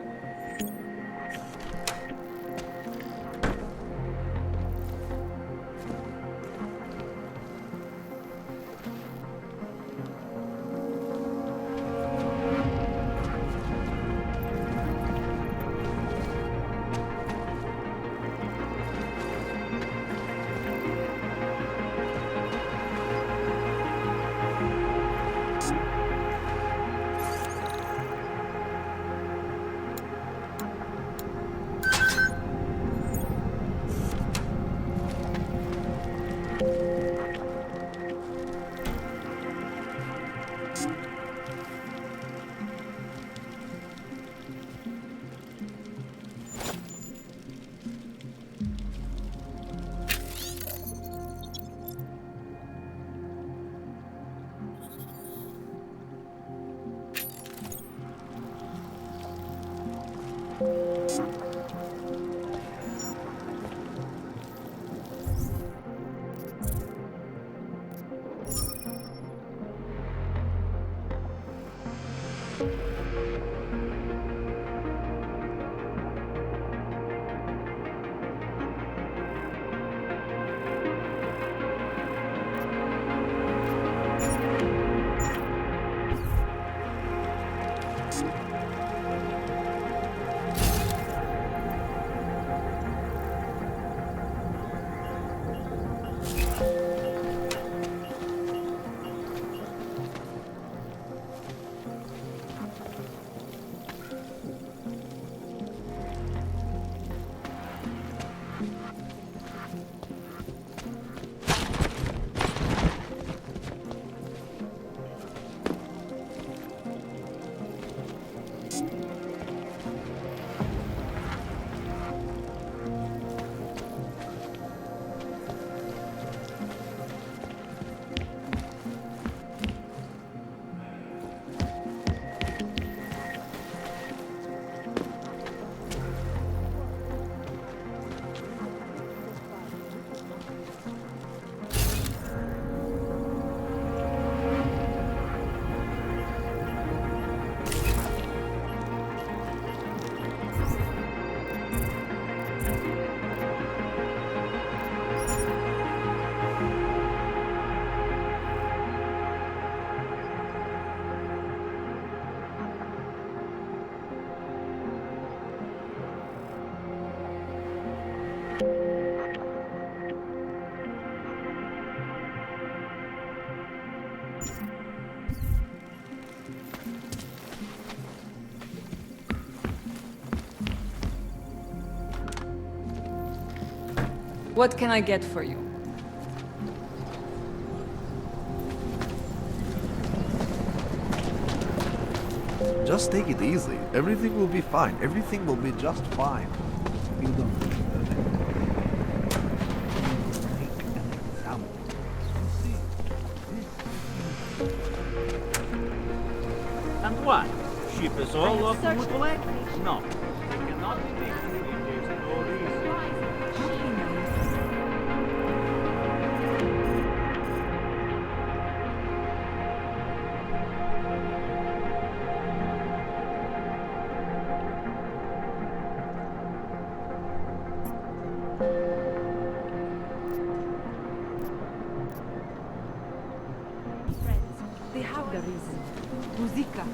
What can I get for you? Just take it easy. Everything will be fine. Everything will be just fine. You don't And what? Ship is all off the Mutulek? No. They cannot be making it for no reason. They have the reason. Muzika.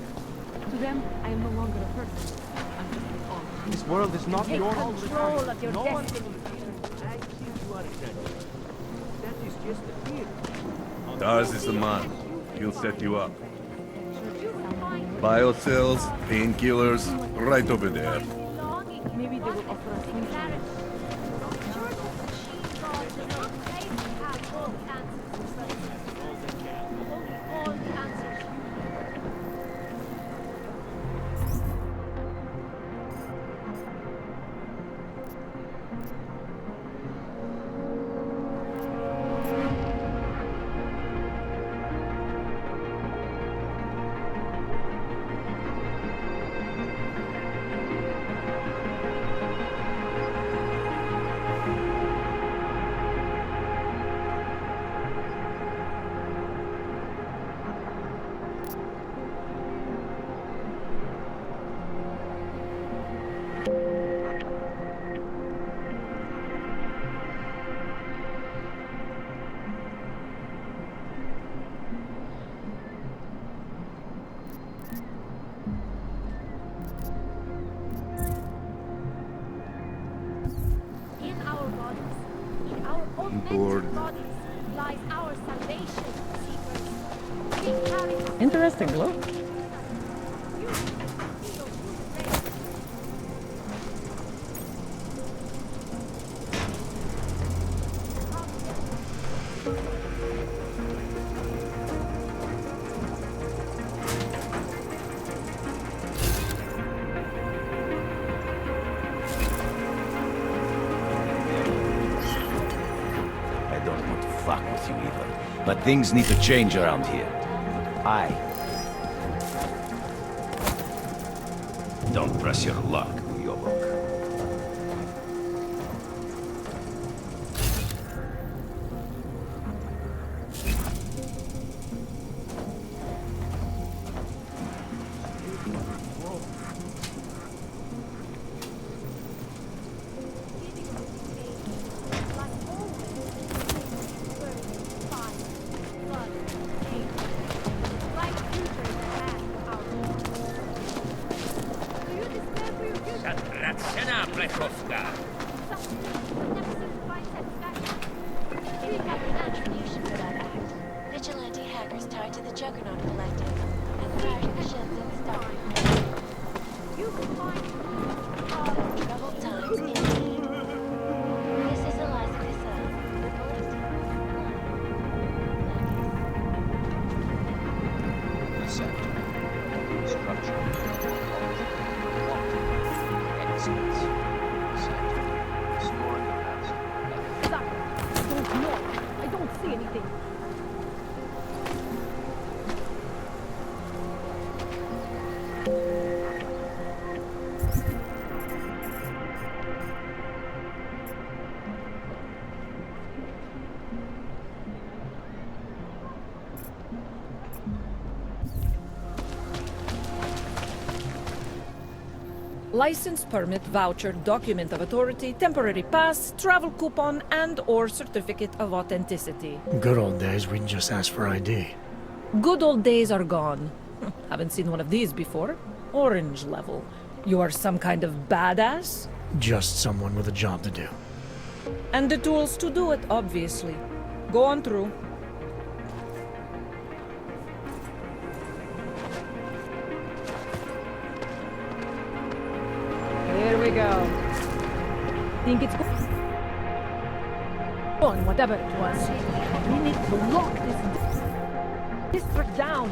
To them, I am no longer a person. I'm just an orc. This world is not Take your control of your no one destiny. I see you are exaggerating. That is just a fear. Dars is the man. He'll set you up. Biocells, painkillers, right over there. Maybe they will offer us new challenge. interesting look. I don't want to fuck with you either, but things need to change around here. Don't press your luck, Uyobok. Zatracena plechowka. Attribution for that act. Vigilante hackers tied to the Juggernaut Collective and crashed the Shenzhen Star. You can find troubled times indeed. This is Eliza Cassell, reporting. Deceptive. Structure. Excellence. Deceptive. Scoring the best. I don't know. I don't see anything. License, permit, voucher, document of authority, temporary pass, travel coupon, and/or certificate of authenticity. Good old days, we'd just ask for ID. Good old days are gone. Haven't seen one of these before. Orange level. You are some kind of badass? Just someone with a job to do. And the tools to do it, obviously. Go on through. Here we go. Think it's on whatever it was. We need to lock this district down.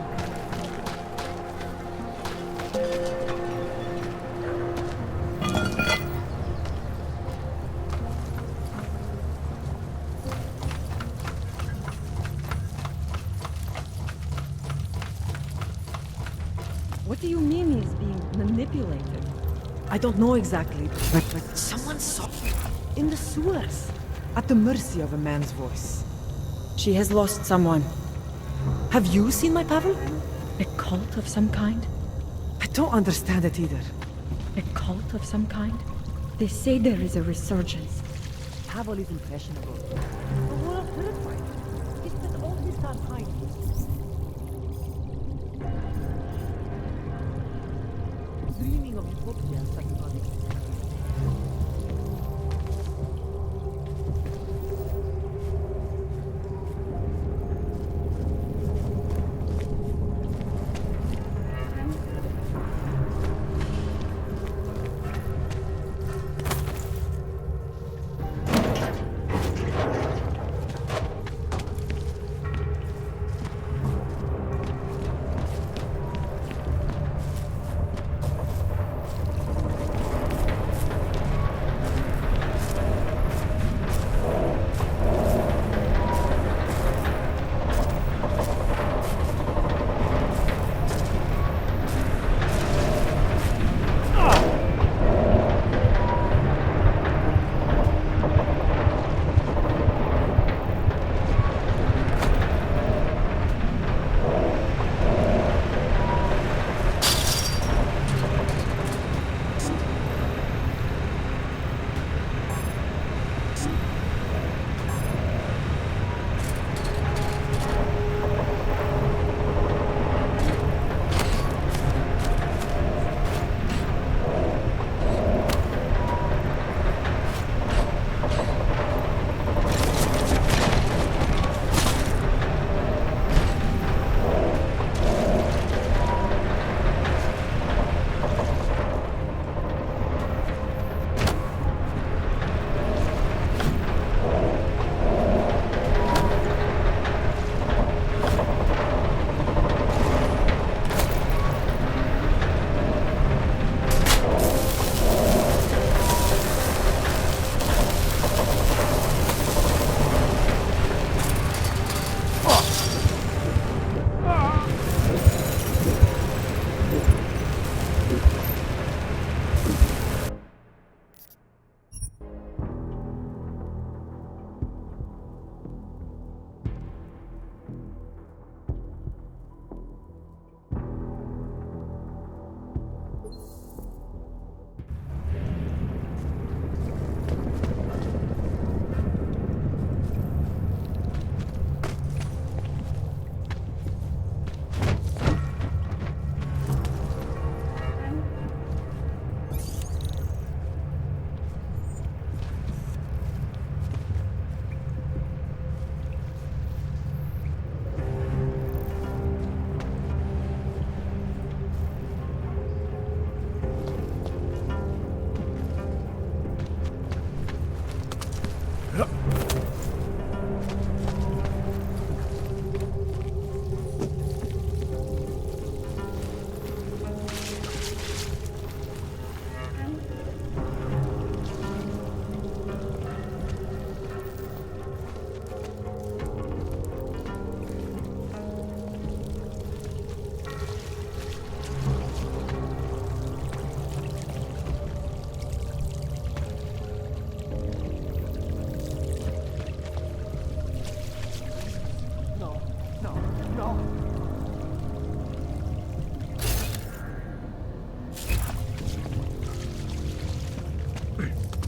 What do you mean he's being manipulated? I don't know exactly, but someone saw him in the sewers, at the mercy of a man's voice. She has lost someone. Have you seen my Pavel? A cult of some kind? I don't understand it either. A cult of some kind? They say there is a resurgence. Pavel is impressionable. But we're all terrified. He spent all his time hiding. Dreaming of utopia, everybody.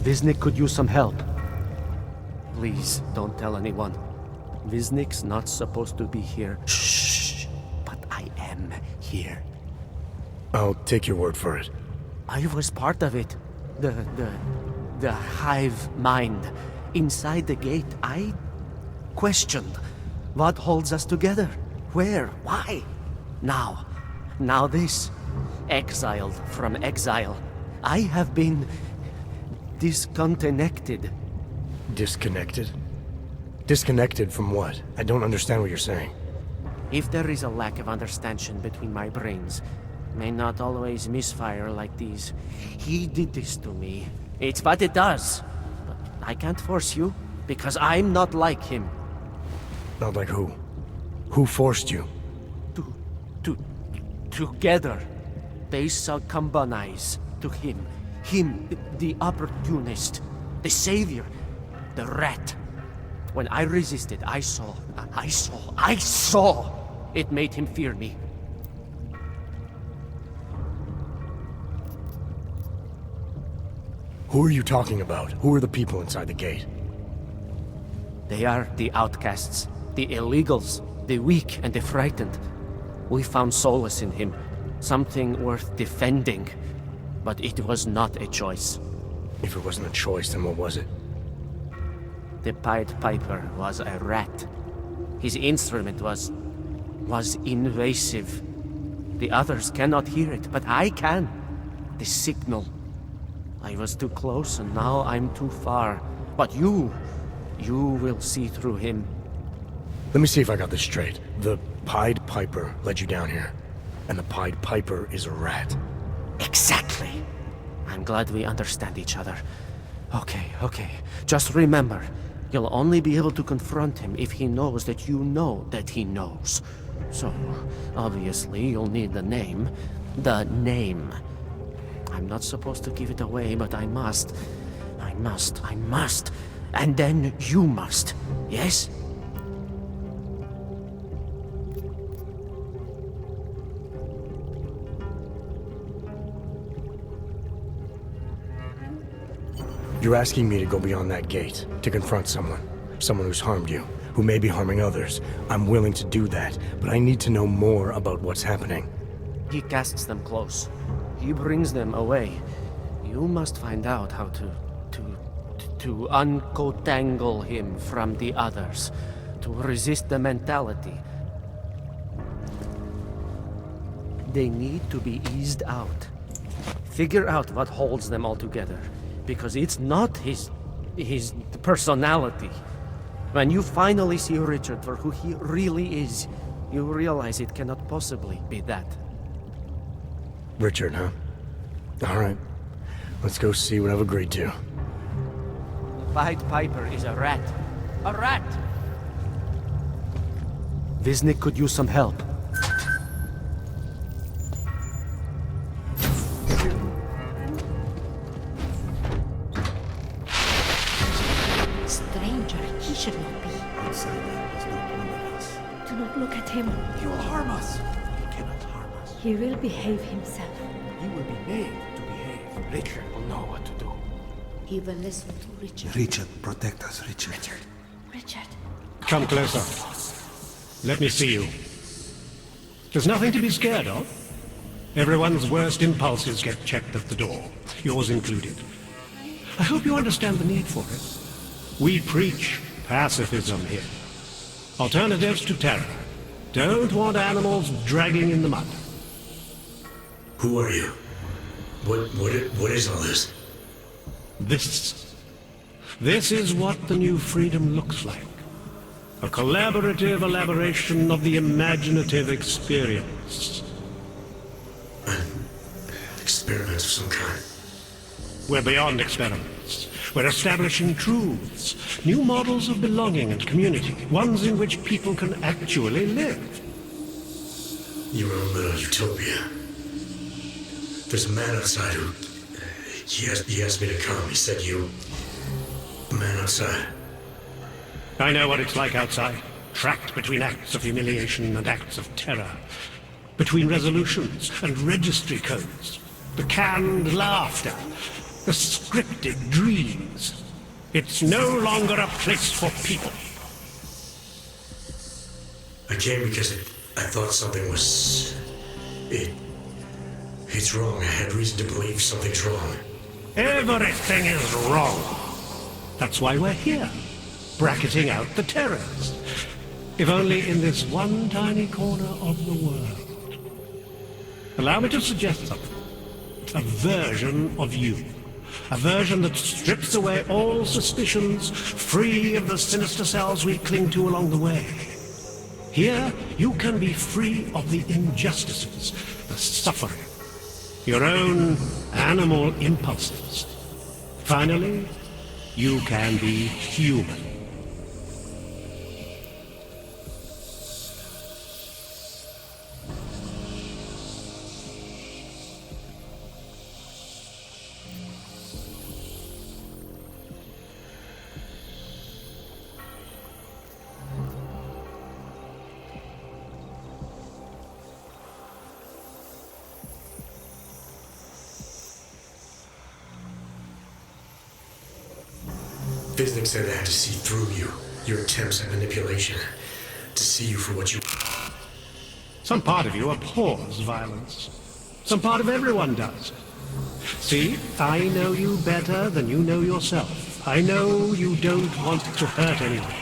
Viznik could use some help. Please, don't tell anyone. Viznik's not supposed to be here. Shh! But I am here. I'll take your word for it. I was part of it. The hive mind. Inside the gate, I questioned what holds us together. Where? Why? Now this. Exiled from exile. I have been disconnected. Disconnected? Disconnected from what? I don't understand what you're saying. If there is a lack of understanding between my brains, may not always misfire like these. He did this to me. It's what it does. But I can't force you, because I'm not like him. Not like who? Who forced you? Together. They succumbanize to him. Him, the opportunist, the savior, the rat. When I resisted, I saw. It made him fear me. Who are you talking about? Who are the people inside the gate? They are the outcasts, the illegals, the weak and the frightened. We found solace in him, something worth defending. But it was not a choice. If it wasn't a choice, then what was it? The Pied Piper was a rat. His instrument was invasive. The others cannot hear it, but I can. The signal. I was too close, and now I'm too far. But you will see through him. Let me see if I got this straight. The Pied Piper led you down here, and the Pied Piper is a rat. Exactly. I'm glad we understand each other. Okay. Just remember, you'll only be able to confront him if he knows that you know that he knows. So, obviously, you'll need the name. The name. I'm not supposed to give it away, but I must. And then you must. Yes? You're asking me to go beyond that gate, to confront someone who's harmed you, who may be harming others. I'm willing to do that, but I need to know more about what's happening. He casts them close. He brings them away. You must find out how to uncotangle him from the others, to resist the mentality. They need to be eased out. Figure out what holds them all together. Because it's not his personality. When you finally see Richard for who he really is, you realize it cannot possibly be that. Richard, huh? All right. Let's go see what I've agreed to. Pied Piper is a rat. A rat! Viznik could use some help. Should not be. Outsider is not one of us. Do not look at him. He will harm us. He cannot harm us. He will behave himself. He will be made to behave. Richard will know what to do. He will listen to Richard. Richard, protect us, Richard. Richard. Come closer. Let me see you. There's nothing to be scared of. Everyone's worst impulses get checked at the door, yours included. I hope you understand the need for it. We preach pacifism here. Alternatives to terror. Don't want animals dragging in the mud. Who are you? What is all this? This is what the new freedom looks like. A collaborative elaboration of the imaginative experience. An experiment of some kind. We're beyond experiments. We're establishing truths, new models of belonging and community, ones in which people can actually live. You're in the middle of utopia. There's a man outside who... He asked me to come. He said you... The man outside. I know what it's like outside. Trapped between acts of humiliation and acts of terror. Between resolutions and registry codes. The canned laughter The scripted dreams. It's no longer a place for people. I came because I thought something was... It's wrong. I had reason to believe something's wrong. Everything is wrong. That's why we're here, bracketing out the terrorists. If only in this one tiny corner of the world. Allow me to suggest something. A version of you. A version that strips away all suspicions, free of the sinister cells we cling to along the way. Here, you can be free of the injustices, the suffering, your own animal impulses. Finally, you can be human. Visnick said I had to see through you, your attempts at manipulation, to see you for what you... Some part of you abhors violence. Some part of everyone does. See, I know you better than you know yourself. I know you don't want to hurt anyone.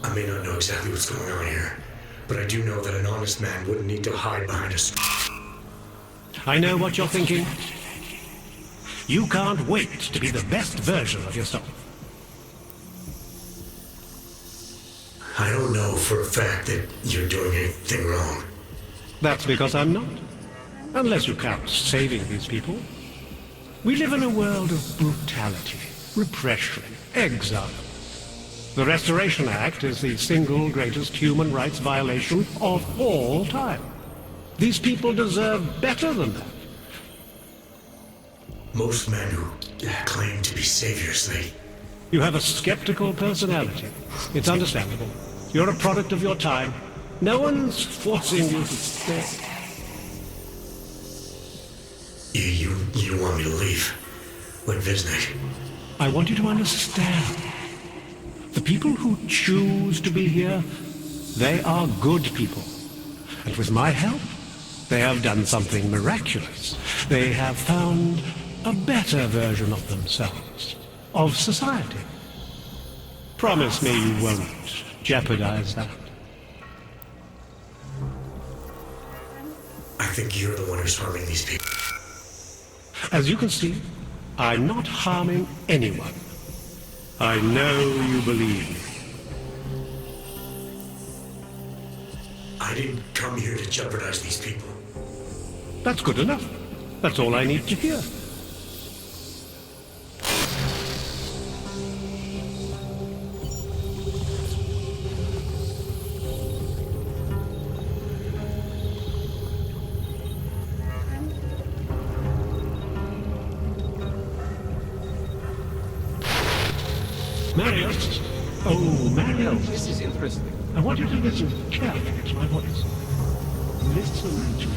I may not know exactly what's going on here, but I do know that an honest man wouldn't need to hide behind a... I know what you're thinking. You can't wait to be the best version of yourself. I don't know for a fact that you're doing anything wrong. That's because I'm not. Unless you count saving these people. We live in a world of brutality, repression, exile. The Restoration Act is the single greatest human rights violation of all time. These people deserve better than that. Most men who claim to be saviors, You have a skeptical personality. It's understandable. You're a product of your time. No one's forcing you to stay. You want me to leave? Like Visnick? I want you to understand. The people who choose to be here, they are good people. And with my help, they have done something miraculous. They have found a better version of themselves, of society. Promise me you won't jeopardize that. I think you're the one who's harming these people. As you can see, I'm not harming anyone. I know you believe me. I didn't come here to jeopardize these people. That's good enough. That's all I need to hear. Marius? Oh, Marius. This is interesting. I want you to listen carefully to my voice. Listen to me.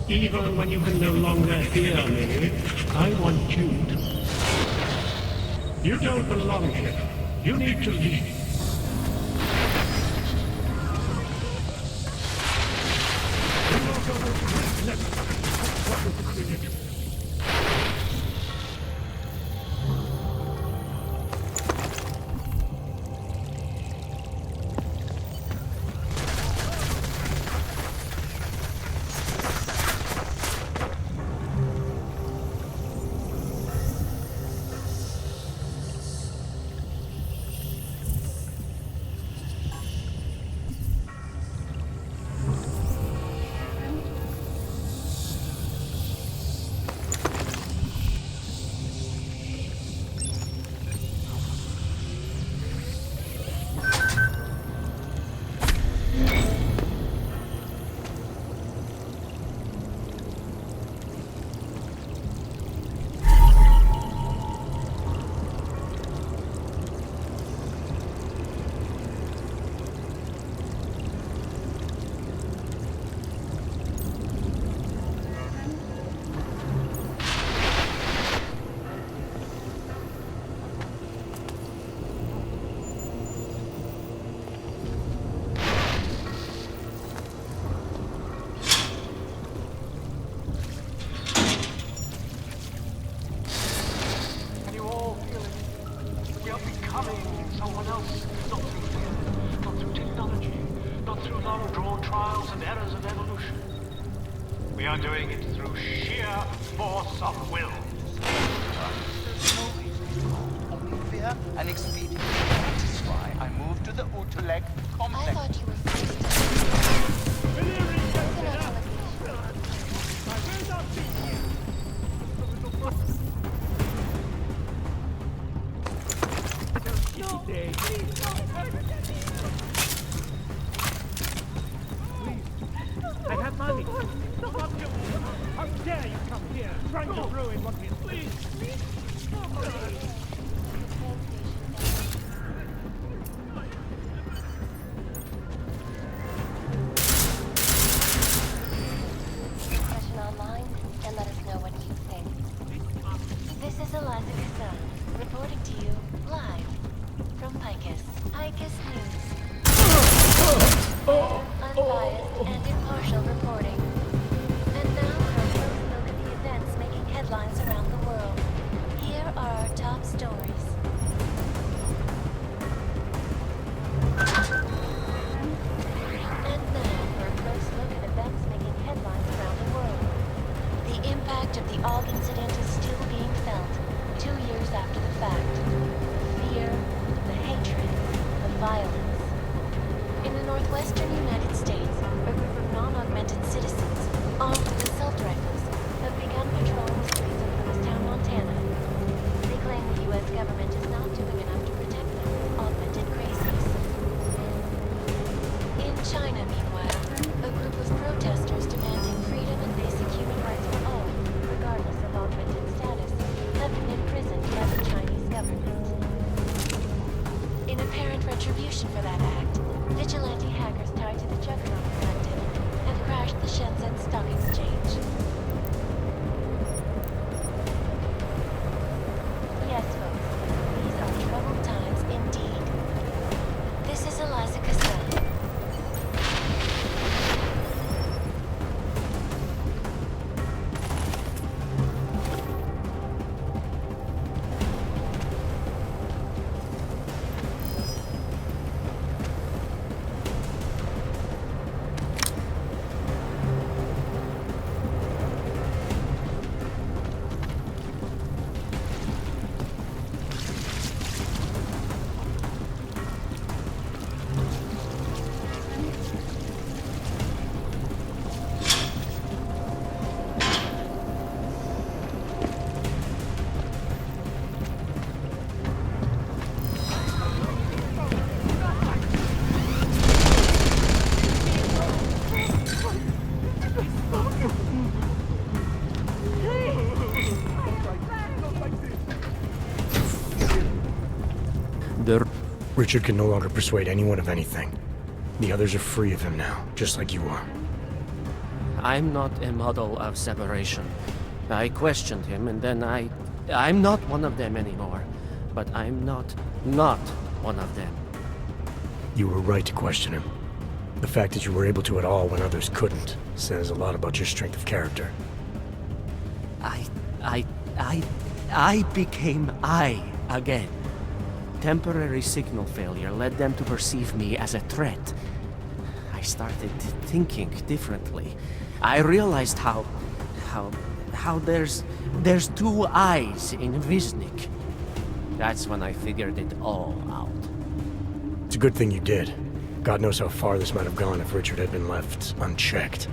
Even when you can no longer hear me, I want you to. You don't belong here. You need to leave. through long-drawn trials and errors of evolution. We are doing it through sheer force of will. Only fear and expedience. That is why I moved to the Utulek complex. I thought you were I have money. Stop you! How dare you come here, trying to ruin what we please! Discussion online, and let us know what you think. This is Eliza Cassan, reporting to you live from Picus. Picus News. Unbiased and impartial reporting. And now for a close look at the events making headlines around the world. Here are our top stories. And now for a close look at events making headlines around the world. The impact of the Og incident is still being felt 2 years after the fact. The fear, the hatred, the violence. In the northwestern United States, a group of non-augmented citizens, armed with assault rifles, have begun patrolling the streets of Lewistown, Montana. They claim the U.S. government is not doing enough to protect them from augmented crazies. In China, meanwhile, a group of protesters demanding freedom and basic human rights for all, regardless of augmented status, have been imprisoned by the Chinese government. In apparent retribution for that act, vigilante hackers tied to the Juggernaut Collective have crashed the Shenzhen Stock Exchange. Yes, folks, these are troubled times indeed. This is Eliza Cassan. Richard can no longer persuade anyone of anything. The others are free of him now, just like you are. I'm not a model of separation. I questioned him, and then I'm not one of them anymore. But I'm not one of them. You were right to question him. The fact that you were able to at all when others couldn't says a lot about your strength of character. I became I again. Temporary signal failure led them to perceive me as a threat. I started thinking differently. I realized how there's two eyes in Viznik. That's when I figured it all out. It's a good thing you did. God knows how far this might have gone if Richard had been left unchecked.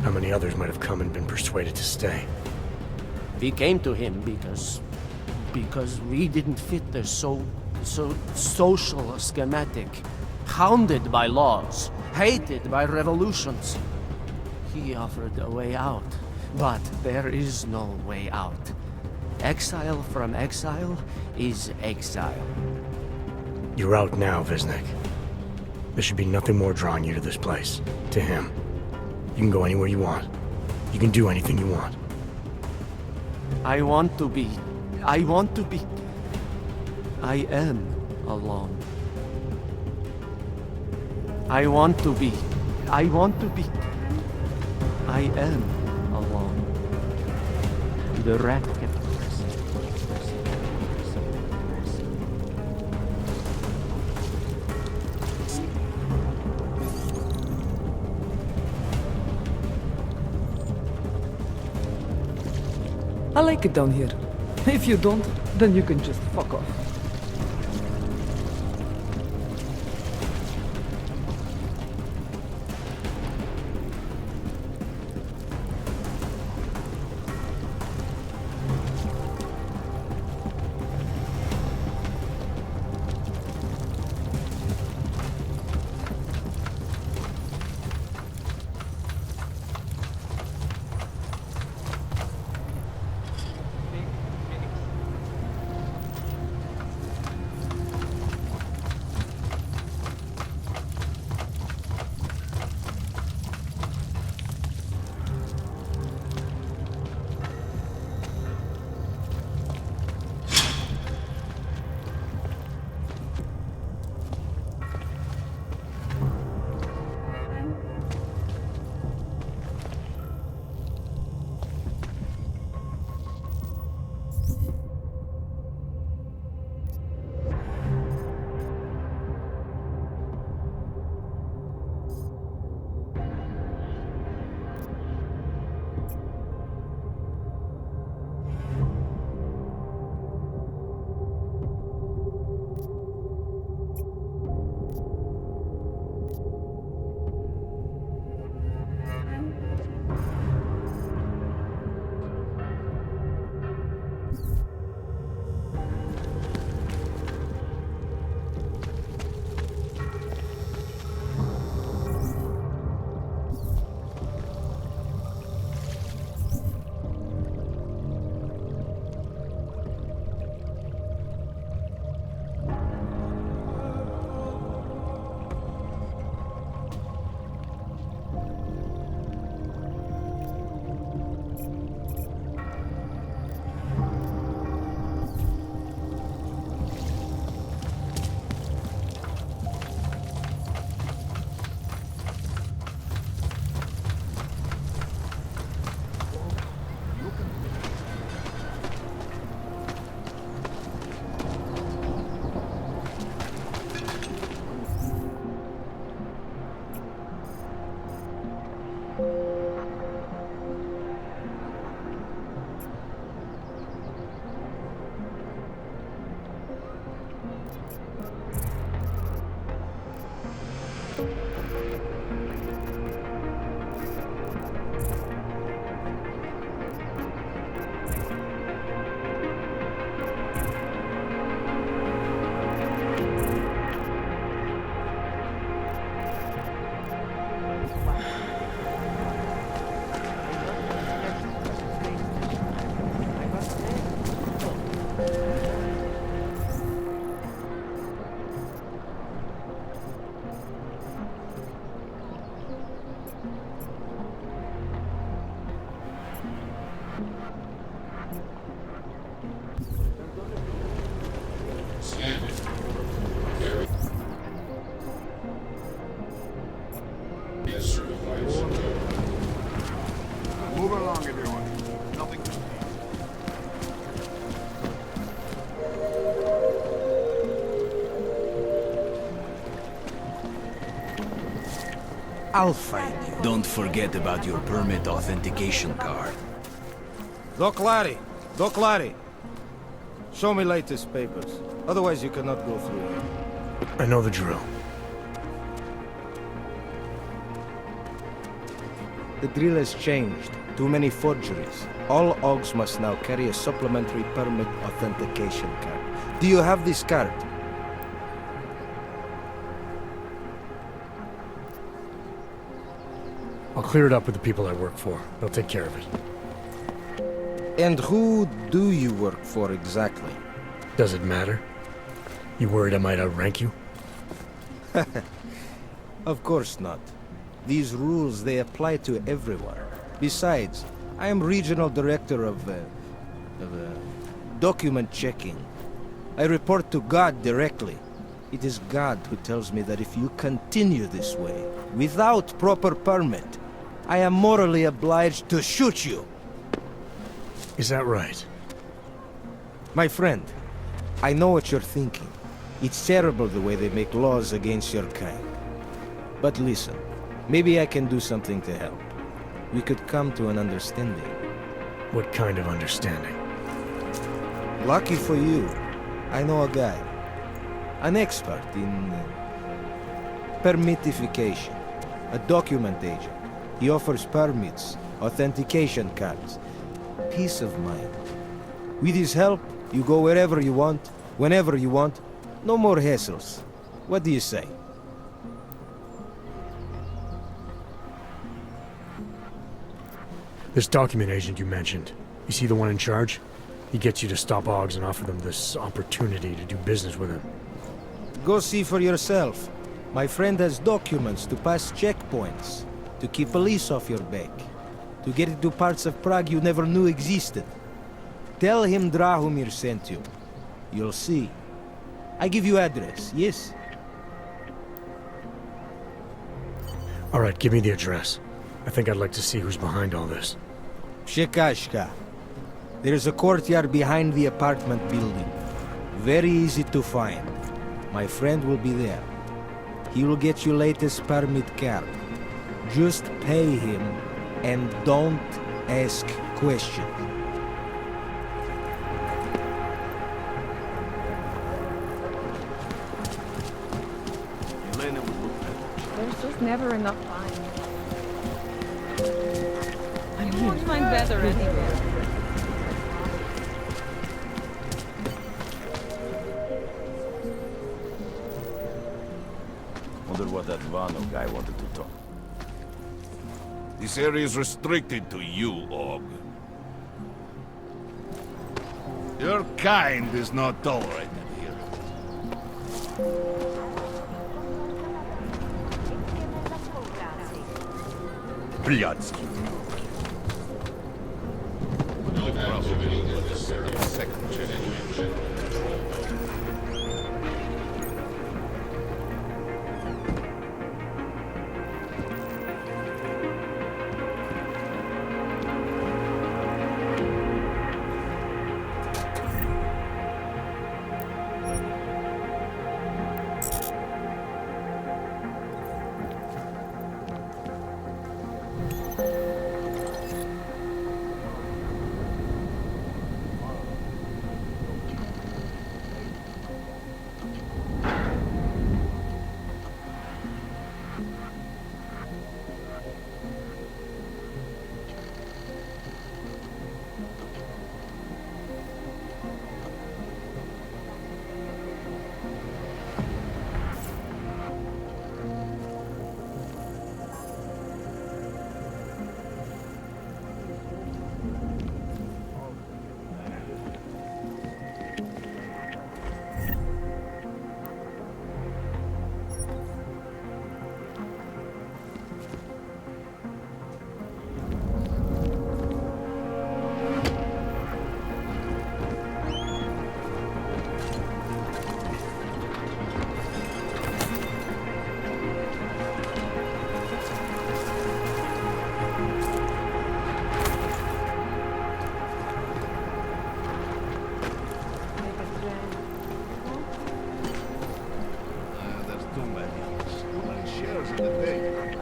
How many others might have come and been persuaded to stay. We came to him because we didn't fit the so social schematic, hounded by laws, hated by revolutions. He offered a way out, but there is no way out. Exile from exile is exile. You're out now, Viznik. There should be nothing more drawing you to this place, to him. You can go anywhere you want. You can do anything you want. I am alone. I am alone. The rat kept I like it down here. If you don't, then you can just fuck off. Move along, everyone. Nothing to see. I'll find you. Don't forget about your permit authentication card. Doc Larry! Doc Larry! Show me latest papers. Otherwise you cannot go through. I know the drill. The drill has changed. Too many forgeries. All Augs must now carry a supplementary permit authentication card. Do you have this card? I'll clear it up with the people I work for. They'll take care of it. And who do you work for exactly? Does it matter? You worried I might outrank you? Of course not. These rules, they apply to everyone. Besides, I am regional director of document checking. I report to God directly. It is God who tells me that if you continue this way, without proper permit, I am morally obliged to shoot you. Is that right? My friend, I know what you're thinking. It's terrible the way they make laws against your kind. But listen, maybe I can do something to help. We could come to an understanding. What kind of understanding? Lucky for you, I know a guy. An expert in permitification. A document agent. He offers permits, authentication cards. Peace of mind. With his help, you go wherever you want, whenever you want. No more hassles. What do you say? This document agent you mentioned, is he the one in charge? He gets you to stop Augs and offer them this opportunity to do business with him. Go see for yourself. My friend has documents to pass checkpoints, to keep police off your back, to get into parts of Prague you never knew existed. Tell him Drahomir sent you. You'll see. I give you address, yes? Alright, give me the address. I think I'd like to see who's behind all this. Shekashka. There's a courtyard behind the apartment building. Very easy to find. My friend will be there. He will get you latest permit card. Just pay him and don't ask questions. There's just never enough time. You won't find better anywhere. Wonder what that Vano guy wanted to talk. This area is restricted to you, Og. Your kind is not tolerated here. Bloodsky.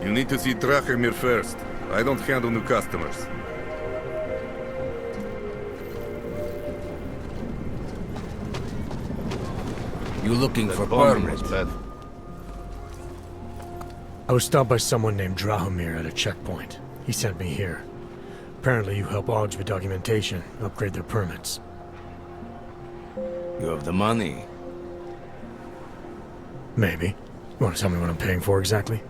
You need to see Drahomir first. I don't handle new customers. You looking for permit? I was stopped by someone named Drahomir at a checkpoint. He sent me here. Apparently you help Augs with documentation, upgrade their permits. You have the money? Maybe. You want to tell me what I'm paying for exactly?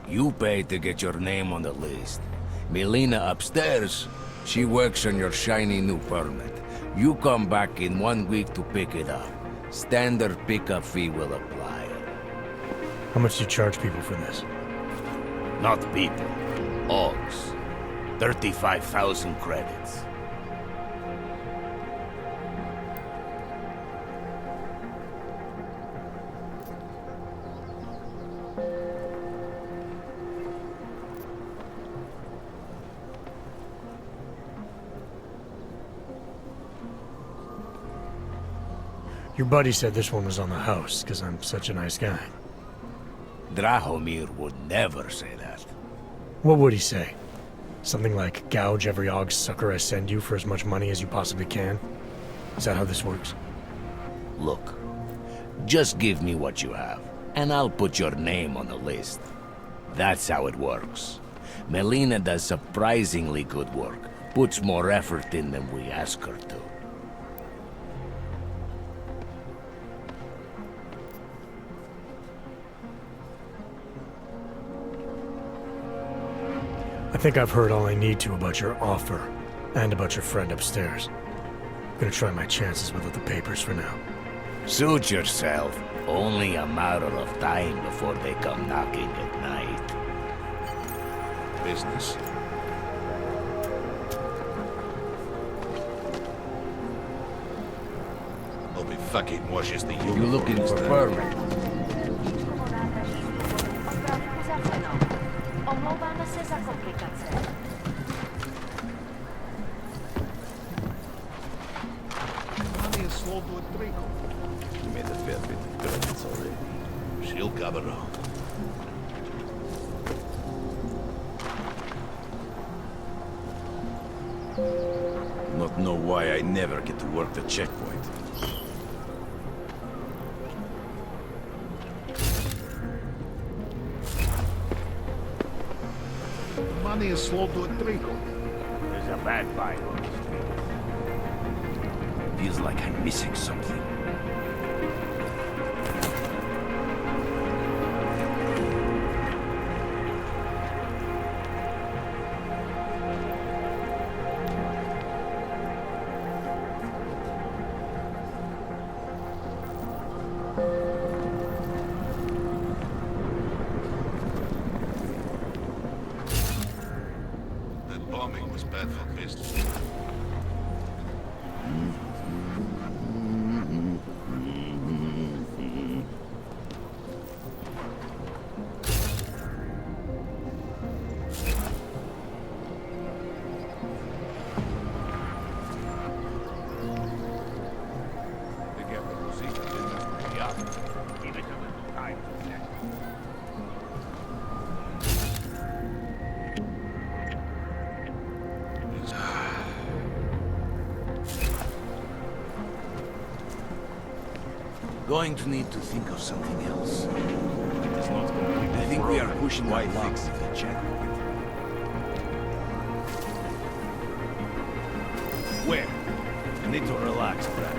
You pay to get your name on the list. Melina upstairs, she works on your shiny new permit. You come back in 1 week to pick it up. Standard pickup fee will apply. How much do you charge people for this? Not people. Augs. 35,000 credits. Your buddy said this one was on the house, because I'm such a nice guy. Drahomir would never say that. What would he say? Something like gouge every AUG sucker I send you for as much money as you possibly can? Is that how this works? Look, just give me what you have, and I'll put your name on the list. That's how it works. Melina does surprisingly good work. Puts more effort in than we ask her to. I think I've heard all I need to about your offer, and about your friend upstairs. I'm gonna try my chances without the papers for now. Suit yourself. Only a matter of time before they come knocking at night. Business. Hope he fucking washes the uniform. You looking for permit? Omlouvám se za komplikace. Money is sold to a trickle. You made a fair bit of credits already. She'll come around. Not know why I never get to work the checkpoint. Money is slow to a trickle. There's a bad vibe on the street. Feels like I'm missing something. That bombing was bad for business. Give it a little time to set. Going to need to think of something else. I think we are pushing white fix of the checkpoint. Where? I need to relax, Brad.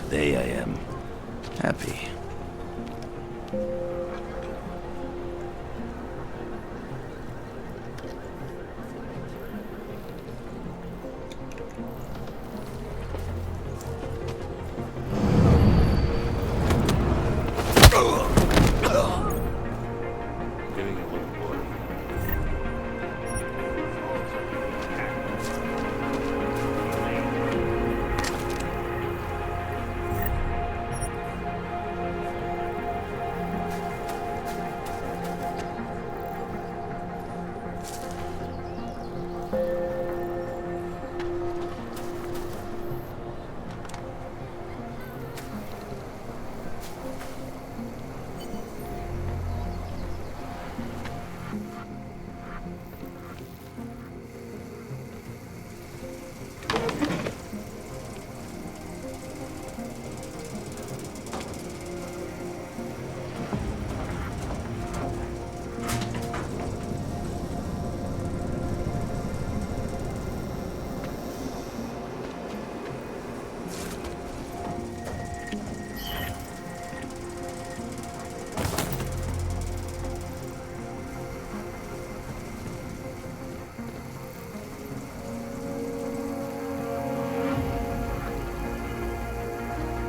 Today I am happy. Giving it a little more.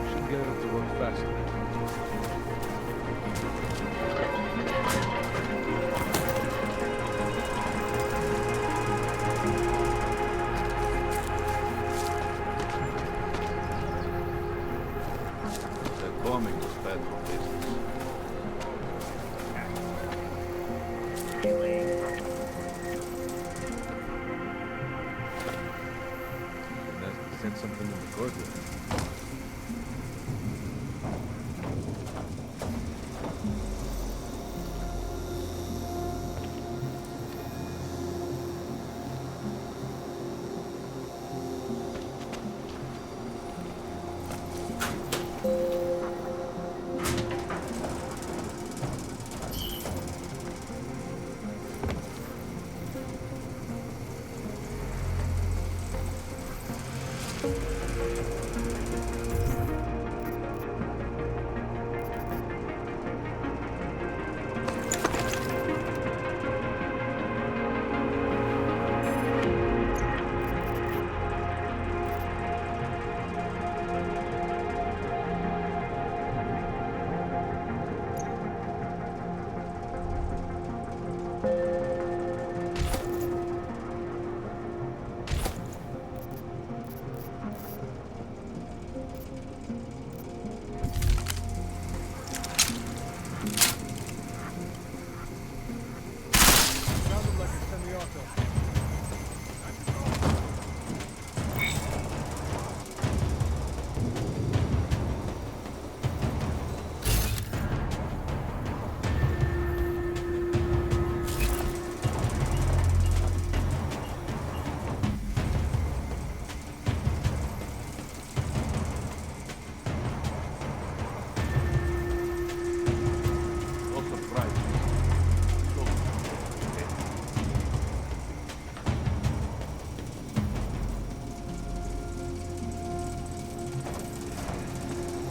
Should get it to work faster. That bombing was bad for business. burglar.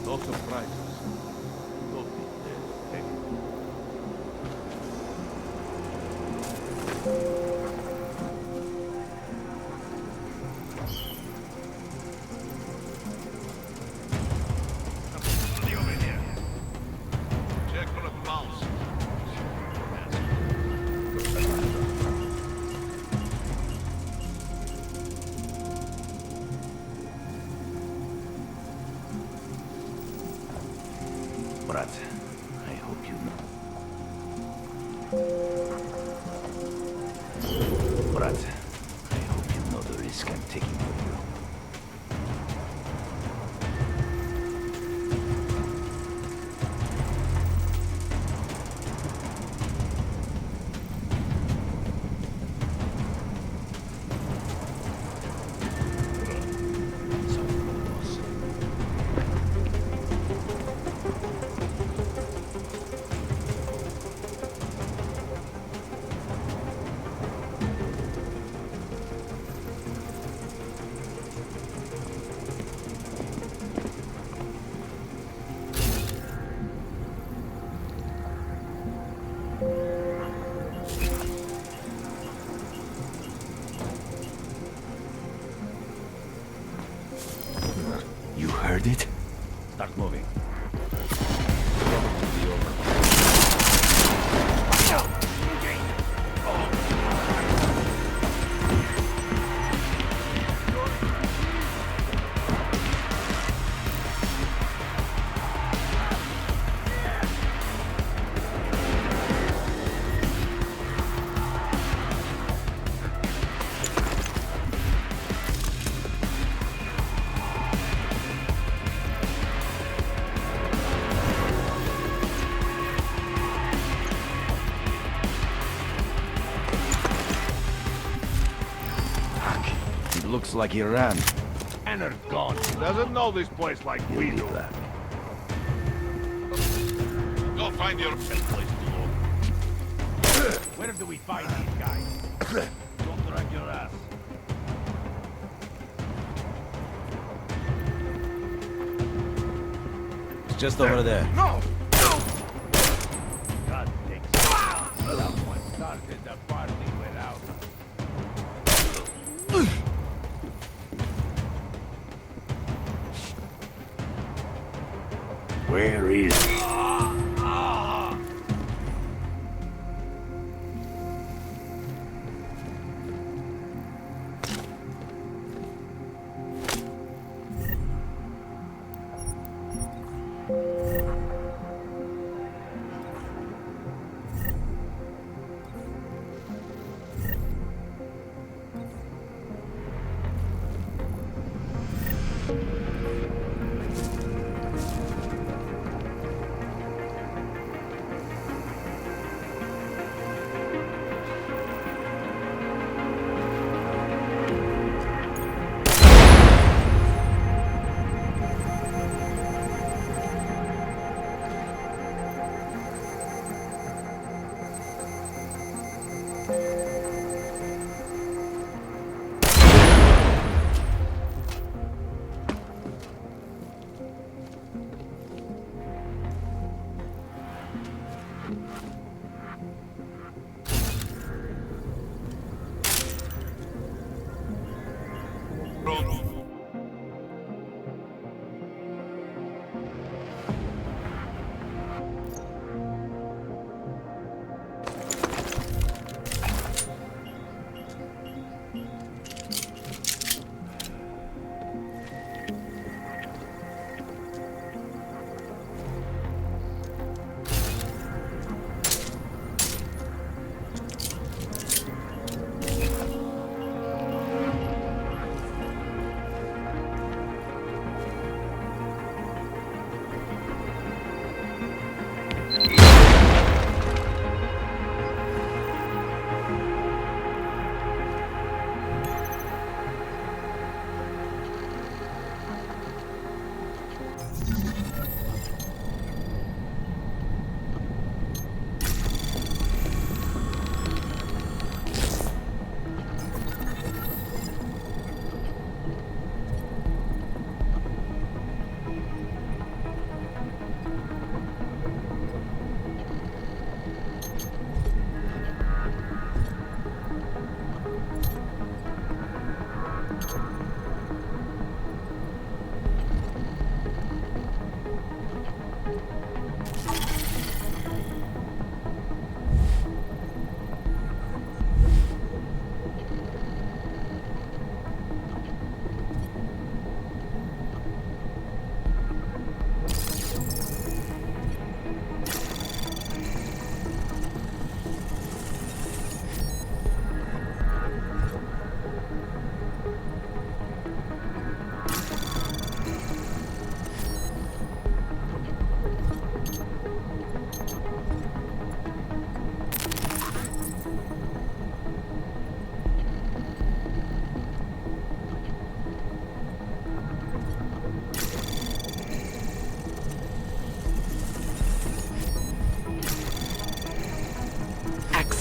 Lots of prizes. Check for a bounce. Brat, I hope you know. Brat, I hope you know the risk I'm taking for you. You heard it? Start moving. Looks like he ran. Ennard gone. Doesn't know this place like we do. Go find your place to look. Where do we find these guys? Don't drag your ass. It's just over there. No! God takes someone started the party without. Where is he?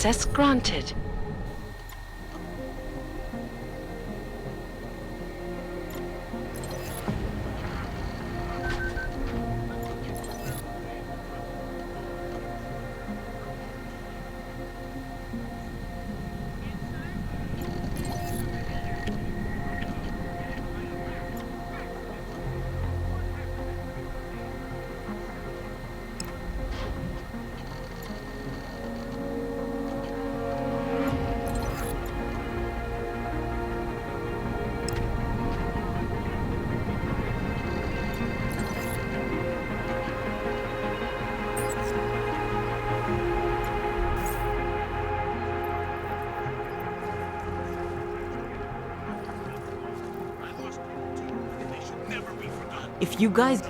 Access granted. If you guys...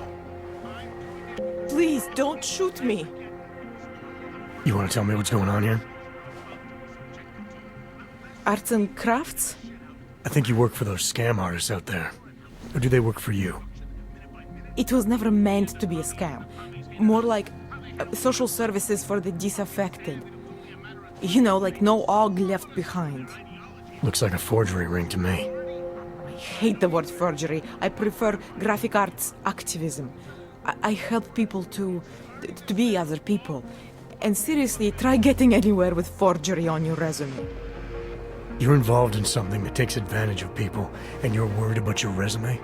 Please, don't shoot me! You want to tell me what's going on here? Arts and crafts? I think you work for those scam artists out there. Or do they work for you? It was never meant to be a scam. More like social services for the disaffected. You know, like no OG left behind. Looks like a forgery ring to me. I hate the word forgery. I prefer graphic arts activism. I help people to be other people. And seriously, try getting anywhere with forgery on your resume. You're involved in something that takes advantage of people, and you're worried about your resume?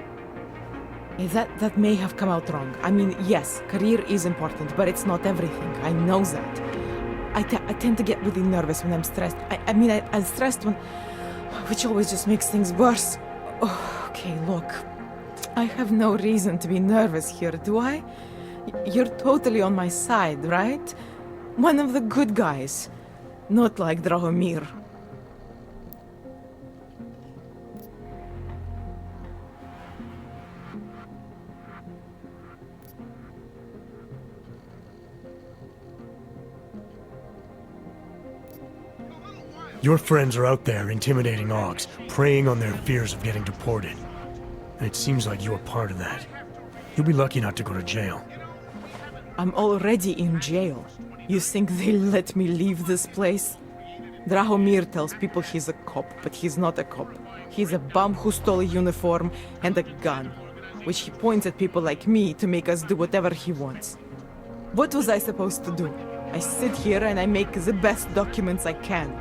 That may have come out wrong. I mean, yes, career is important, but it's not everything. I know that. I tend to get really nervous when I'm stressed. I'm stressed when... which always just makes things worse. Oh, okay, look. I have no reason to be nervous here, do I? You're totally on my side, right? One of the good guys. Not like Drahomir. Your friends are out there intimidating Augs, preying on their fears of getting deported. And it seems like you're part of that. You'll be lucky not to go to jail. I'm already in jail. You think they'll let me leave this place? Drahomir tells people he's a cop, but he's not a cop. He's a bum who stole a uniform and a gun, which he points at people like me to make us do whatever he wants. What was I supposed to do? I sit here and I make the best documents I can.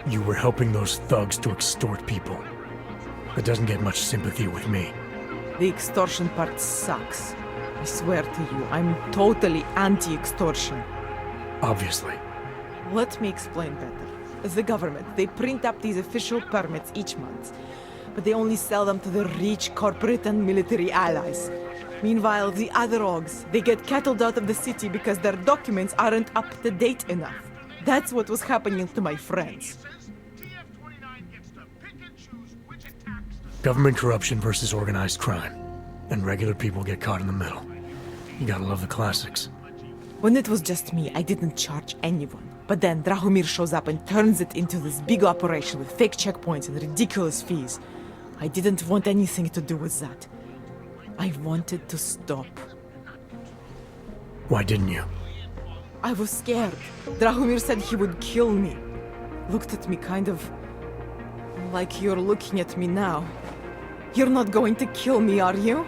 You were helping those thugs to extort people. That doesn't get much sympathy with me. The extortion part sucks. I swear to you, I'm totally anti-extortion. Obviously. Let me explain better. The government, they print up these official permits each month, but they only sell them to the rich corporate and military allies. Meanwhile, the other Augs, they get cattled out of the city because their documents aren't up to date enough. That's what was happening to my friends. Government corruption versus organized crime. And regular people get caught in the middle. You gotta love the classics. When it was just me, I didn't charge anyone. But then Drahomir shows up and turns it into this big operation with fake checkpoints and ridiculous fees. I didn't want anything to do with that. I wanted to stop. Why didn't you? I was scared. Drahomir said he would kill me. Looked at me kind of... like you're looking at me now. You're not going to kill me, are you?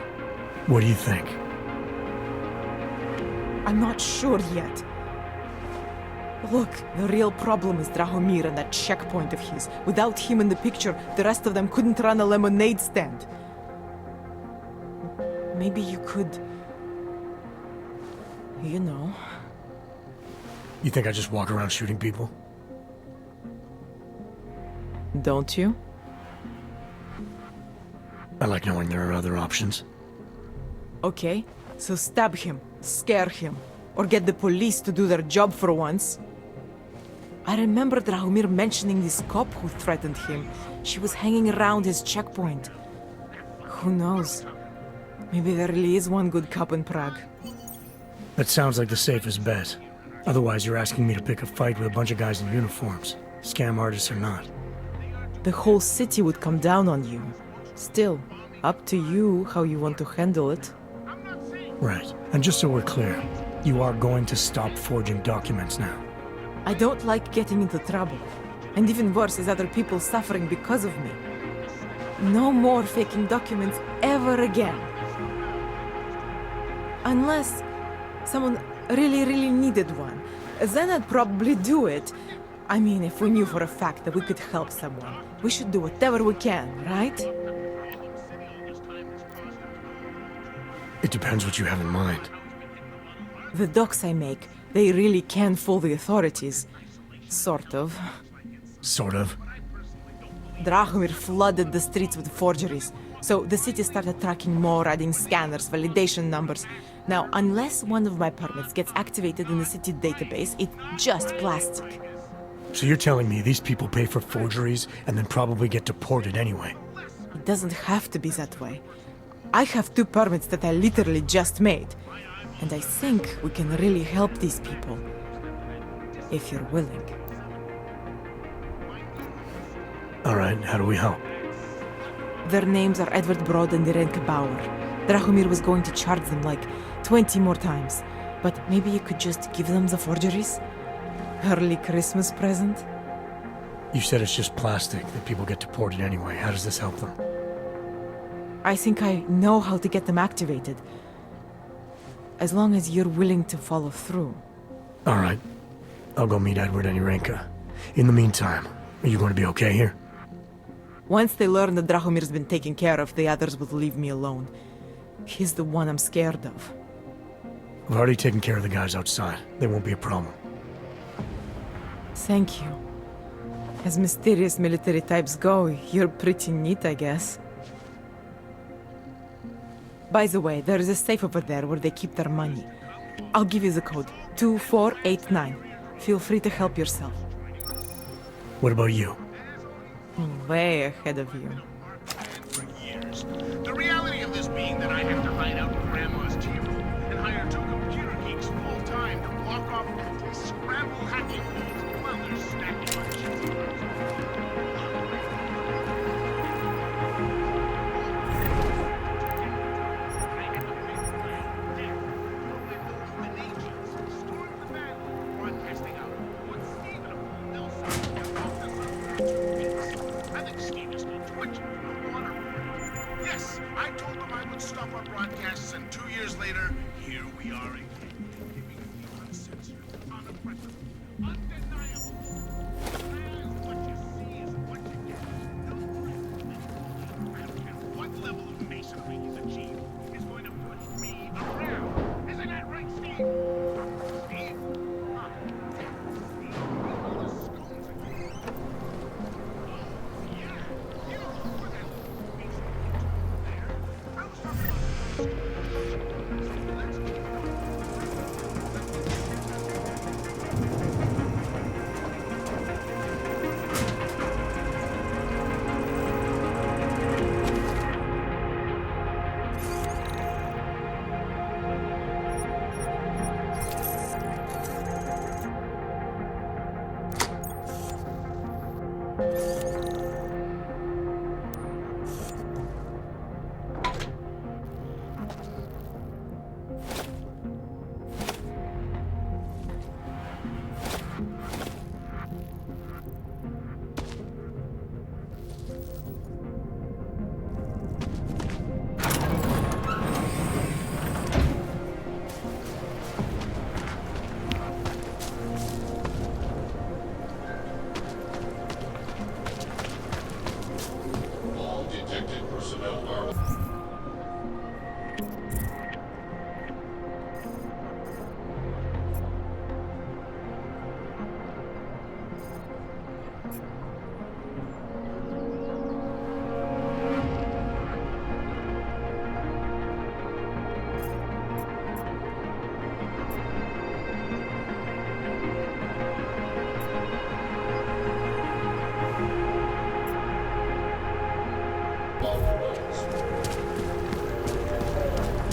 What do you think? I'm not sure yet. Look, the real problem is Drahomir and that checkpoint of his. Without him in the picture, the rest of them couldn't run a lemonade stand. Maybe you could... you know... You think I just walk around shooting people? Don't you? I like knowing there are other options. Okay, so stab him, scare him, or get the police to do their job for once. I remember Drahomir mentioning this cop who threatened him. She was hanging around his checkpoint. Who knows? Maybe there really is one good cop in Prague. That sounds like the safest bet. Otherwise, you're asking me to pick a fight with a bunch of guys in uniforms. Scam artists or not. The whole city would come down on you. Still, up to you how you want to handle it. Right. And just so we're clear, you are going to stop forging documents now. I don't like getting into trouble. And even worse is other people suffering because of me. No more faking documents ever again. Unless someone really needed one. Then I'd probably do it. I mean, if we knew for a fact that we could help someone, we should do whatever we can, right? It depends what you have in mind. The docs I make, they really can fool the authorities. Sort of. Sort of? Drahomir flooded the streets with forgeries, so the city started tracking more, adding scanners, validation numbers. Now, unless one of my permits gets activated in the city database, it's just plastic. So you're telling me these people pay for forgeries and then probably get deported anyway? It doesn't have to be that way. I have 2 permits that I literally just made. And I think we can really help these people. If you're willing. Alright, how do we help? Their names are Edward Broad and Irenka Bauer. Drahomir was going to charge them like 20 more times. But maybe you could just give them the forgeries? Early Christmas present? You said it's just plastic, that people get deported anyway. How does this help them? I think I know how to get them activated. As long as you're willing to follow through. Alright. I'll go meet Edward and Irenka. In the meantime, are you going to be okay here? Once they learn that Drahomir's been taken care of, the others will leave me alone. He's the one I'm scared of. I've already taken care of the guys outside. They won't be a problem. Thank you. As mysterious military types go, you're pretty neat, I guess. By the way, there is a safe over there where they keep their money. I'll give you the code. 2489. Feel free to help yourself. What about you? Way ahead of you. The reality of this being that I have to hide out in Grandma's chamber and hire 2 computer geeks full-time to block off scramble hacking needs while they're stacking my shit. Yes, I told them I would stop our broadcasts, and 2 years later, here we are again. Giving the uncensored, unoppressive, undeniable. What you see is what you get. I don't care what level of masonry he's achieved is going to push me around. Isn't that right, Steve? Steve? Huh. Steve, all the scones again. Oh, yeah. You know where that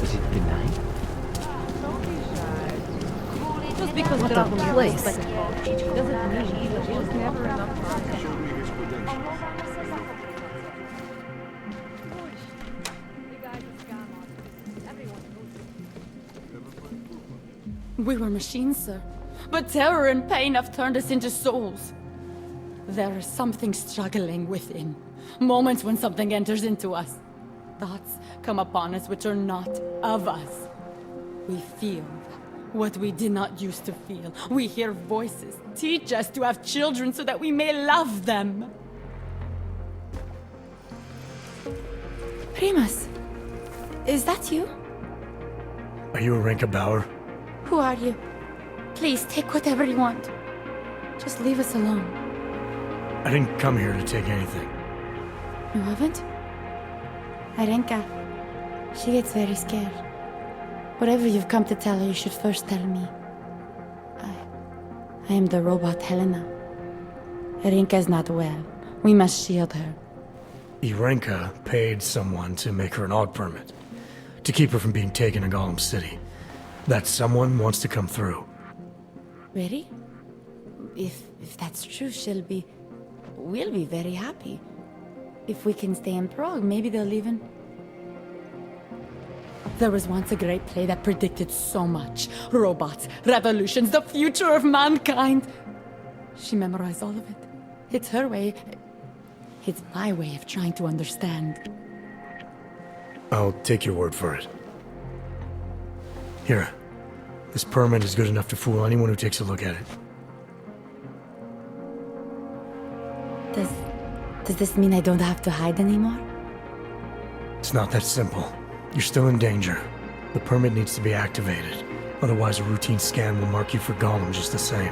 Is it benign? Just because What a Drahomir place. was doesn't mean there was never enough time. Show me his credentials. We were machines, sir. but terror and pain have turned us into souls. There is something struggling within. Moments when something enters into us. Thoughts come upon us which are not of us. We feel what we did not used to feel. We hear voices teach us to have children so that we may love them. Primus, is that you? Are you Arinka Bauer? Who are you? Please, take whatever you want. Just leave us alone. I didn't come here to take anything. You haven't? Arenka, she gets very scared. Whatever you've come to tell her, you should first tell me. I am the robot Helena. Arenka is not well. We must shield her. Irenka paid someone to make her an AUG permit, to keep her from being taken to Golem City. That someone wants to come through. Really? If that's true, we'll be very happy. If we can stay in Prague, maybe they'll even... There was once a great play that predicted so much. Robots, revolutions, the future of mankind. She memorized all of it. It's her way. It's my way of trying to understand. I'll take your word for it. Here. This permit is good enough to fool anyone who takes a look at it. Does this mean I don't have to hide anymore? It's not that simple. You're still in danger. The permit needs to be activated. Otherwise, a routine scan will mark you for Golem just the same.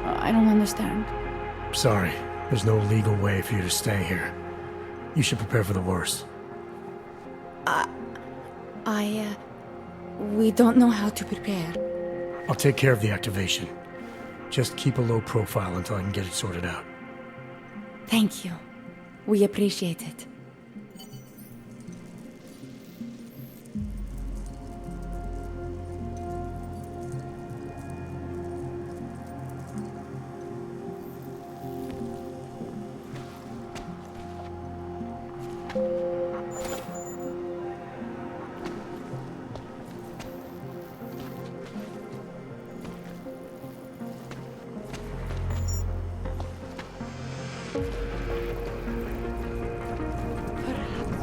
I don't understand. Sorry. There's no legal way for you to stay here. You should prepare for the worst. We don't know how to prepare. I'll take care of the activation. Just keep a low profile until I can get it sorted out. Thank you. We appreciate it.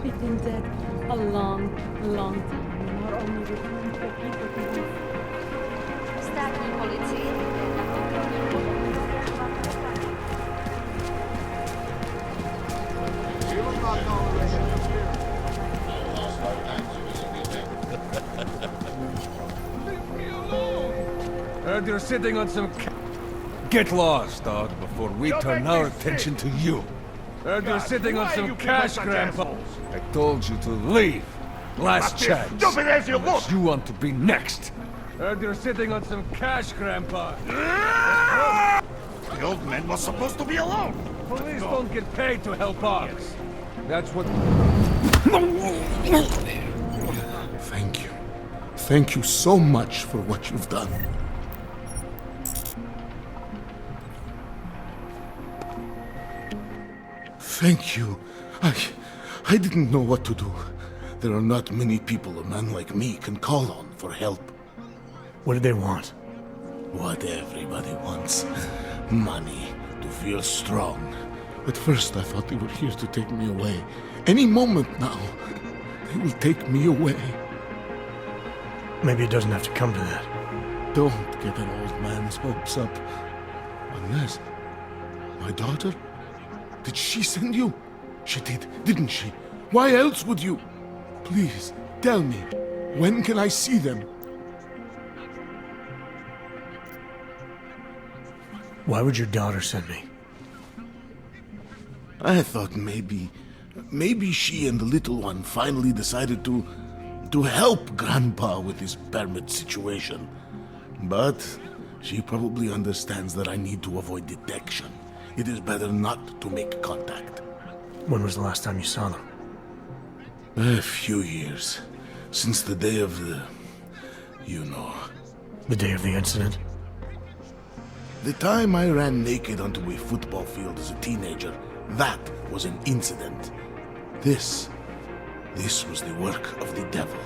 We've been dead a long, long time. Not only with people who... Státní policii. Heard you're sitting on some Get lost, dog, before we turn our attention to you. Heard you're sitting on some cash, Grandpa. I told you to leave. Last chance. Stupid as you look! You want to be next. Heard you're sitting on some cash, Grandpa. The old man was supposed to be alone. Police don't get paid to help us. That's what... Thank you. Thank you so much for what you've done. Thank you. I didn't know what to do. There are not many people a man like me can call on for help. What did they want? What everybody wants. Money, to feel strong. At first I thought they were here to take me away. Any moment now, they will take me away. Maybe it doesn't have to come to that. Don't get an old man's hopes up. Unless... my daughter? Did she send you? She did, didn't she? Why else would you? Please, tell me. When can I see them? Why would your daughter send me? I thought maybe she and the little one finally decided to help Grandpa with his permit situation. But she probably understands that I need to avoid detection. It is better not to make contact. When was the last time you saw them? A few years. Since the day of the... you know. The day of the incident? The time I ran naked onto a football field as a teenager, that was an incident. This was the work of the devil.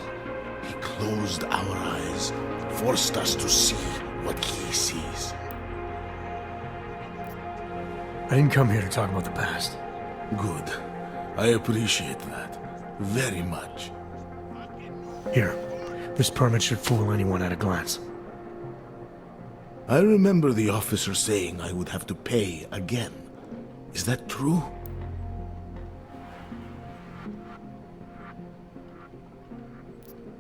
He closed our eyes, forced us to see what he sees. I didn't come here to talk about the past. Good. I appreciate that. Very much. Here, this permit should fool anyone at a glance. I remember the officer saying I would have to pay again. Is that true?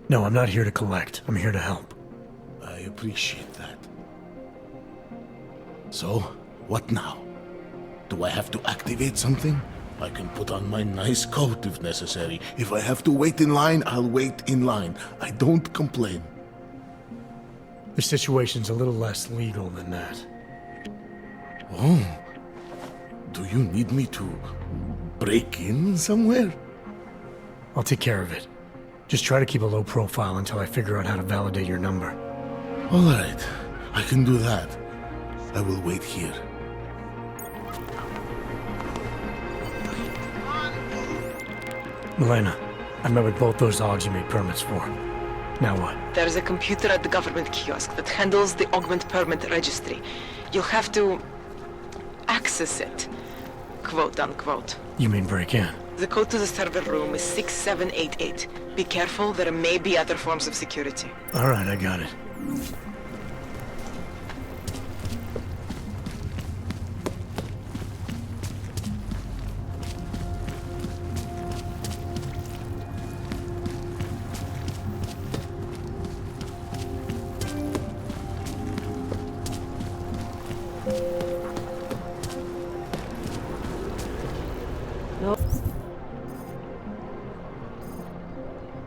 No, I'm not here to collect. I'm here to help. I appreciate that. So, what now? Do I have to activate something? I can put on my nice coat if necessary. If I have to wait in line, I'll wait in line. I don't complain. The situation's a little less legal than that. Oh. Do you need me to break in somewhere? I'll take care of it. Just try to keep a low profile until I figure out how to validate your number. All right. I can do that. I will wait here. Milena, I met with both those dogs you made permits for. Now what? There's a computer at the government kiosk that handles the augment permit registry. You'll have to access it, quote unquote. You mean break in? The code to the server room is 6788. Be careful, there may be other forms of security. All right, I got it.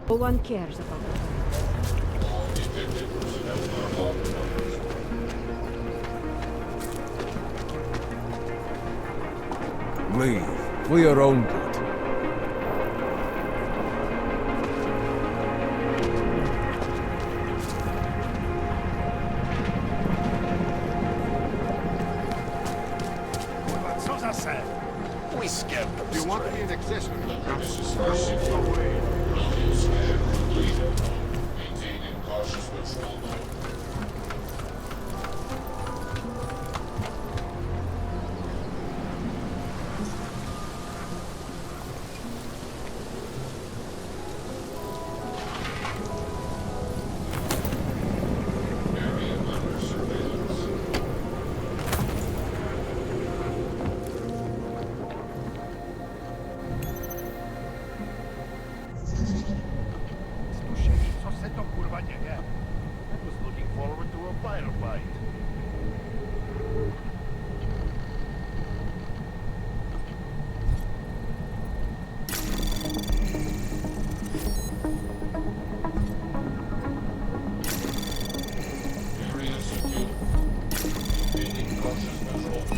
No one cares about it. Leave. For your own good. Co za ser? We scared them. Do you want to be an accessory? Co se to kurwa děje? I was looking forward to a firefight.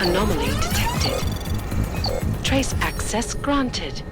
Anomaly detected. Trace access granted.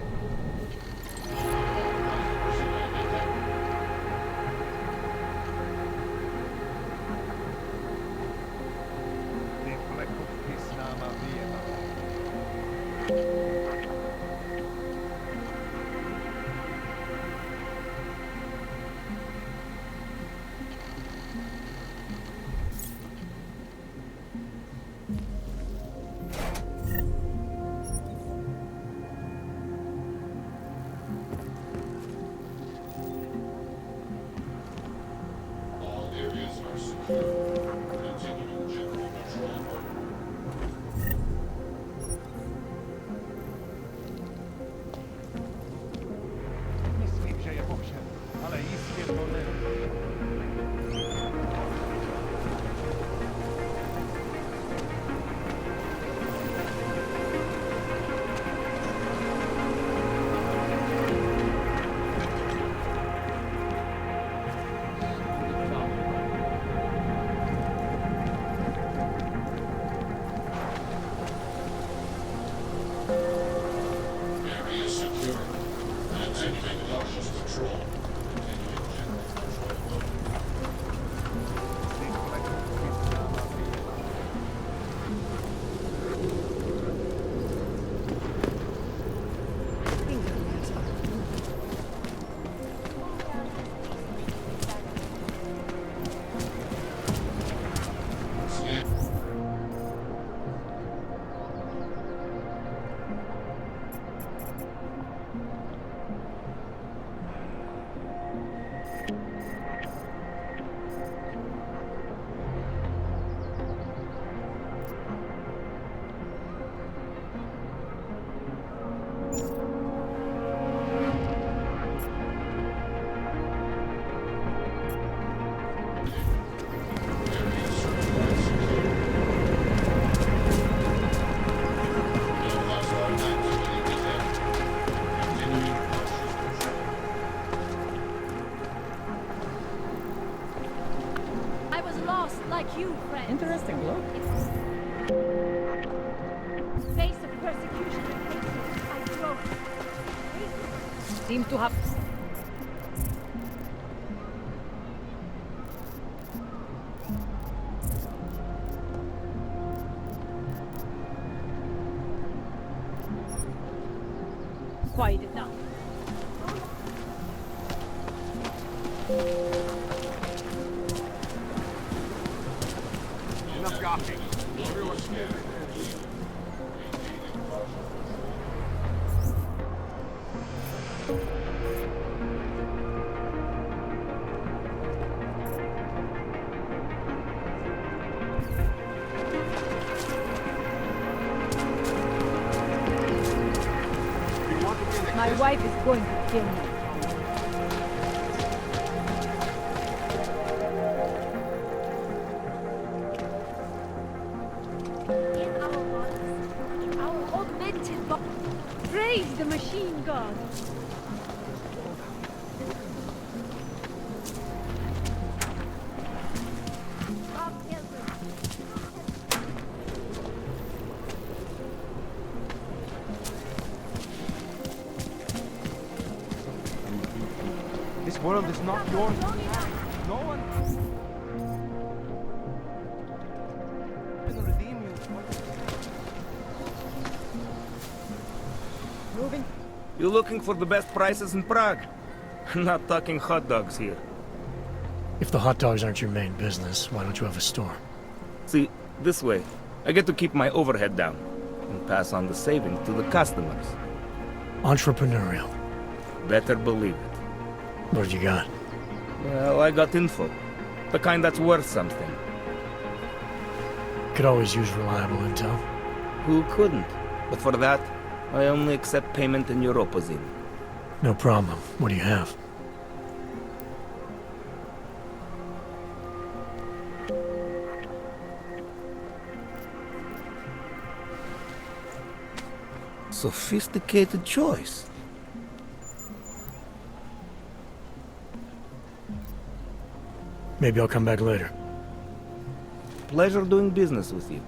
seem to have... Quiet it down. Enough gawking. Everyone's scared. My wife is going to kill me. Our augmented body. Praise the machine god. This world is not yours. No one can redeem you. Moving. You looking for the best prices in Prague? Not talking hot dogs here. If the hot dogs aren't your main business, why don't you have a store? See, this way, I get to keep my overhead down and pass on the savings to the customers. Entrepreneurial. Better believe it. What you got? Well, I got info. The kind that's worth something. Could always use reliable intel. Who couldn't? But for that, I only accept payment in Europozin. No problem. What do you have? Sophisticated choice. Maybe I'll come back later. Pleasure doing business with you.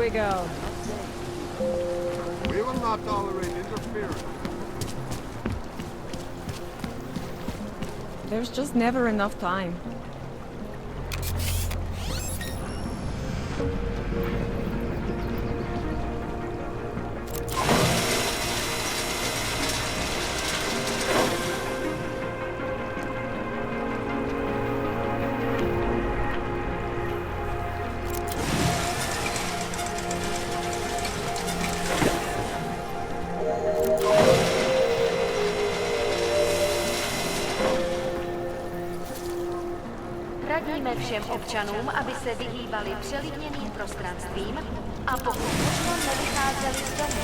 we go. We will not tolerate interference. There's just never enough time. Radíme všem občanům, aby se vyhýbali přelidněným prostranstvím a pokud možno nevycházeli z domu.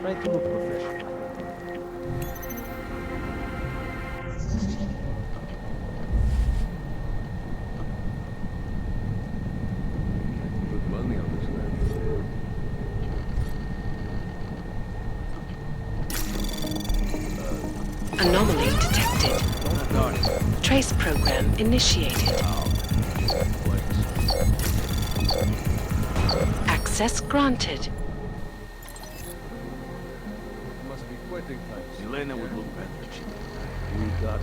Try to look professional. Put money on this land. Anomaly detected. Trace program initiated. Access granted. Must be quitting time. Elena would look better if she did. We got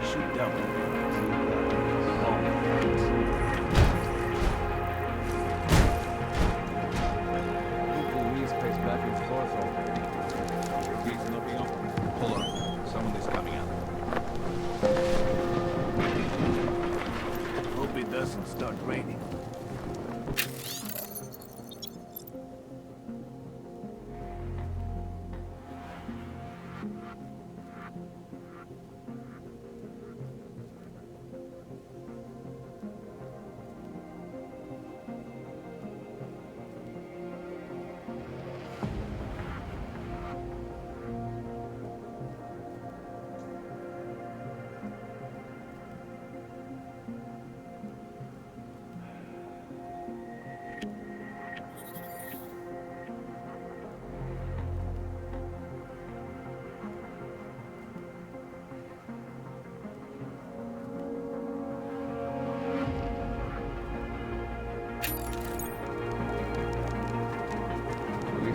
Shoot down. Louise pays back and forth all day. Gate's not being open. Hold on. Someone is coming out. Hope it doesn't start raining.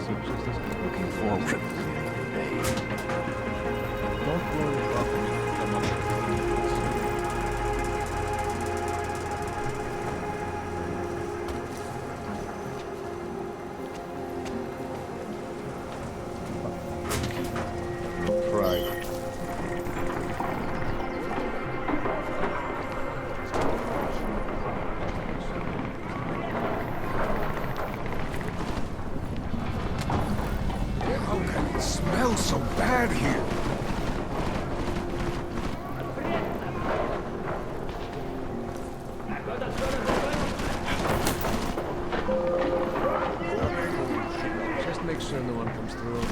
Looking forward to the day. Don't worry about me. Come on. Right. How can it smell so bad here? Just make sure no one comes through.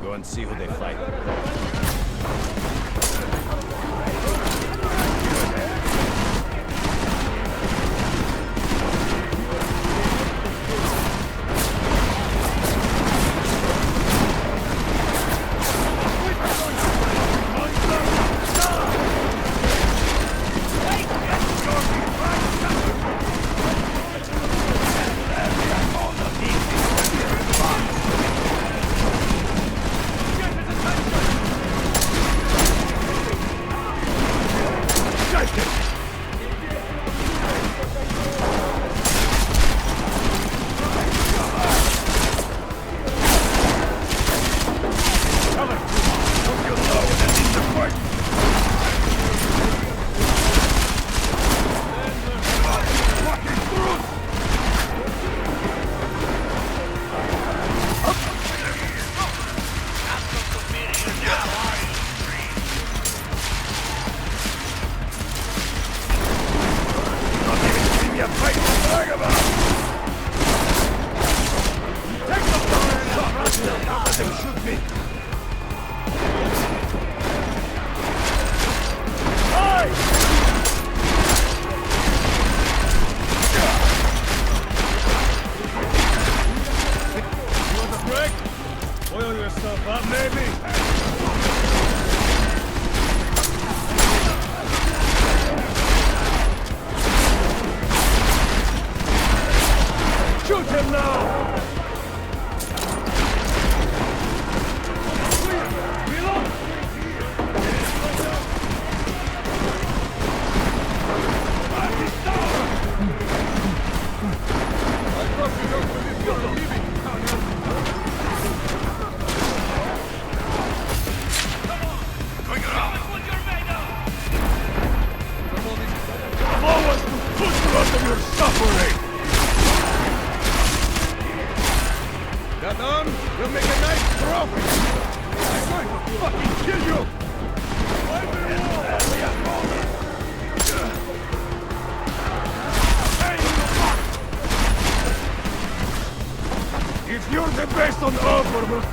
Go and see who they fight.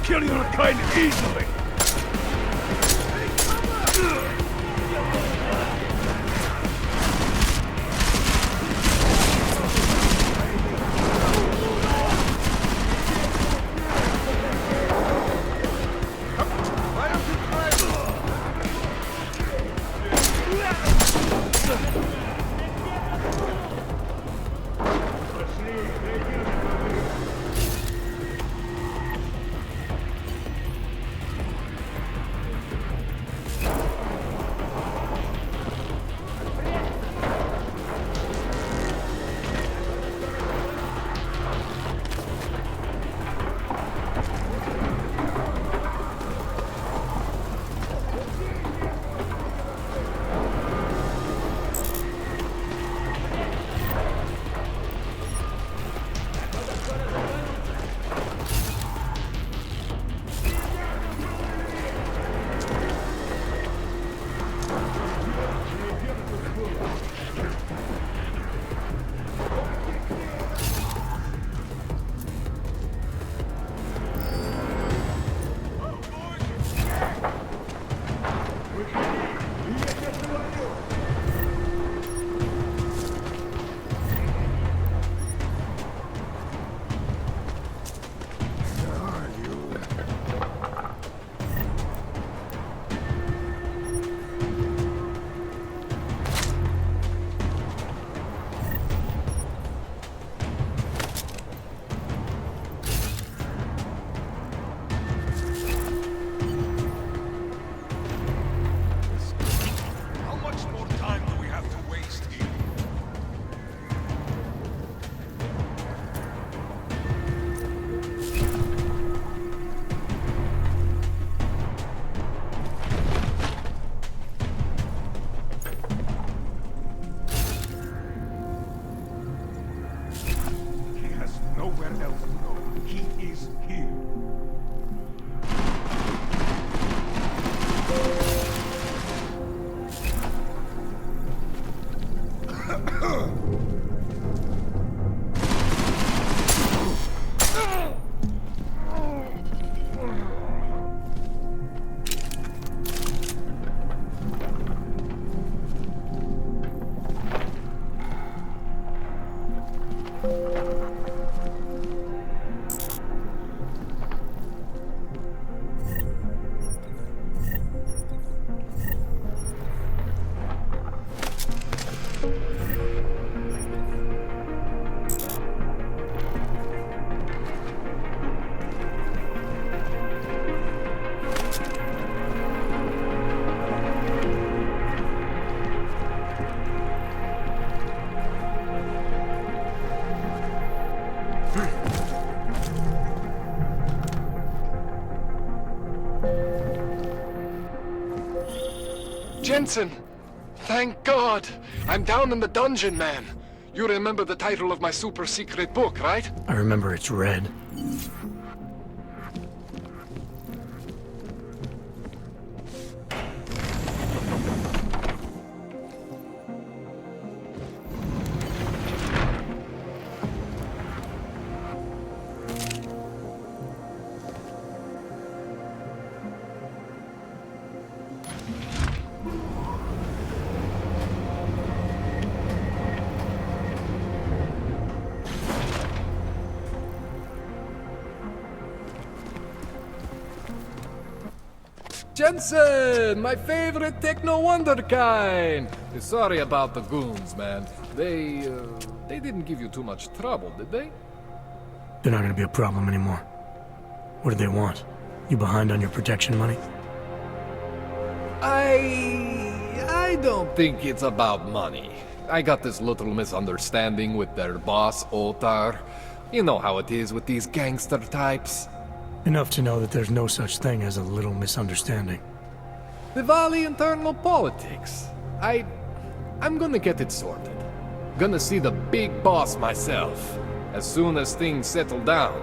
Kill your kind easily! He is here. Jensen! Thank God! I'm down in the dungeon, man. You remember the title of my super secret book, right? I remember it's red. Jensen, my favorite techno wonderkind. Sorry about the goons, man. They didn't give you too much trouble, did they? They're not gonna be a problem anymore. What do they want? You behind on your protection money? I don't think it's about money. I got this little misunderstanding with their boss, Otar. You know how it is with these gangster types. Enough to know that there's no such thing as a little misunderstanding. Diwali internal politics. I'm gonna get it sorted. Gonna see the big boss myself. As soon as things settle down.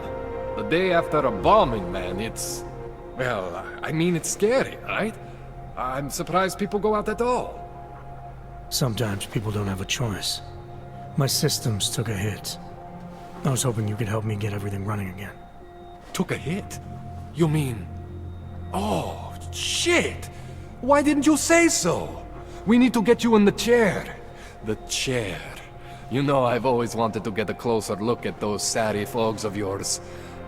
The day after a bombing, man, it's... Well, I mean, it's scary, right? I'm surprised people go out at all. Sometimes people don't have a choice. My systems took a hit. I was hoping you could help me get everything running again. Took a hit? You mean... Oh, shit! Why didn't you say so? We need to get you in the chair. The chair. You know I've always wanted to get a closer look at those Sari folks of yours.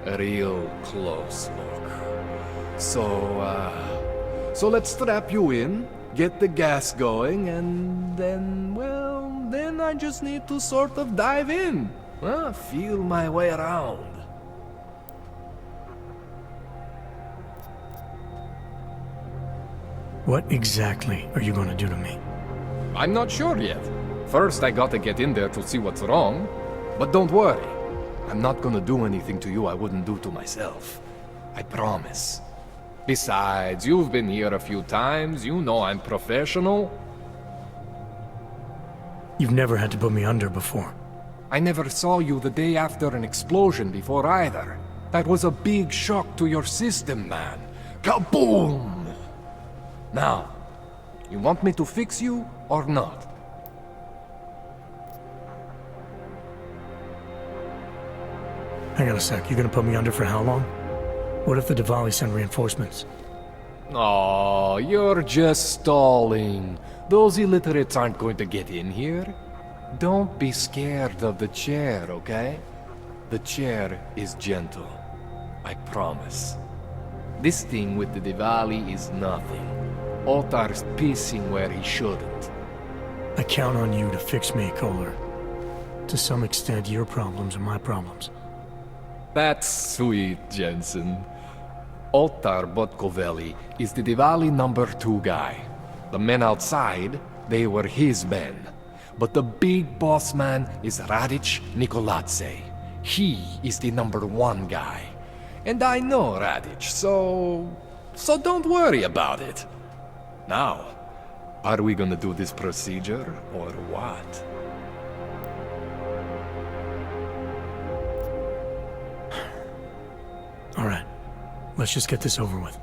A real close look. So let's strap you in, get the gas going, and then, well, then I just need to sort of dive in. Feel my way around. What exactly are you going to do to me? I'm not sure yet. First, I gotta get in there to see what's wrong. But don't worry. I'm not gonna do anything to you I wouldn't do to myself. I promise. Besides, you've been here a few times. You know I'm professional. You've never had to put me under before. I never saw you the day after an explosion before either. That was a big shock to your system, man. Kaboom! Now, you want me to fix you or not? Hang on a sec, you're gonna put me under for how long? What if the Diwali send reinforcements? Oh, you're just stalling. Those illiterates aren't going to get in here. Don't be scared of the chair, okay? The chair is gentle. I promise. This thing with the Diwali is nothing. Otar's pissing where he shouldn't. I count on you to fix me, Kohler. To some extent, your problems are my problems. That's sweet, Jensen. Otar Botkoveli is the Diwali #2 guy. The men outside, they were his men. But the big boss man is Radic Nikoladze. He is the #1 guy. And I know Radic, so don't worry about it. Now, are we gonna do this procedure, or what? Let's just get this over with.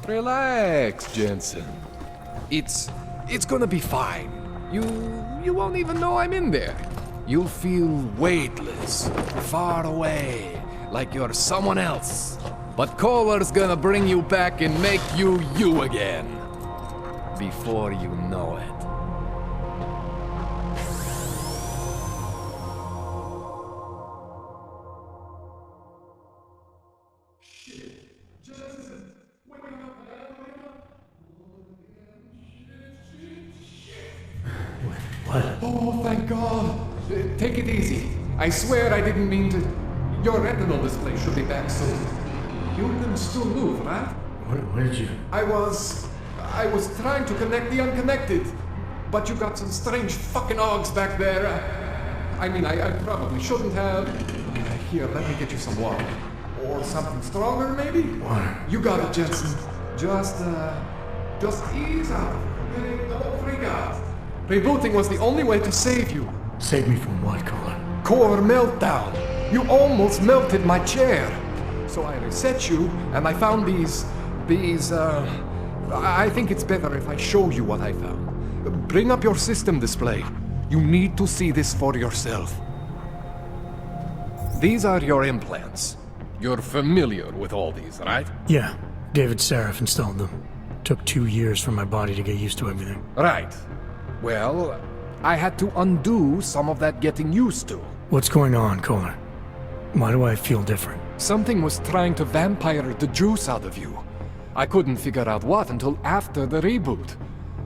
Relax, Jensen. It's gonna be fine. You won't even know I'm in there. You'll feel weightless, far away, like you're someone else. But Kohler's gonna bring you back and make you you again. Before you know it. What? Oh, thank God. Take it easy. I swear I didn't mean to. Your retinal display should be back soon. You can still move, right? Where did you... I was trying to connect the unconnected. But you got some strange fucking ogs back there. I mean, I probably shouldn't have. Here, let me get you some water. Or something stronger, maybe? Water. You got it, Jensen. Just ease out. Okay? Don't freak out. Rebooting was the only way to save you. Save me from what, Kohler? Core meltdown. You almost melted my chair. So I reset you, and I found these, I think it's better if I show you what I found. Bring up your system display. You need to see this for yourself. These are your implants. You're familiar with all these, right? Yeah. David Sarif installed them. Took 2 years for my body to get used to everything. Right. Well, I had to undo some of that getting used to. What's going on, Kohler? Why do I feel different? Something was trying to vampire the juice out of you. I couldn't figure out what until after the reboot.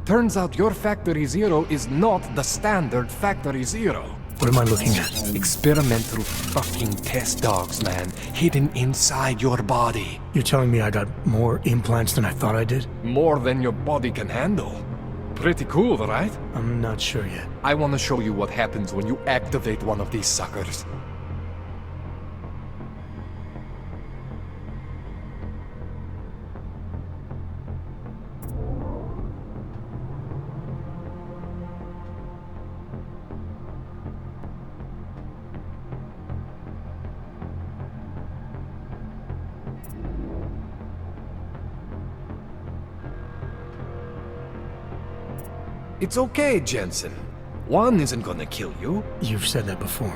Turns out your Factory Zero is not the standard Factory Zero. What am I looking at? Experimental fucking test dogs, man. Hidden inside your body. You're telling me I got more implants than I thought I did? More than your body can handle. Pretty cool, right? I'm not sure yet. I want to show you what happens when you activate one of these suckers. It's okay, Jensen. One isn't gonna kill you. You've said that before.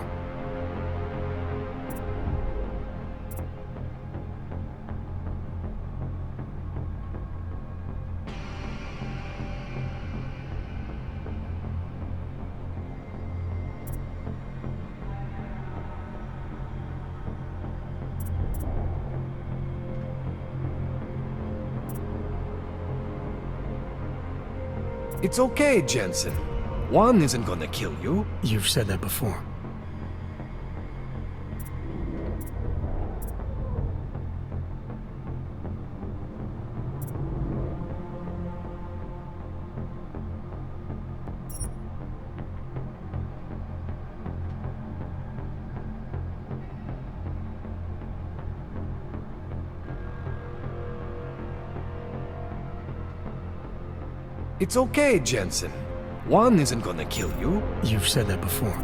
It's okay, Jensen. One isn't gonna kill you. You've said that before. It's okay, Jensen. One isn't gonna kill you. You've said that before.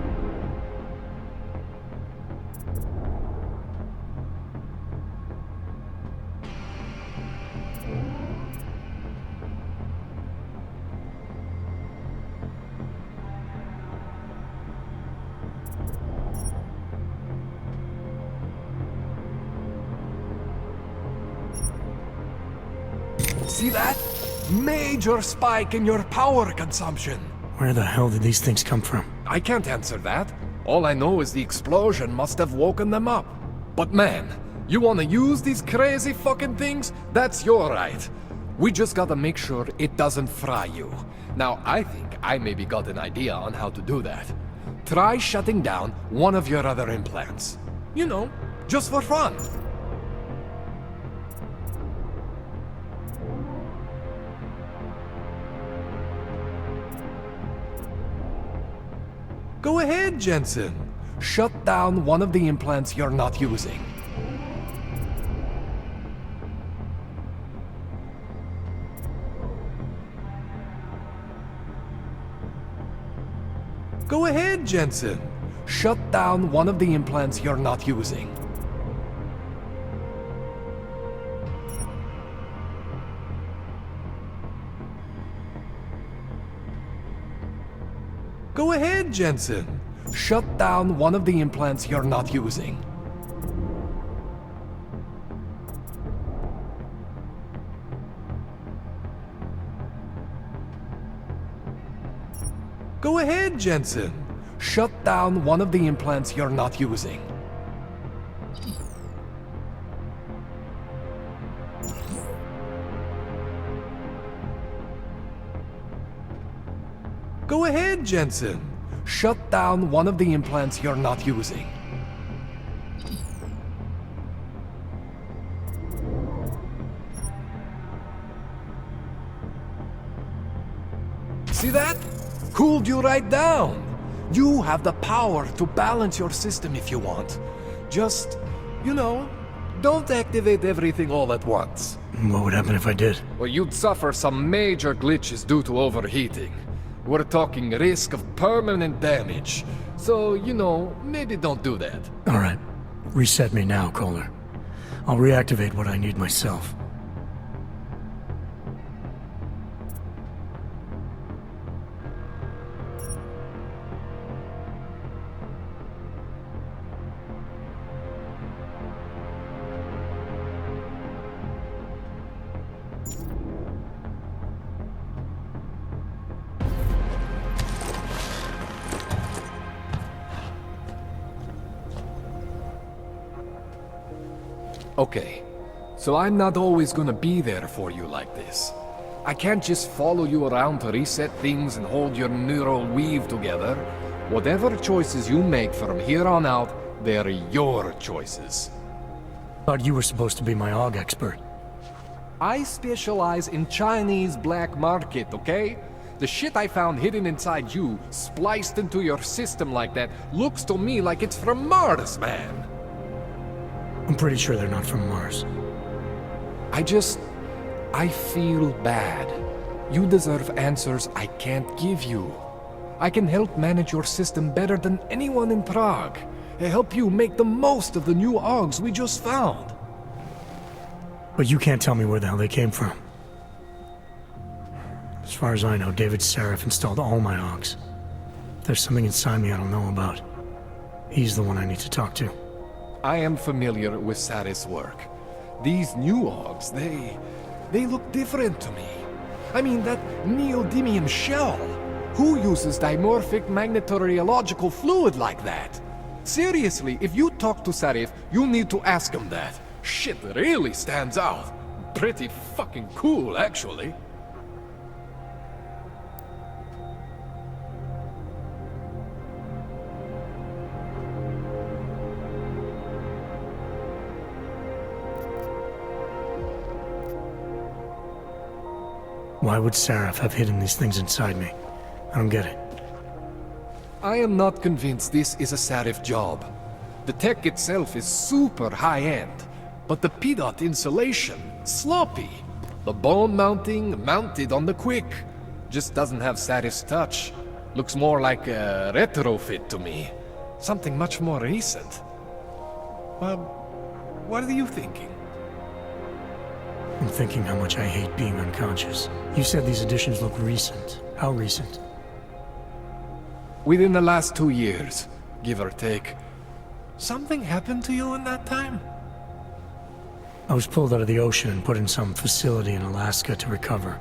See that? Major spike in your power consumption. Where the hell did these things come from? I can't answer that. All I know is the explosion must have woken them up. But man, you wanna use these crazy fucking things? That's your right. We just gotta make sure it doesn't fry you. Now, I think I maybe got an idea on how to do that. Try shutting down one of your other implants. You know, just for fun. Go ahead, Jensen. Shut down one of the implants you're not using. Go ahead, Jensen. Shut down one of the implants you're not using. Go ahead, Jensen. Shut down one of the implants you're not using. Go ahead, Jensen. Shut down one of the implants you're not using. Go ahead, Jensen. Shut down one of the implants you're not using. See that? Cooled you right down. You have the power to balance your system if you want. Just, you know, don't activate everything all at once. What would happen if I did? Well, you'd suffer some major glitches due to overheating. We're talking risk of permanent damage. So, you know, maybe don't do that. All right. Reset me now, Kohler. I'll reactivate what I need myself. Okay, so I'm not always gonna be there for you like this. I can't just follow you around to reset things and hold your neural weave together. Whatever choices you make from here on out, they're your choices. Thought you were supposed to be my AUG expert. I specialize in Chinese black market, okay? The shit I found hidden inside you, spliced into your system like that, looks to me like it's from Mars, man. I'm pretty sure they're not from Mars. I feel bad. You deserve answers I can't give you. I can help manage your system better than anyone in Prague. Help you make the most of the new AUGs we just found. But you can't tell me where the hell they came from. As far as I know, David Sarif installed all my AUGs. If there's something inside me I don't know about, he's the one I need to talk to. I am familiar with Sarif's work. These new AUGs, they look different to me. I mean, that neodymium shell. Who uses dimorphic magnetorheological fluid like that? Seriously, if you talk to Sarif, you need to ask him that. Shit really stands out. Pretty fucking cool, actually. Why would Sarif have hidden these things inside me? I don't get it. I am not convinced this is a Sarif job. The tech itself is super high-end, but the PDOT insulation, sloppy. The bone mounting, mounted on the quick. Just doesn't have Sarif's touch. Looks more like a retrofit to me. Something much more recent. Well, what are you thinking? I'm thinking how much I hate being unconscious. You said these additions look recent. How recent? Within the last 2 years, give or take. Something happened to you in that time? I was pulled out of the ocean and put in some facility in Alaska to recover.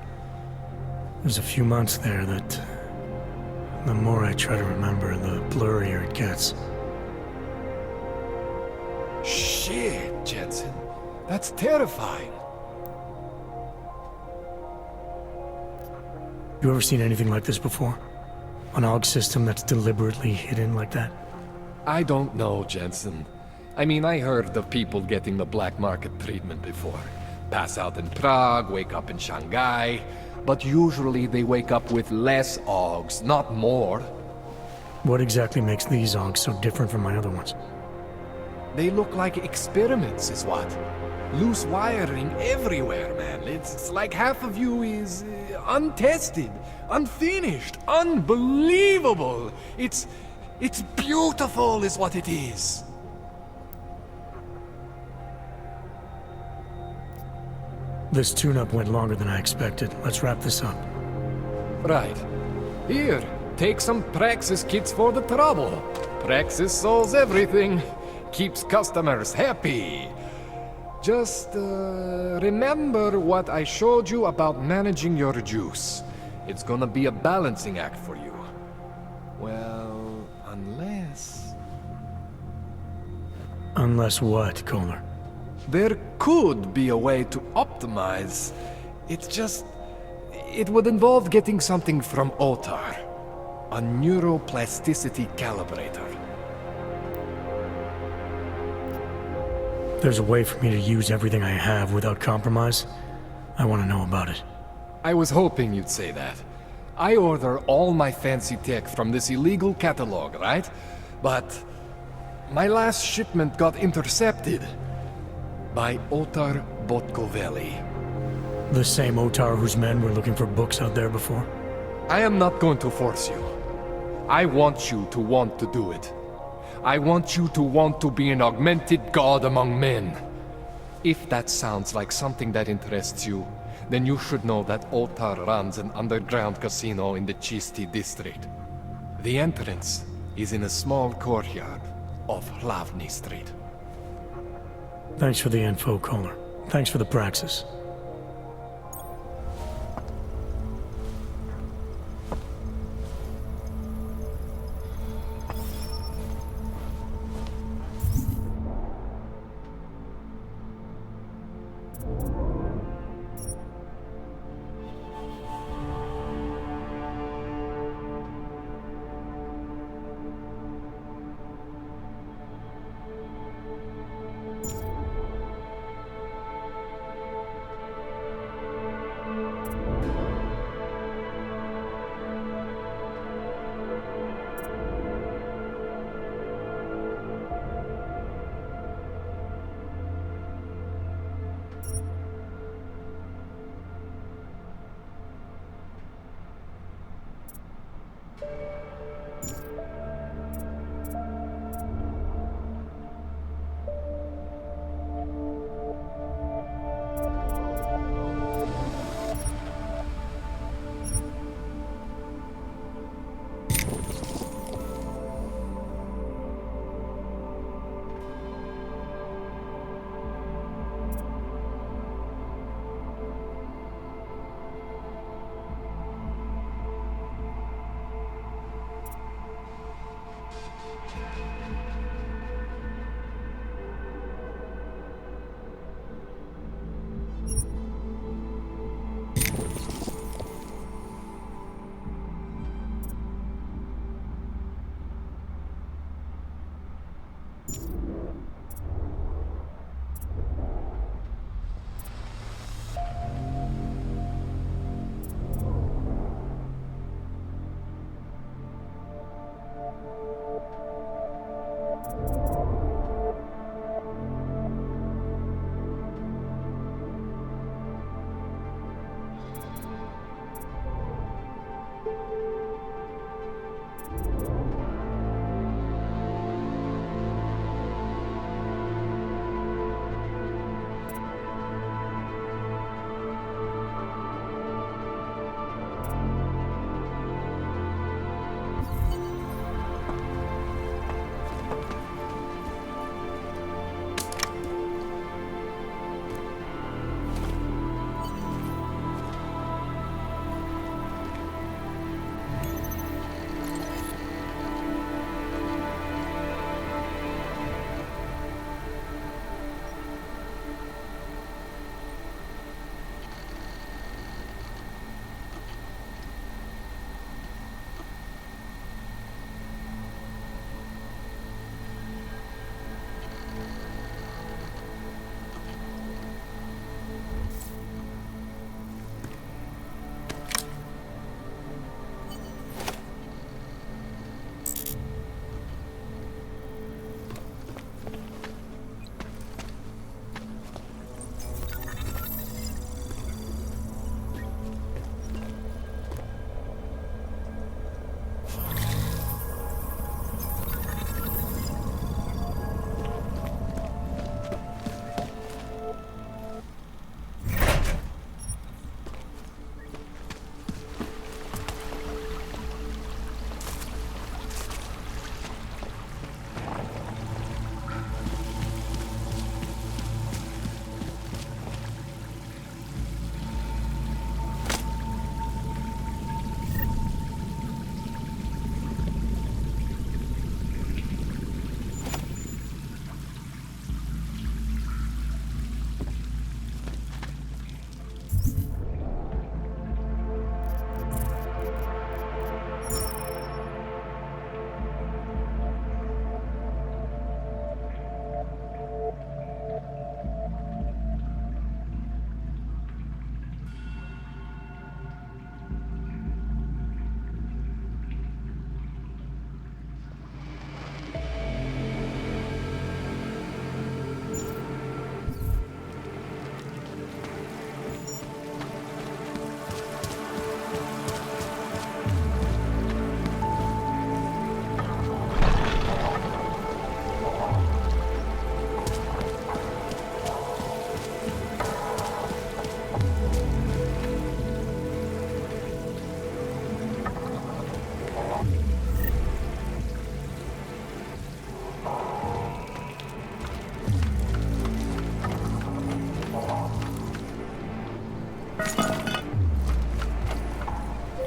There's a few months there that... the more I try to remember, the blurrier it gets. Shit, Jensen. That's terrifying. You ever seen anything like this before? An AUG system that's deliberately hidden like that? I don't know, Jensen. I mean, I heard of people getting the black market treatment before. Pass out in Prague, wake up in Shanghai. But usually they wake up with less AUGs, not more. What exactly makes these AUGs so different from my other ones? They look like experiments, is what. Loose wiring everywhere, man. It's like half of you is untested, unfinished, unbelievable. It's beautiful is what it is. This tune-up went longer than I expected. Let's wrap this up. Right. Here, Take some Praxis kits for the trouble. Praxis solves everything. Keeps customers happy. Just remember what I showed you about managing your juice. It's gonna be a balancing act for you. Well, unless... Unless what, Kohler? There could be a way to optimize. It's just... It would involve getting something from Otar. A neuroplasticity calibrator. There's a way for me to use everything I have without compromise. I want to know about it. I was hoping you'd say that. I order all my fancy tech from this illegal catalog, right? But my last shipment got intercepted by Otar Botkoveli. The same Otar whose men were looking for books out there before? I am not going to force you. I want you to want to do it. I want you to want to be an augmented god among men. If that sounds like something that interests you, then you should know that Otar runs an underground casino in the Chisti district. The entrance is in a small courtyard off Hlavny Street. Thanks for the info, Kohler. Thanks for the praxis.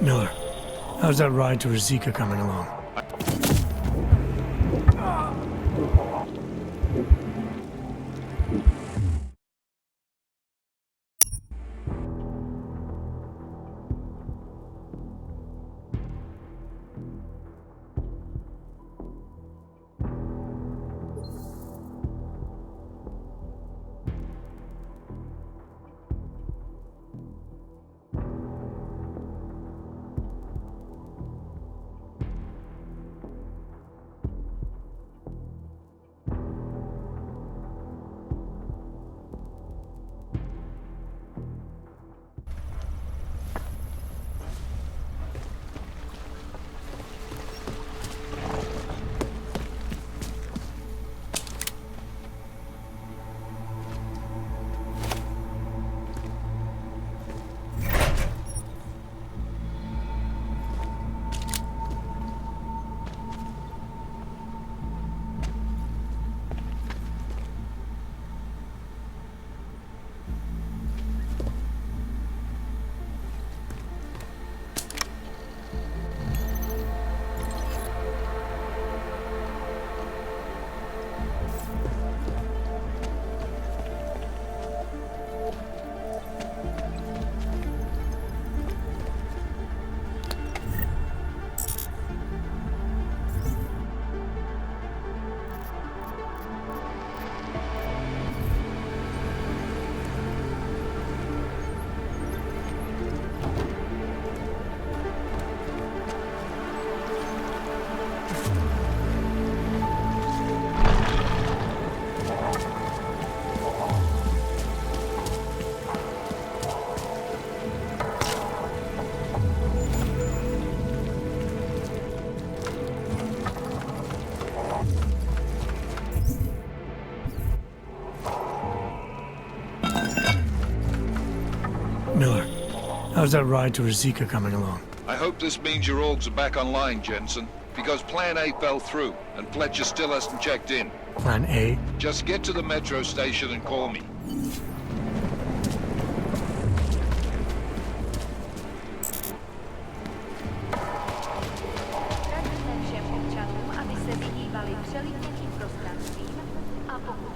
Miller, how's that ride to Rizika coming along? Miller, how's that ride to Rizika coming along? I hope this means your orgs are back online, Jensen, because Plan A fell through, and Fletcher still hasn't checked in. Plan A? Just get to the metro station and call me. Radíme všem občanům, aby se vyhýbali přelidněným prostranствím a pokud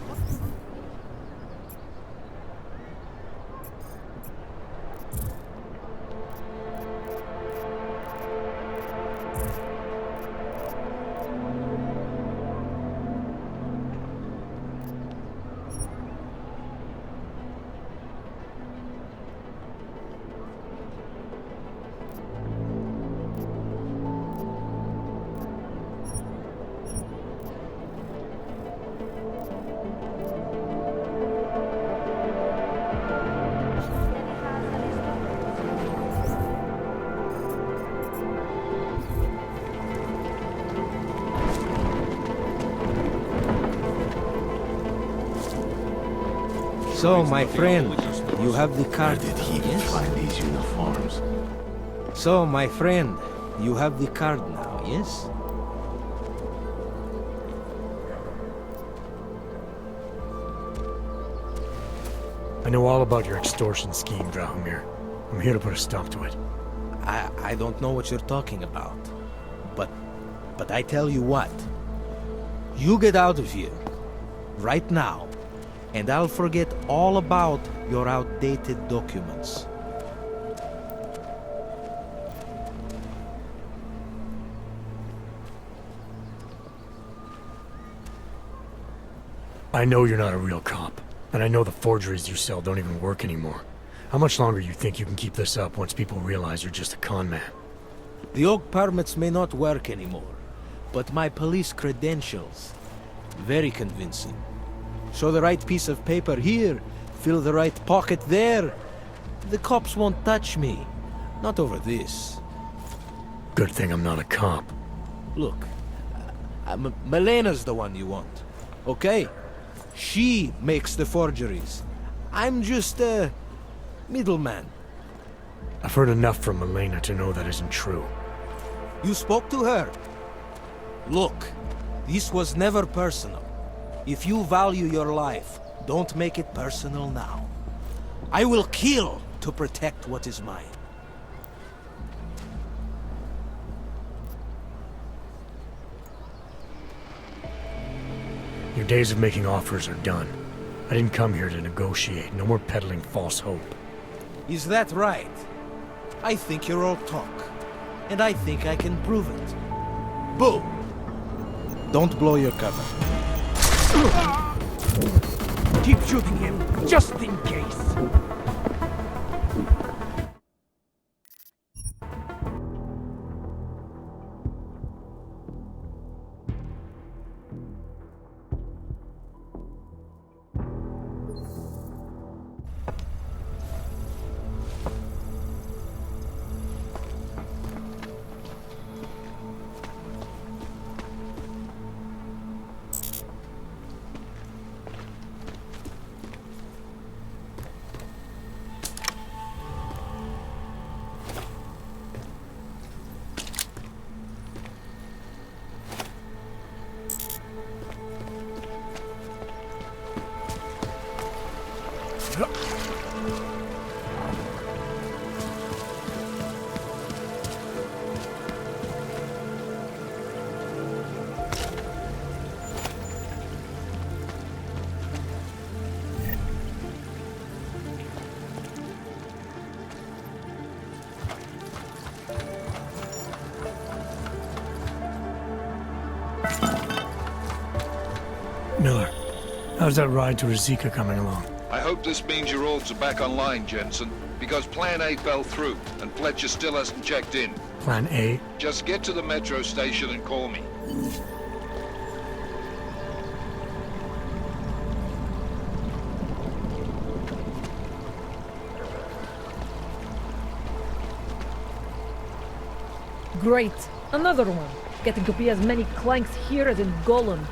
So, my friend, you have the card. Where did he even find these uniforms? So, my friend, you have the card now, yes? I know all about your extortion scheme, Drahomir. I'm here to put a stop to it. I don't know what you're talking about. But I tell you what. You get out of here. Right now. And I'll forget all about your outdated documents. I know you're not a real cop, and I know the forgeries you sell don't even work anymore. How much longer you think you can keep this up once people realize you're just a con man? The Oak permits may not work anymore, but my police credentials, very convincing. Show the right piece of paper here, fill the right pocket there. The cops won't touch me. Not over this. Good thing I'm not a cop. Look, Melena's the one you want, okay? She makes the forgeries. I'm just a middleman. I've heard enough from Milena to know that isn't true. You spoke to her? Look, this was never personal. If you value your life, don't make it personal now. I will kill to protect what is mine. Your days of making offers are done. I didn't come here to negotiate. No more peddling false hope. Is that right? I think you're all talk. And I think I can prove it. Boo! Don't blow your cover. Keep shooting him, just in case. Miller, how's that ride to Rizika coming along? I hope this means your orgs are back online, Jensen, because Plan A fell through, and Fletcher still hasn't checked in. Plan A? Just get to the metro station and call me. Great. Another one. Getting to be as many clanks here as in Golem.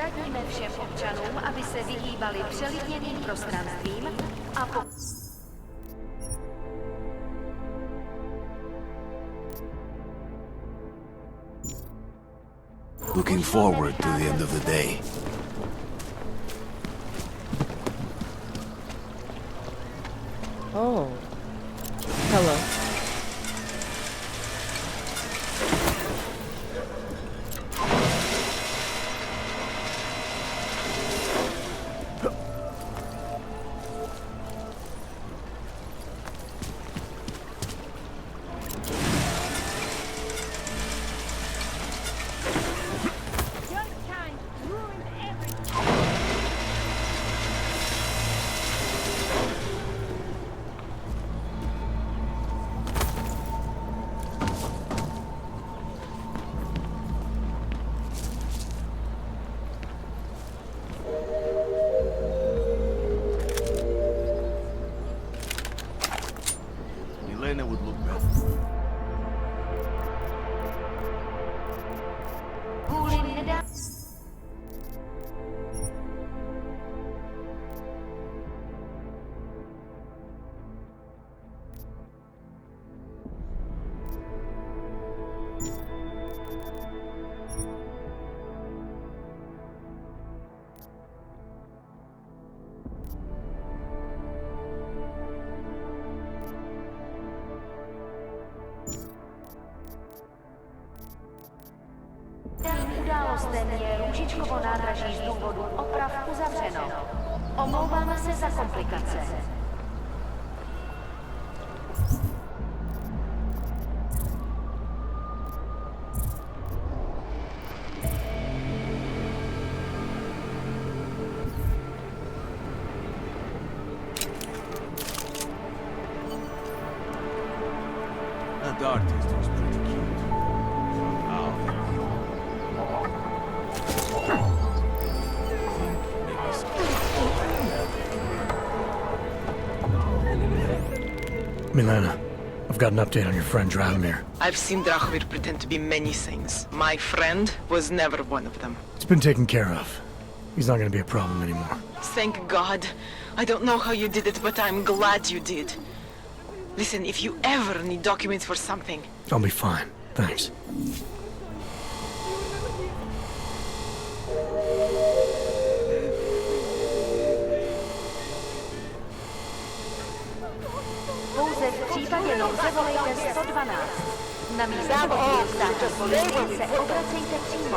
Radíme všem občanům, aby se vyhýbali přelidněným prostranstvím a Looking forward to the end of the day. Oh. Hello. Holsten je Růžičkovo nádraží z důvodu oprav uzavřeno. Omlouváme se za komplikace. That artist was pretty cute. Milena, I've got an update on your friend Drahomir. I've seen Drahomir pretend to be many things. My friend was never one of them. It's been taken care of. He's not gonna be a problem anymore. Thank God. I don't know how you did it, but I'm glad you did. Listen, if you ever need documents for something... I'll be fine. Thanks. Pouze v případě nouze volejte 112. Na místě podílu státní policie se obracejte přímo.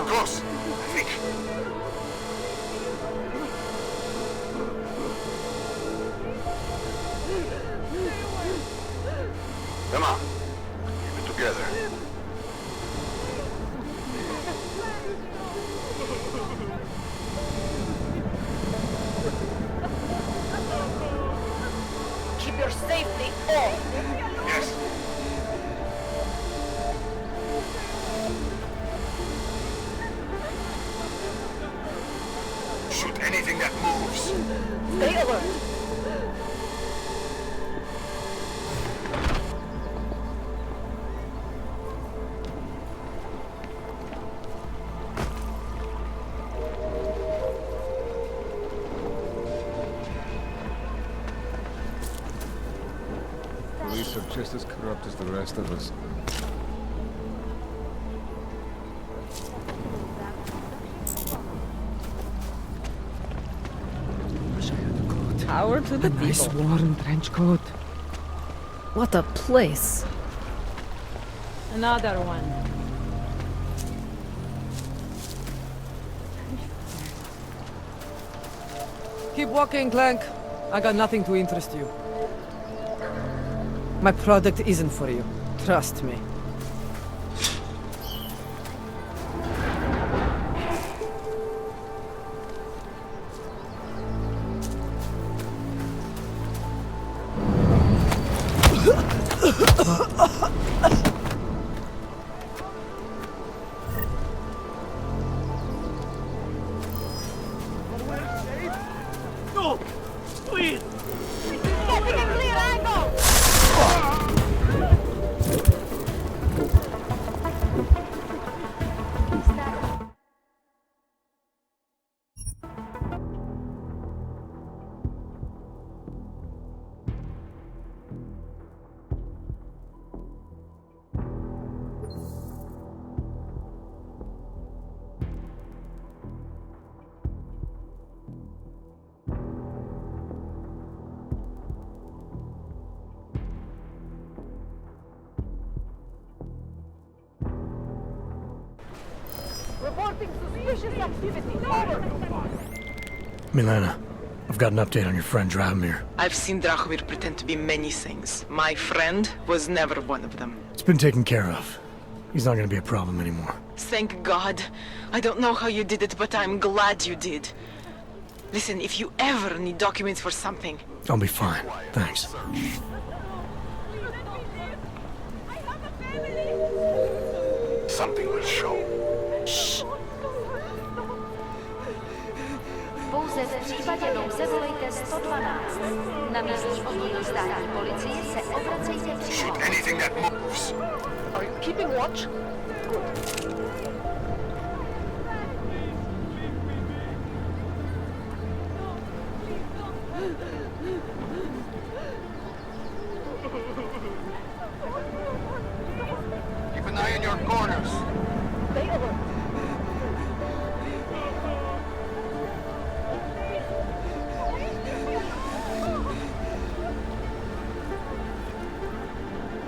Come on. Keep it together. Keep your safety off. Yes. Shoot anything that moves. Stay alert. Police are just as corrupt as the rest of us. Power to the people. Nice warm trench coat. What a place. Another one. Keep walking, Clank. I got nothing to interest you. My product isn't for you. Trust me. No! Please! Getting a clear angle! Reporting suspicious activity. Over. Milena, I've got an update on your friend Drahomir. I've seen Drahomir pretend to be many things. My friend was never one of them. It's been taken care of. He's not gonna be a problem anymore. Thank God. I don't know how you did it, but I'm glad you did. Listen, if you ever need documents for something... I'll be fine. Thanks. Something will show. Pouze v případě nouze volejte 112. Na místní oddíl státní policie se obracejte přímo. Shoot anything that moves. Are you keeping watch? Good. Keep an eye on your corners. Stay alert.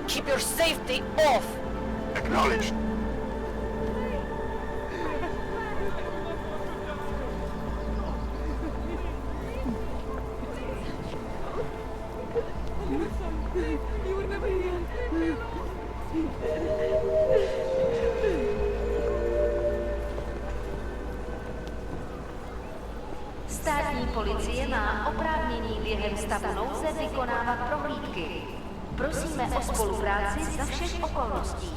Keep your safety off! Acknowledged. Státní policie má oprávnění během stavu nouze vykonávat prohlídky. Prosíme o spolupráci za všech okolností.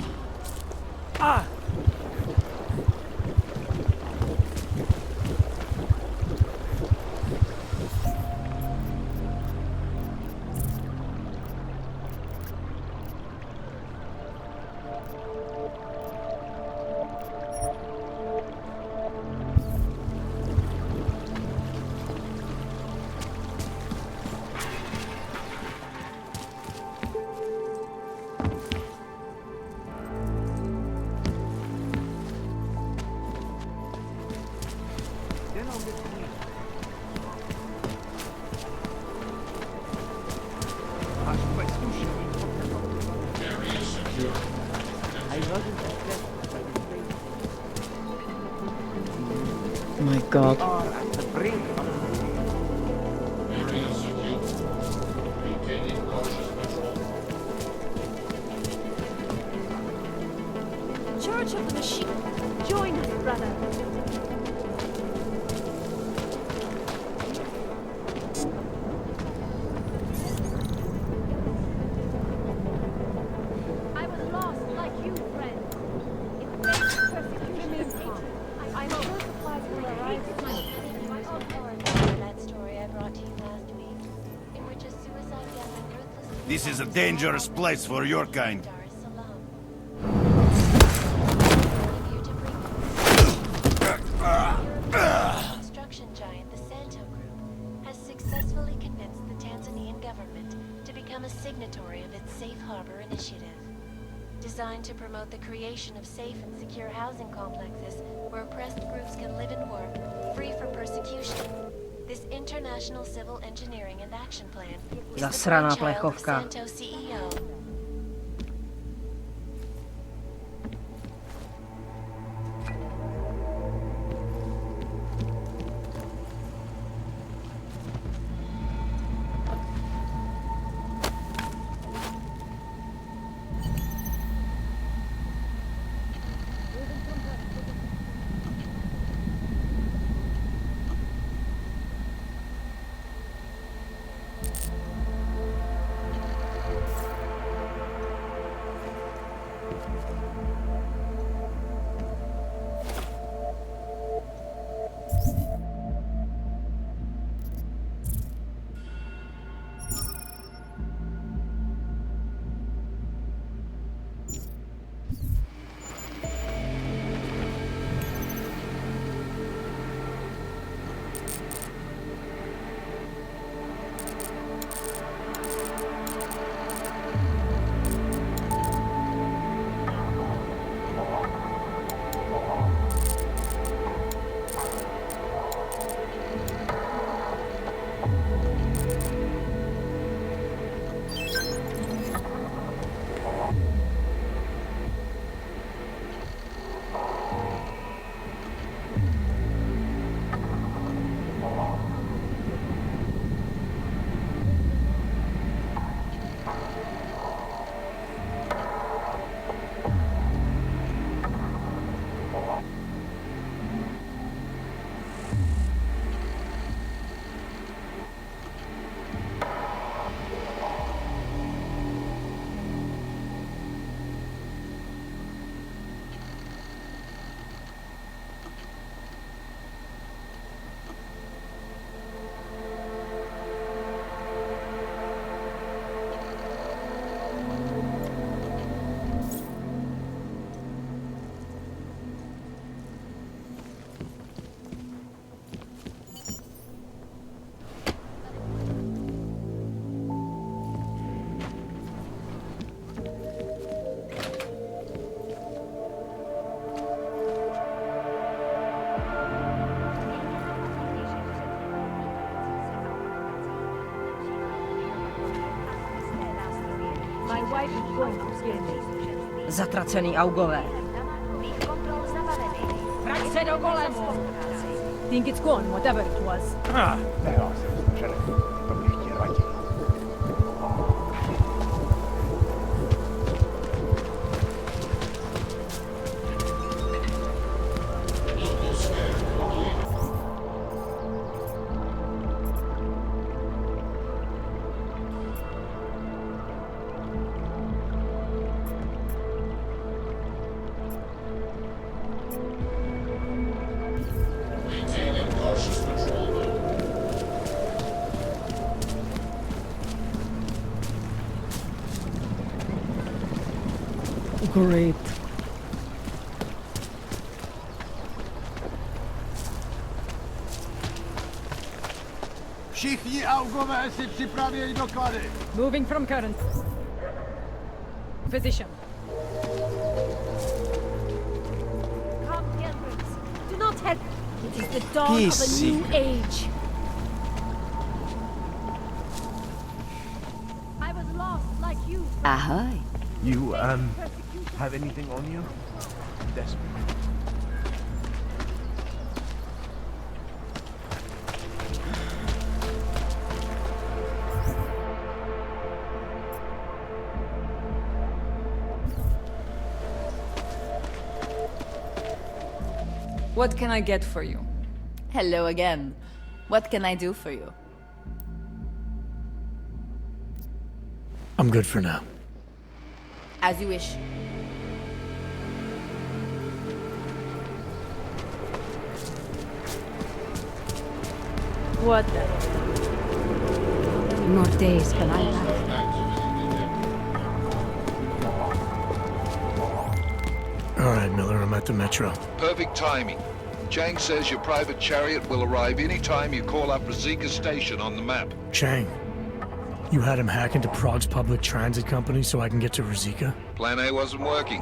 My God. Church of the Machine. Join us, brother. I was lost like you, friend. In face of persecution, I'm sure supplies will arrive soon. That story I brought to you last week, in which a suicide gunman ruthlessly... This is a dangerous place for your kind. Construction giant, the Santo Group, has successfully convinced the Tanzanian government to become a signatory of its Safe Harbor Initiative, designed to promote the creation of safe and secure housing complexes where oppressed groups can live and work, free from persecution. This international civil engineering and action plan is the Zasraná brainchild of plechovka. Santo CEO. Zatracený augové. Vrať se do golemu! Think it's gone, whatever it was. Great. Všichni augové si připravějí doklady. Moving from current. Physician. Come, Gerbrits. Do not help. It is the dawn He's of a new sick. age. I was lost like you. Ahoy. You, have anything on you? I'm desperate. What can I get for you? Hello again. What can I do for you? I'm good for now. As you wish. What the? More days can I have? All right, Miller, I'm at the Metro. Perfect timing. Chang says your private chariot will arrive any time you call up Rizika Station on the map. Chang, you had him hack into Prague's public transit company so I can get to Rizika? Plan A wasn't working.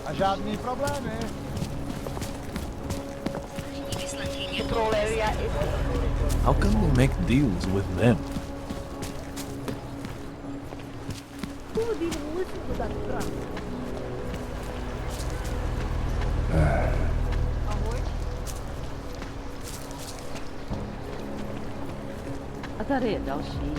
A žádný problémy. How come they make deals with them? Who would even listen to that crap? A tady je další.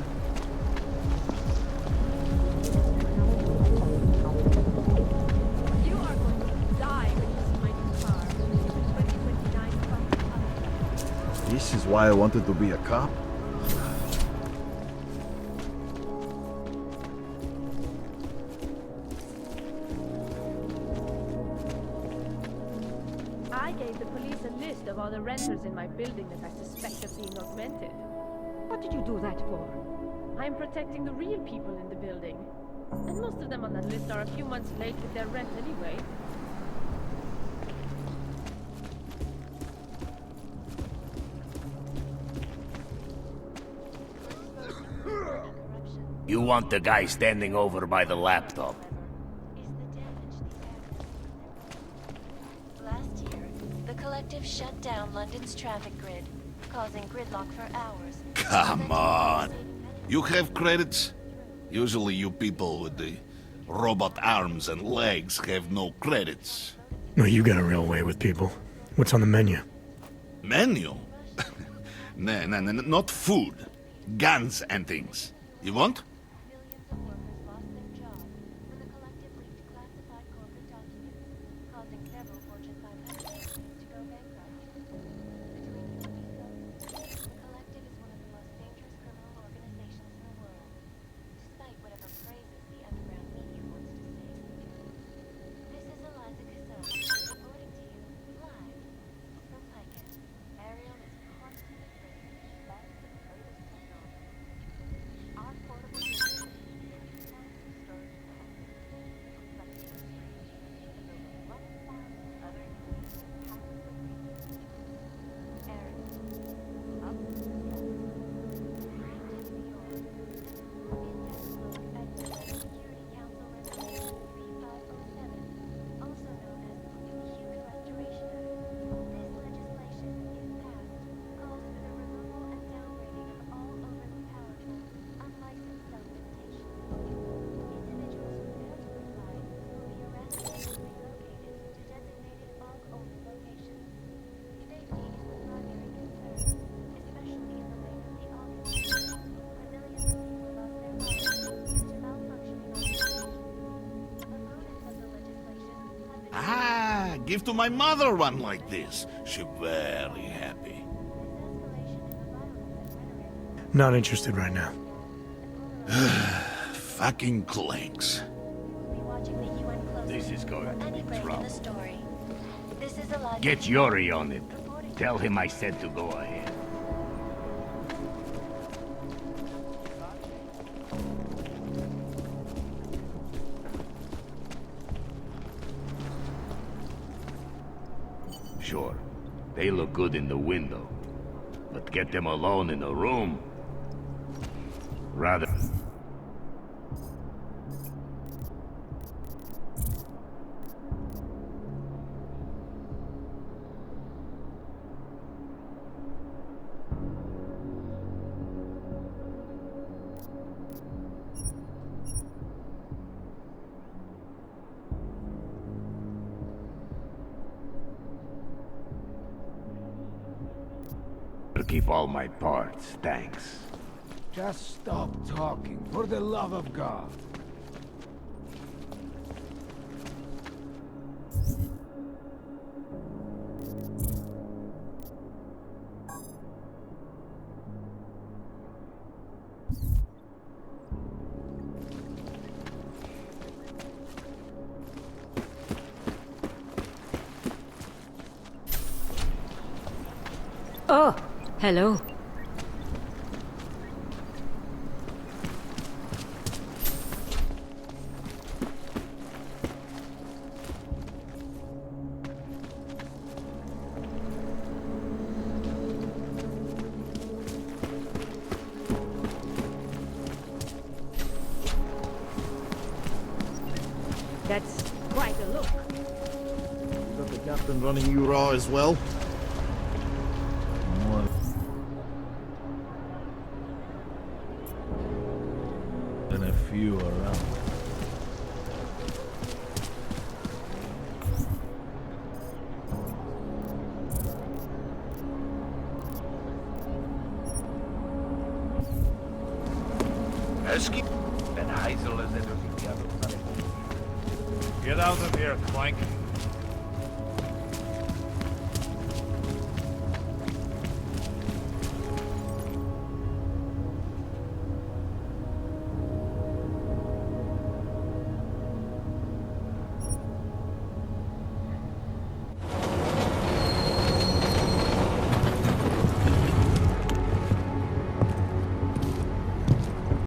You are going to die when you see my new car. The 2029 Ford. This is why I wanted to be a cop. I gave the police a list of all the renters in my building that I suspect of being augmented. What did you do that for? I'm protecting the real people in the building. And most of them on that list are a few months late with their rent anyway. You want the guy standing over by the laptop. Last year, the Collective shut down London's traffic grid, causing gridlock for hours. Come on. You have credits? Usually you people with the robot arms and legs have no credits. No, you got a real way with people. What's on the menu? Menu? No, not food. Guns and things. You want? Give to my mother one like this. She very happy. Not interested right now. Fucking clanks. This is going to be trouble. This is Elijah. Get Yuri on it. Tell him I said to go ahead. Sure, they look good in the window. But get them alone in a room? Rather... Keep all my parts, thanks. Just stop talking, for the love of God. Oh, hello. That's quite a look. Got the captain running you raw as well? And a few around. Esky. Get out of here, Clank.